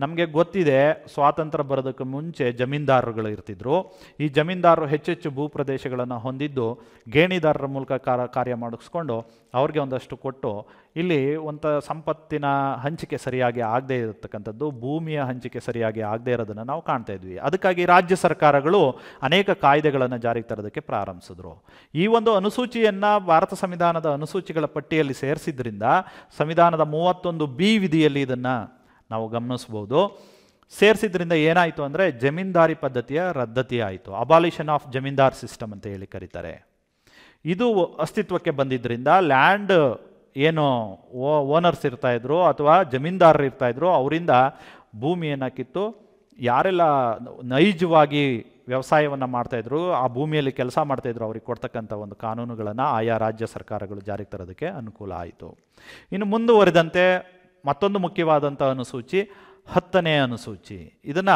Speaker 1: ನಮಗೆ ಗೊತ್ತಿದೆ ಸ್ವಾತಂತ್ರ್ಯ ಬರೋದಕ್ಕೆ ಮುಂಚೆ ಜಮೀನ್ದಾರರುಗಳು ಇರ್ತಿದ್ರು. ಈ ಜಮೀನ್ದಾರರು ಹೆಚ್ಚೆಚ್ಚು ಭೂ ಪ್ರದೇಶಗಳನ್ನು ಹೊಂದಿದ್ದು ಗೇಣಿದಾರರ ಮೂಲಕ ಕಾರ್ಯ ಮಾಡಿಸ್ಕೊಂಡು ಅವ್ರಿಗೆ ಒಂದಷ್ಟು ಕೊಟ್ಟು ಇಲ್ಲಿ ಒಂದು ಸಂಪತ್ತಿನ ಹಂಚಿಕೆ ಸರಿಯಾಗಿ ಆಗದೇ ಇರತಕ್ಕಂಥದ್ದು, ಭೂಮಿಯ ಹಂಚಿಕೆ ಸರಿಯಾಗಿ ಆಗದೇ ಇರೋದನ್ನು ನಾವು ಕಾಣ್ತಾ ಇದ್ವಿ. ಅದಕ್ಕಾಗಿ ರಾಜ್ಯ ಸರ್ಕಾರಗಳು ಅನೇಕ ಕಾಯ್ದೆಗಳನ್ನು ಜಾರಿಗೆ ತರೋದಕ್ಕೆ ಪ್ರಾರಂಭಿಸಿದ್ರು. ಈ ಒಂದು ಅನುಸೂಚಿಯನ್ನು ಭಾರತ ಸಂವಿಧಾನದ ಅನುಸೂಚಿಗಳ ಪಟ್ಟಿಯಲ್ಲಿ ಸೇರಿಸಿದ್ರಿಂದ ಸಂವಿಧಾನದ 31B ವಿಧಿಯಲ್ಲಿ ಇದನ್ನು ನಾವು ಗಮನಿಸ್ಬೋದು. ಸೇರಿಸಿದ್ರಿಂದ ಏನಾಯಿತು ಅಂದರೆ ಜಮೀನ್ದಾರಿ ಪದ್ಧತಿಯ ರದ್ದತಿ ಆಯಿತು. ಅಬಾಲಿಷನ್ ಆಫ್ ಜಮೀನ್ದಾರ್ ಸಿಸ್ಟಮ್ ಅಂತ ಹೇಳಿ ಕರೀತಾರೆ. ಇದು ಅಸ್ತಿತ್ವಕ್ಕೆ ಬಂದಿದ್ದರಿಂದ ಲ್ಯಾಂಡ್ ಏನು ಓನರ್ಸ್ ಇರ್ತಾಯಿದ್ರು ಅಥವಾ ಜಮೀನ್ದಾರರು ಇರ್ತಾಯಿದ್ರು ಅವರಿಂದ ಭೂಮಿಯನ್ನು ಕಿತ್ತು ಯಾರೆಲ್ಲ ನೈಜವಾಗಿ ವ್ಯವಸಾಯವನ್ನು ಮಾಡ್ತಾಯಿದ್ರು, ಆ ಭೂಮಿಯಲ್ಲಿ ಕೆಲಸ ಮಾಡ್ತಾಯಿದ್ರು ಅವ್ರಿಗೆ ಕೊಡ್ತಕ್ಕಂಥ ಒಂದು ಕಾನೂನುಗಳನ್ನು ಆಯಾ ರಾಜ್ಯ ಸರ್ಕಾರಗಳು ಜಾರಿಗೆ ತರೋದಕ್ಕೆ ಅನುಕೂಲ ಆಯಿತು. ಇನ್ನು ಮುಂದುವರೆದಂತೆ ಮತ್ತೊಂದು ಮುಖ್ಯವಾದಂಥ ಅನುಸೂಚಿ 10ನೇ ಅನುಸೂಚಿ. ಇದನ್ನು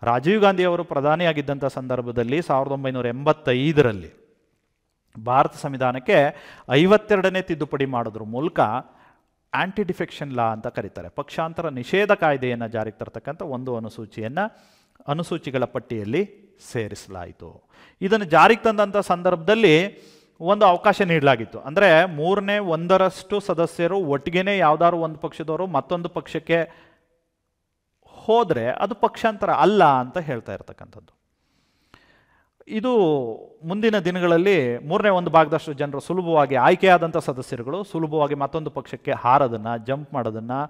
Speaker 1: ರಾಜೀವ್ ಗಾಂಧಿ ಅವರು ಪ್ರಧಾನಿಯಾಗಿದ್ದಂಥ ಸಂದರ್ಭದಲ್ಲಿ 1985ರಲ್ಲಿ ಭಾರತ ಸಂವಿಧಾನಕ್ಕೆ 52ನೇ ತಿದ್ದುಪಡಿ ಮಾಡೋದ್ರ ಮೂಲಕ ಆಂಟಿ ಡಿಫೆಕ್ಷನ್ ಲಾ ಅಂತ ಕರೀತಾರೆ, ಪಕ್ಷಾಂತರ ನಿಷೇಧ ಕಾಯ್ದೆಯನ್ನು ಜಾರಿಗೆ ತರತಕ್ಕಂಥ ಒಂದು ಅನುಸೂಚಿಯನ್ನು ಅನುಸೂಚಿಗಳ ಪಟ್ಟಿಯಲ್ಲಿ ಸೇರಿಸಲಾಯಿತು. ಇದನ್ನು ಜಾರಿಗೆ ತಂದಂಥ ಸಂದರ್ಭದಲ್ಲಿ ಒಂದು ಅವಕಾಶ ನೀಡಲಾಗಿತ್ತು. ಅಂದರೆ 1/3 ಸದಸ್ಯರು ಒಟ್ಟಿಗೆ ಯಾವುದಾದ್ರು ಒಂದು ಪಕ್ಷದವರು ಮತ್ತೊಂದು ಪಕ್ಷಕ್ಕೆ ಹೋದರೆ ಅದು ಪಕ್ಷಾಂತರ ಅಲ್ಲ ಅಂತ ಹೇಳ್ತಾ ಇರ್ತಕ್ಕಂಥದ್ದು. ಇದು ಮುಂದಿನ ದಿನಗಳಲ್ಲಿ ಮೂರನೇ ಒಂದು ಭಾಗದಷ್ಟು ಜನರು ಸುಲಭವಾಗಿ ಆಯ್ಕೆಯಾದಂಥ ಸದಸ್ಯರುಗಳು ಸುಲಭವಾಗಿ ಮತ್ತೊಂದು ಪಕ್ಷಕ್ಕೆ ಹಾರೋದನ್ನು, ಜಂಪ್ ಮಾಡೋದನ್ನು,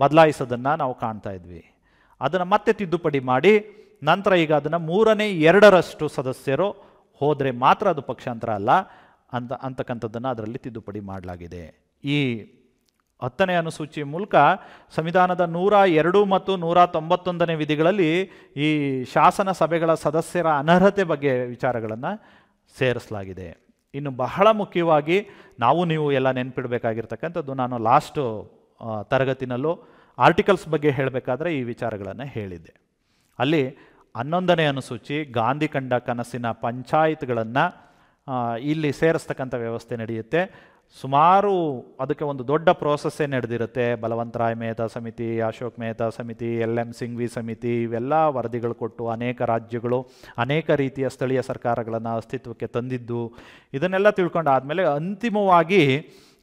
Speaker 1: ಬದಲಾಯಿಸೋದನ್ನು ನಾವು ಕಾಣ್ತಾ ಇದ್ವಿ. ಅದನ್ನು ಮತ್ತೆ ತಿದ್ದುಪಡಿ ಮಾಡಿ ನಂತರ ಈಗ ಅದನ್ನು 2/3 ಸದಸ್ಯರು ಹೋದರೆ ಮಾತ್ರ ಅದು ಪಕ್ಷಾಂತರ ಅಲ್ಲ ಅಂತಕ್ಕಂಥದ್ದನ್ನು ಅದರಲ್ಲಿ ತಿದ್ದುಪಡಿ ಮಾಡಲಾಗಿದೆ. ಈ 10ನೇ ಅನುಸೂಚಿ ಮೂಲಕ ಸಂವಿಧಾನದ 102 ಮತ್ತು 191ನೇ ವಿಧಿಗಳಲ್ಲಿ ಈ ಶಾಸನ ಸಭೆಗಳ ಸದಸ್ಯರ ಅನರ್ಹತೆ ಬಗ್ಗೆ ವಿಚಾರಗಳನ್ನು ಸೇರಿಸಲಾಗಿದೆ. ಇನ್ನು ಬಹಳ ಮುಖ್ಯವಾಗಿ ನೀವು ಎಲ್ಲ ನೆನಪಿಡಬೇಕಾಗಿರ್ತಕ್ಕಂಥದ್ದು, ನಾನು ಲಾಸ್ಟ್ ತರಗತಿನಲ್ಲೂ ಆರ್ಟಿಕಲ್ಸ್ ಬಗ್ಗೆ ಹೇಳಬೇಕಾದ್ರೆ ಈ ವಿಚಾರಗಳನ್ನು ಹೇಳಿದ್ದೆ. ಅಲ್ಲಿ 11ನೇ ಅನುಸೂಚಿ ಗಾಂಧಿ ಕಂಡ ಕನಸಿನ ಪಂಚಾಯತ್ಗಳನ್ನು ಇಲ್ಲಿ ಸೇರಿಸ್ತಕ್ಕಂಥ ವ್ಯವಸ್ಥೆ ನಡೆಯುತ್ತೆ. ಸುಮಾರು ಅದಕ್ಕೆ ಒಂದು ದೊಡ್ಡ ಪ್ರೋಸೆಸ್ಸೇ ನಡೆದಿರುತ್ತೆ. ಬಲವಂತರಾಯ್ ಮೆಹ್ತಾ ಸಮಿತಿ, ಅಶೋಕ್ ಮೆಹ್ತಾ ಸಮಿತಿ, LM ಸಿಂಘ್ವಿ ಸಮಿತಿ, ಇವೆಲ್ಲ ವರದಿಗಳು ಕೊಟ್ಟು ಅನೇಕ ರಾಜ್ಯಗಳು ಅನೇಕ ರೀತಿಯ ಸ್ಥಳೀಯ ಸರ್ಕಾರಗಳನ್ನು ಅಸ್ತಿತ್ವಕ್ಕೆ ತಂದಿದ್ದು, ಇದನ್ನೆಲ್ಲ ತಿಳ್ಕೊಂಡಾದಮೇಲೆ ಅಂತಿಮವಾಗಿ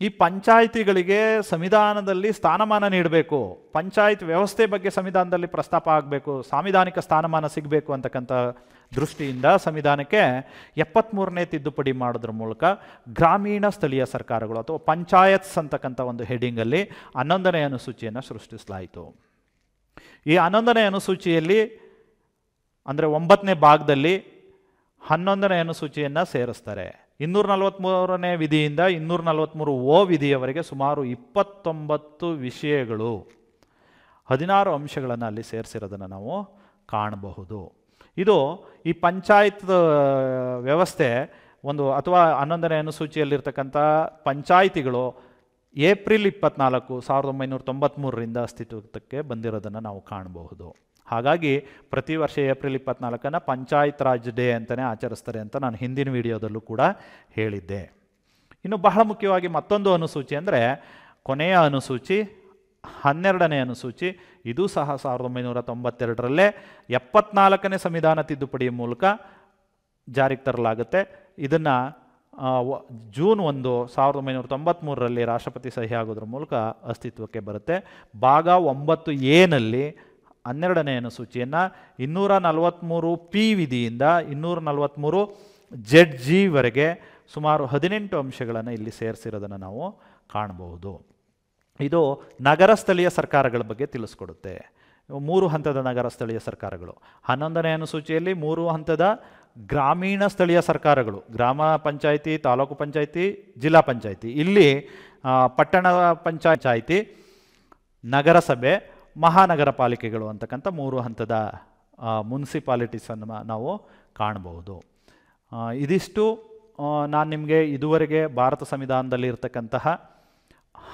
Speaker 1: ಈ ಪಂಚಾಯಿತಿಗಳಿಗೆ ಸಂವಿಧಾನದಲ್ಲಿ ಸ್ಥಾನಮಾನ ನೀಡಬೇಕು, ಪಂಚಾಯತ್ ವ್ಯವಸ್ಥೆ ಬಗ್ಗೆ ಸಂವಿಧಾನದಲ್ಲಿ ಪ್ರಸ್ತಾಪ ಆಗಬೇಕು, ಸಾಂವಿಧಾನಿಕ ಸ್ಥಾನಮಾನ ಸಿಗಬೇಕು ಅಂತಕ್ಕಂಥ ದೃಷ್ಟಿಯಿಂದ ಸಂವಿಧಾನಕ್ಕೆ 73ನೇ ತಿದ್ದುಪಡಿ ಮಾಡೋದ್ರ ಮೂಲಕ ಗ್ರಾಮೀಣ ಸ್ಥಳೀಯ ಸರ್ಕಾರಗಳು ಅಥವಾ ಪಂಚಾಯತ್ಸ್ ಅಂತಕ್ಕಂಥ ಒಂದು ಹೆಡಿಂಗಲ್ಲಿ 11ನೇ ಅನುಸೂಚಿಯನ್ನು ಸೃಷ್ಟಿಸಲಾಯಿತು. ಈ 11ನೇ ಅನುಸೂಚಿಯಲ್ಲಿ ಅಂದರೆ 9ನೇ ಭಾಗದಲ್ಲಿ 11ನೇ ಅನುಸೂಚಿಯನ್ನು ಸೇರಿಸ್ತಾರೆ. 243ನೇ ವಿಧಿಯಿಂದ 243 ವಿಧಿಯವರೆಗೆ ಸುಮಾರು 29 ವಿಷಯಗಳು 16 ಅಂಶಗಳನ್ನು ಅಲ್ಲಿ ಸೇರಿಸಿರೋದನ್ನು ನಾವು ಕಾಣಬಹುದು. ಇದು ಈ ಪಂಚಾಯತ್ ವ್ಯವಸ್ಥೆ ಒಂದು ಅಥವಾ 11ನೇ ಅನುಸೂಚಿಯಲ್ಲಿರ್ತಕ್ಕಂಥ ಪಂಚಾಯಿತಿಗಳು ಏಪ್ರಿಲ್ 24, 1993ರಿಂದ ಅಸ್ತಿತ್ವಕ್ಕೆ ಬಂದಿರೋದನ್ನು ನಾವು ಕಾಣಬಹುದು. ಹಾಗಾಗಿ ಪ್ರತಿ ವರ್ಷ ಏಪ್ರಿಲ್ 24 ಪಂಚಾಯತ್ ರಾಜ್ ಡೇ ಅಂತಲೇ ಆಚರಿಸ್ತಾರೆ ಅಂತ ನಾನು ಹಿಂದಿನ ವಿಡಿಯೋದಲ್ಲೂ ಕೂಡ ಹೇಳಿದ್ದೆ. ಇನ್ನು ಬಹಳ ಮುಖ್ಯವಾಗಿ ಮತ್ತೊಂದು ಅನುಸೂಚಿ ಅಂದರೆ ಕೊನೆಯ ಅನುಸೂಚಿ 12ನೇ ಅನುಸೂಚಿ. ಇದು ಸಹ 1992ರಲ್ಲೇ 74ನೇ ಸಂವಿಧಾನ ತಿದ್ದುಪಡಿಯ ಮೂಲಕ ಜಾರಿಗೆ ತರಲಾಗುತ್ತೆ. ಇದನ್ನು ಜೂನ್ 1, 1993ರಲ್ಲಿ ರಾಷ್ಟ್ರಪತಿ ಸಹಿ ಆಗೋದ್ರ ಮೂಲಕ ಅಸ್ತಿತ್ವಕ್ಕೆ ಬರುತ್ತೆ. ಭಾಗ 9A 12ನೇ ಅನುಸೂಚಿಯನ್ನು 243P ವಿಧಿಯಿಂದ 243ZG ಸುಮಾರು 18 ಅಂಶಗಳನ್ನು ಇಲ್ಲಿ ಸೇರಿಸಿರೋದನ್ನು ನಾವು ಕಾಣಬಹುದು. ಇದು ನಗರ ಸ್ಥಳೀಯ ಸರ್ಕಾರಗಳ ಬಗ್ಗೆ ತಿಳಿಸ್ಕೊಡುತ್ತೆ. 3 ಹಂತದ ನಗರ ಸ್ಥಳೀಯ ಸರ್ಕಾರಗಳು. 11ನೇ ಅನುಸೂಚಿಯಲ್ಲಿ 3 ಹಂತದ ಗ್ರಾಮೀಣ ಸ್ಥಳೀಯ ಸರ್ಕಾರಗಳು, ಗ್ರಾಮ ಪಂಚಾಯಿತಿ, ತಾಲೂಕು ಪಂಚಾಯಿತಿ, ಜಿಲ್ಲಾ ಪಂಚಾಯಿತಿ. ಇಲ್ಲಿ ಪಟ್ಟಣ ಪಂಚಾಯಿತಿ, ನಗರಸಭೆ, ಮಹಾನಗರ ಪಾಲಿಕೆಗಳು ಅಂತಕ್ಕಂಥ 3 ಹಂತದ ಮುನ್ಸಿಪಾಲಿಟೀಸನ್ನು ನಾವು ಕಾಣಬಹುದು. ಇದಿಷ್ಟು ನಾನು ನಿಮಗೆ ಇದುವರೆಗೆ ಭಾರತ ಸಂವಿಧಾನದಲ್ಲಿ ಇರತಕ್ಕಂತಹ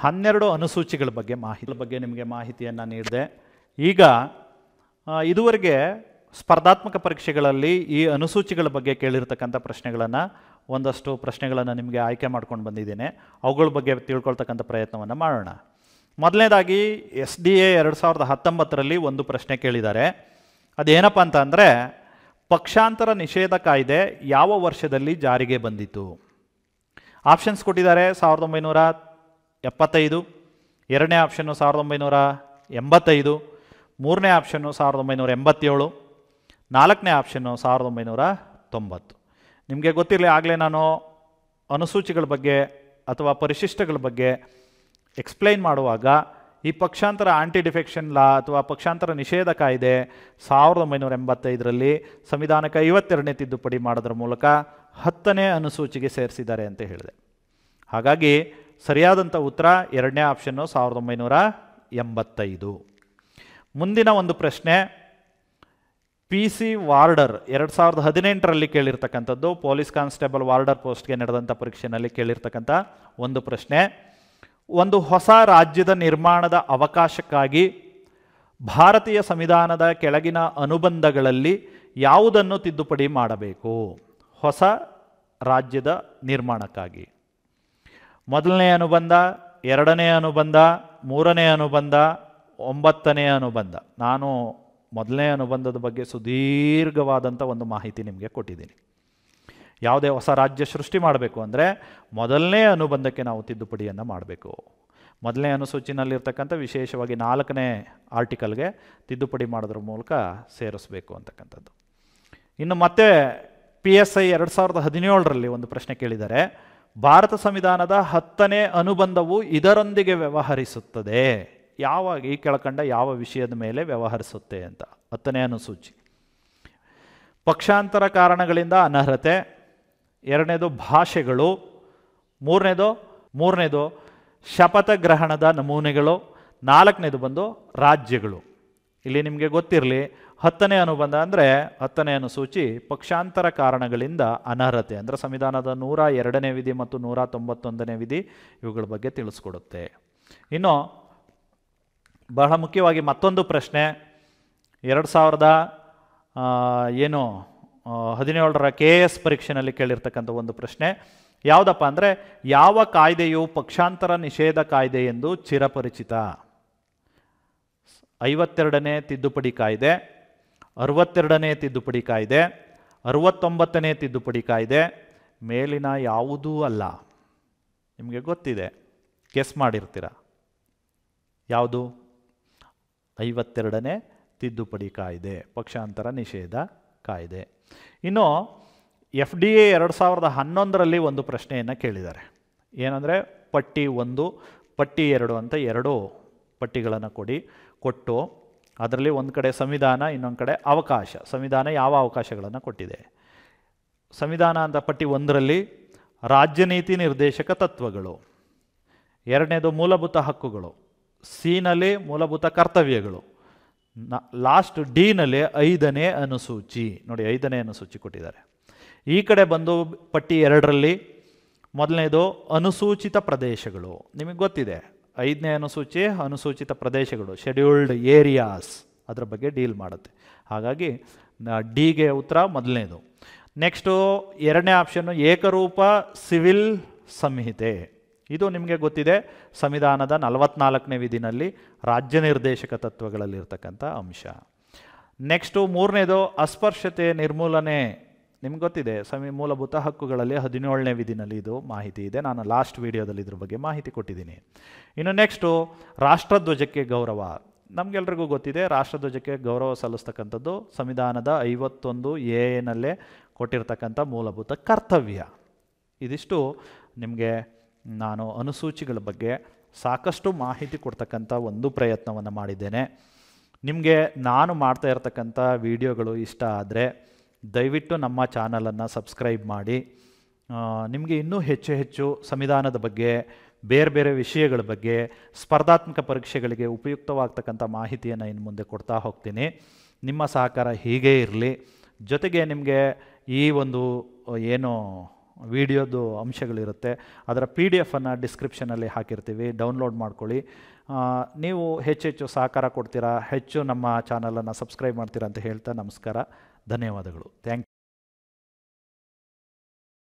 Speaker 1: 12 ಅನುಸೂಚಿಗಳ ಬಗ್ಗೆ ನಿಮಗೆ ಮಾಹಿತಿಯನ್ನು ನೀಡಿದೆ. ಈಗ ಇದುವರೆಗೆ ಸ್ಪರ್ಧಾತ್ಮಕ ಪರೀಕ್ಷೆಗಳಲ್ಲಿ ಈ ಅನುಸೂಚಿಗಳ ಬಗ್ಗೆ ಕೇಳಿರ್ತಕ್ಕಂಥ ಒಂದಷ್ಟು ಪ್ರಶ್ನೆಗಳನ್ನು ನಿಮಗೆ ಆಯ್ಕೆ ಮಾಡ್ಕೊಂಡು ಬಂದಿದ್ದೇನೆ. ಅವುಗಳ ಬಗ್ಗೆ ತಿಳ್ಕೊಳ್ತಕ್ಕಂಥ ಪ್ರಯತ್ನವನ್ನು ಮಾಡೋಣ. ಮೊದಲನೇದಾಗಿ SDA 2019ರಲ್ಲಿ ಒಂದು ಪ್ರಶ್ನೆ ಕೇಳಿದ್ದಾರೆ. ಅದೇನಪ್ಪ ಅಂತ ಅಂದರೆ, ಪಕ್ಷಾಂತರ ನಿಷೇಧ ಕಾಯ್ದೆ ಯಾವ ವರ್ಷದಲ್ಲಿ ಜಾರಿಗೆ ಬಂದಿತು? ಆಪ್ಷನ್ಸ್ ಕೊಟ್ಟಿದ್ದಾರೆ. 1975, ಎರಡನೇ ಆಪ್ಷನ್ನು 1985, ಮೂರನೇ ಆಪ್ಷನ್ನು 1987, ನಾಲ್ಕನೇ ಆಪ್ಷನ್ನು 1990. ನಿಮಗೆ ಗೊತ್ತಿರಲಿ, ಆಗಲೇ ನಾನು ಅನುಸೂಚಿಗಳ ಬಗ್ಗೆ ಅಥವಾ ಪರಿಶಿಷ್ಟಗಳ ಬಗ್ಗೆ ಎಕ್ಸ್ಪ್ಲೈನ್ ಮಾಡುವಾಗ ಈ ಪಕ್ಷಾಂತರ ಆಂಟಿ ಡಿಫೆಕ್ಷನ್ ಲಾ ಅಥವಾ ಪಕ್ಷಾಂತರ ನಿಷೇಧ ಕಾಯ್ದೆ 1985ರಲ್ಲಿ ಸಂವಿಧಾನಕ್ಕೆ 52ನೇ ತಿದ್ದುಪಡಿ ಮಾಡೋದ್ರ ಮೂಲಕ 10ನೇ ಅನುಸೂಚಿಗೆ ಸೇರಿಸಿದ್ದಾರೆ ಅಂತ ಹೇಳಿದೆ. ಹಾಗಾಗಿ ಸರಿಯಾದಂಥ ಉತ್ತರ ಎರಡನೇ ಆಪ್ಷನ್ನು 1985. ಮುಂದಿನ ಒಂದು ಪ್ರಶ್ನೆ PC ವಾರ್ಡರ್ 2018ರಲ್ಲಿ ಕೇಳಿರ್ತಕ್ಕಂಥದ್ದು. ಪೊಲೀಸ್ ಕಾನ್ಸ್ಟೇಬಲ್ ವಾರ್ಡರ್ ಪೋಸ್ಟ್ಗೆ ನಡೆದಂಥ ಪರೀಕ್ಷೆಯಲ್ಲಿ ಕೇಳಿರ್ತಕ್ಕಂಥ ಒಂದು ಪ್ರಶ್ನೆ. ಒಂದು ಹೊಸ ರಾಜ್ಯದ ನಿರ್ಮಾಣದ ಅವಕಾಶಕ್ಕಾಗಿ ಭಾರತೀಯ ಸಂವಿಧಾನದ ಕೆಳಗಿನ ಅನುಬಂಧಗಳಲ್ಲಿ ಯಾವುದನ್ನು ತಿದ್ದುಪಡಿ ಮಾಡಬೇಕು? ಹೊಸ ರಾಜ್ಯದ ನಿರ್ಮಾಣಕ್ಕಾಗಿ ಮೊದಲನೇ ಅನುಬಂಧ, ಎರಡನೇ ಅನುಬಂಧ, ಮೂರನೇ ಅನುಬಂಧ, 9ನೇ ಅನುಬಂಧ. ನಾನು ಮೊದಲನೇ ಅನುಬಂಧದ ಬಗ್ಗೆ ಸುದೀರ್ಘವಾದಂಥ ಒಂದು ಮಾಹಿತಿ ನಿಮಗೆ ಕೊಟ್ಟಿದ್ದೀನಿ. ಯಾವುದೇ ಹೊಸ ರಾಜ್ಯ ಸೃಷ್ಟಿ ಮಾಡಬೇಕು ಅಂದರೆ ಮೊದಲನೇ ಅನುಬಂಧಕ್ಕೆ ನಾವು ತಿದ್ದುಪಡಿಯನ್ನು ಮಾಡಬೇಕು. ಮೊದಲನೇ ಅನುಸೂಚಿನಲ್ಲಿರ್ತಕ್ಕಂಥ ವಿಶೇಷವಾಗಿ 4ನೇ ಆರ್ಟಿಕಲ್ಗೆ ತಿದ್ದುಪಡಿ ಮಾಡೋದ್ರ ಮೂಲಕ ಸೇರಿಸಬೇಕು ಅಂತಕ್ಕಂಥದ್ದು. ಇನ್ನು ಮತ್ತೆ PSI 2017ರಲ್ಲಿ ಒಂದು ಪ್ರಶ್ನೆ ಕೇಳಿದ್ದಾರೆ. ಭಾರತ ಸಂವಿಧಾನದ 10ನೇ ಅನುಬಂಧವು ಇದರೊಂದಿಗೆ ವ್ಯವಹರಿಸುತ್ತದೆ. ಈ ಕೆಳಕಂಡ ಯಾವ ವಿಷಯದ ಮೇಲೆ ವ್ಯವಹರಿಸುತ್ತೆ ಅಂತ. 10ನೇ ಅನುಸೂಚಿ. ಪಕ್ಷಾಂತರ ಕಾರಣಗಳಿಂದ ಅನರ್ಹತೆ, 2ನೇದು ಭಾಷೆಗಳು, ಮೂರನೇದು ಶಪಥ ಗ್ರಹಣದ ನಮೂನೆಗಳು, 4ನೇದು ಬಂದು ರಾಜ್ಯಗಳು. ಇಲ್ಲಿ ನಿಮಗೆ ಗೊತ್ತಿರಲಿ, 10ನೇ ಅನುಬಂಧ ಅಂದರೆ 10ನೇ ಅನುಸೂಚಿ ಪಕ್ಷಾಂತರ ಕಾರಣಗಳಿಂದ ಅನರ್ಹತೆ ಅಂದರೆ ಸಂವಿಧಾನದ 102ನೇ ವಿಧಿ ಮತ್ತು 191ನೇ ವಿಧಿ ಇವುಗಳ ಬಗ್ಗೆ ತಿಳಿಸ್ಕೊಡುತ್ತೆ. ಇನ್ನು ಬಹಳ ಮುಖ್ಯವಾಗಿ ಮತ್ತೊಂದು ಪ್ರಶ್ನೆ 2017ರ KS ಪರೀಕ್ಷೆಯಲ್ಲಿ ಕೇಳಿರ್ತಕ್ಕಂಥ ಒಂದು ಪ್ರಶ್ನೆ ಯಾವುದಪ್ಪ ಅಂದರೆ, ಯಾವ ಕಾಯ್ದೆಯು ಪಕ್ಷಾಂತರ ನಿಷೇಧ ಕಾಯ್ದೆ ಎಂದು ಚಿರಪರಿಚಿತ? 52ನೇ ತಿದ್ದುಪಡಿ ಕಾಯ್ದೆ, 62ನೇ ತಿದ್ದುಪಡಿ ಕಾಯ್ದೆ, 69ನೇ ತಿದ್ದುಪಡಿ ಕಾಯ್ದೆ, ಮೇಲಿನ ಯಾವುದೂ ಅಲ್ಲ. ನಿಮಗೆ ಗೊತ್ತಿದೆ, ಗೆಸ್ ಮಾಡಿರ್ತೀರ ಯಾವುದು? 52ನೇ ತಿದ್ದುಪಡಿ ಕಾಯ್ದೆ, ಪಕ್ಷಾಂತರ ನಿಷೇಧ ಕಾಯ್ದೆ. ಇನ್ನು FDA 2011ರಲ್ಲಿ ಒಂದು ಪ್ರಶ್ನೆಯನ್ನು ಕೇಳಿದ್ದಾರೆ. ಏನಂದರೆ ಪಟ್ಟಿ 1 ಪಟ್ಟಿ 2 ಅಂತ 2 ಪಟ್ಟಿಗಳನ್ನು ಕೊಟ್ಟು ಅದರಲ್ಲಿ ಒಂದು ಕಡೆ ಸಂವಿಧಾನ, ಇನ್ನೊಂದು ಕಡೆ ಅವಕಾಶ. ಸಂವಿಧಾನ ಯಾವ ಅವಕಾಶಗಳನ್ನು ಕೊಟ್ಟಿದೆ? ಸಂವಿಧಾನ ಅಂತ ಪಟ್ಟಿ 1ರಲ್ಲಿ ರಾಜ್ಯನೀತಿ ನಿರ್ದೇಶಕ ತತ್ವಗಳು, 2ನೇದು ಮೂಲಭೂತ ಹಕ್ಕುಗಳು, ಸಿನಲ್ಲಿ ಮೂಲಭೂತ ಕರ್ತವ್ಯಗಳು, ಲಾಸ್ಟ್ ಡಿನಲ್ಲಿ 5ನೇ ಅನುಸೂಚಿ. ನೋಡಿ 5ನೇ ಅನುಸೂಚಿ ಕೊಟ್ಟಿದ್ದಾರೆ. ಈ ಕಡೆ ಬಂದು ಪಟ್ಟಿ 2ರಲ್ಲಿ ಮೊದಲನೇದು ಅನುಸೂಚಿತ ಪ್ರದೇಶಗಳು. ನಿಮಗೆ ಗೊತ್ತಿದೆ 5ನೇ ಅನುಸೂಚಿ ಅನುಸೂಚಿತ ಪ್ರದೇಶಗಳು, ಶೆಡ್ಯೂಲ್ಡ್ ಏರಿಯಾಸ್, ಅದರ ಬಗ್ಗೆ ಡೀಲ್ ಮಾಡುತ್ತೆ. ಹಾಗಾಗಿ ಡಿಗೆ ಉತ್ತರ ಮೊದಲನೇದು. ನೆಕ್ಸ್ಟು 2ನೇ ಆಪ್ಷನ್ನು ಏಕರೂಪ ಸಿವಿಲ್ ಸಂಹಿತೆ. ಇದು ನಿಮಗೆ ಗೊತ್ತಿದೆ, ಸಂವಿಧಾನದ 44ನೇ ವಿಧಿನಲ್ಲಿ ರಾಜ್ಯ ನಿರ್ದೇಶಕ ತತ್ವಗಳಲ್ಲಿರ್ತಕ್ಕಂಥ ಅಂಶ. ನೆಕ್ಸ್ಟು 3ನೇದು ಅಸ್ಪರ್ಶತೆ ನಿರ್ಮೂಲನೆ. ನಿಮ್ಗೆ ಗೊತ್ತಿದೆ, ಮೂಲಭೂತ ಹಕ್ಕುಗಳಲ್ಲಿ 17ನೇ ವಿಧಿನಲ್ಲಿ ಇದು ಮಾಹಿತಿ ಇದೆ. ನಾನು ಲಾಸ್ಟ್ ವಿಡಿಯೋದಲ್ಲಿ ಇದ್ರ ಬಗ್ಗೆ ಮಾಹಿತಿ ಕೊಟ್ಟಿದ್ದೀನಿ. ಇನ್ನು ನೆಕ್ಸ್ಟು ರಾಷ್ಟ್ರಧ್ವಜಕ್ಕೆ ಗೌರವ. ನಮಗೆಲ್ರಿಗೂ ಗೊತ್ತಿದೆ, ರಾಷ್ಟ್ರಧ್ವಜಕ್ಕೆ ಗೌರವ ಸಲ್ಲಿಸ್ತಕ್ಕಂಥದ್ದು ಸಂವಿಧಾನದ 51A ಕೊಟ್ಟಿರ್ತಕ್ಕಂಥ ಮೂಲಭೂತ ಕರ್ತವ್ಯ. ಇದಿಷ್ಟು ನಿಮಗೆ ನಾನು ಅನುಸೂಚಿಗಳ ಬಗ್ಗೆ ಸಾಕಷ್ಟು ಮಾಹಿತಿ ಕೊಡ್ತಕ್ಕಂಥ ಒಂದು ಪ್ರಯತ್ನವನ್ನು ಮಾಡಿದ್ದೇನೆ. ನಿಮಗೆ ನಾನು ಮಾಡ್ತಾ ಇರತಕ್ಕಂಥ ವಿಡಿಯೋಗಳು ಇಷ್ಟ ಆದರೆ ದಯವಿಟ್ಟು ನಮ್ಮ ಚಾನಲನ್ನು ಸಬ್ಸ್ಕ್ರೈಬ್ ಮಾಡಿ. ನಿಮಗೆ ಇನ್ನೂ ಹೆಚ್ಚು ಸಂವಿಧಾನದ ಬಗ್ಗೆ, ಬೇರೆ ಬೇರೆ ವಿಷಯಗಳ ಬಗ್ಗೆ, ಸ್ಪರ್ಧಾತ್ಮಕ ಪರೀಕ್ಷೆಗಳಿಗೆ ಉಪಯುಕ್ತವಾಗ್ತಕ್ಕಂಥ ಮಾಹಿತಿಯನ್ನು ಇನ್ನು ಮುಂದೆ ಕೊಡ್ತಾ ಹೋಗ್ತೀನಿ. ನಿಮ್ಮ ಸಹಕಾರ ಹೀಗೇ ಇರಲಿ. ಜೊತೆಗೆ ನಿಮಗೆ ಈ ಒಂದು ಏನು ವಿಡಿಯೋದು ಅಂಶಗಳಿರುತ್ತೆ ಅದರ PDF ಡಿಸ್ಕ್ರಿಪ್ಷನಲ್ಲಿ ಹಾಕಿರ್ತೀವಿ, ಡೌನ್ಲೋಡ್ ಮಾಡ್ಕೊಳ್ಳಿ. ನೀವು ಹೆಚ್ಚು ಸಹಕಾರ ಕೊಡ್ತೀರಾ, ಹೆಚ್ಚು ನಮ್ಮ ಚಾನಲನ್ನು ಸಬ್ಸ್ಕ್ರೈಬ್ ಮಾಡ್ತೀರಾ ಅಂತ ಹೇಳ್ತಾ ನಮಸ್ಕಾರ, ಧನ್ಯವಾದಗಳು. Thank you.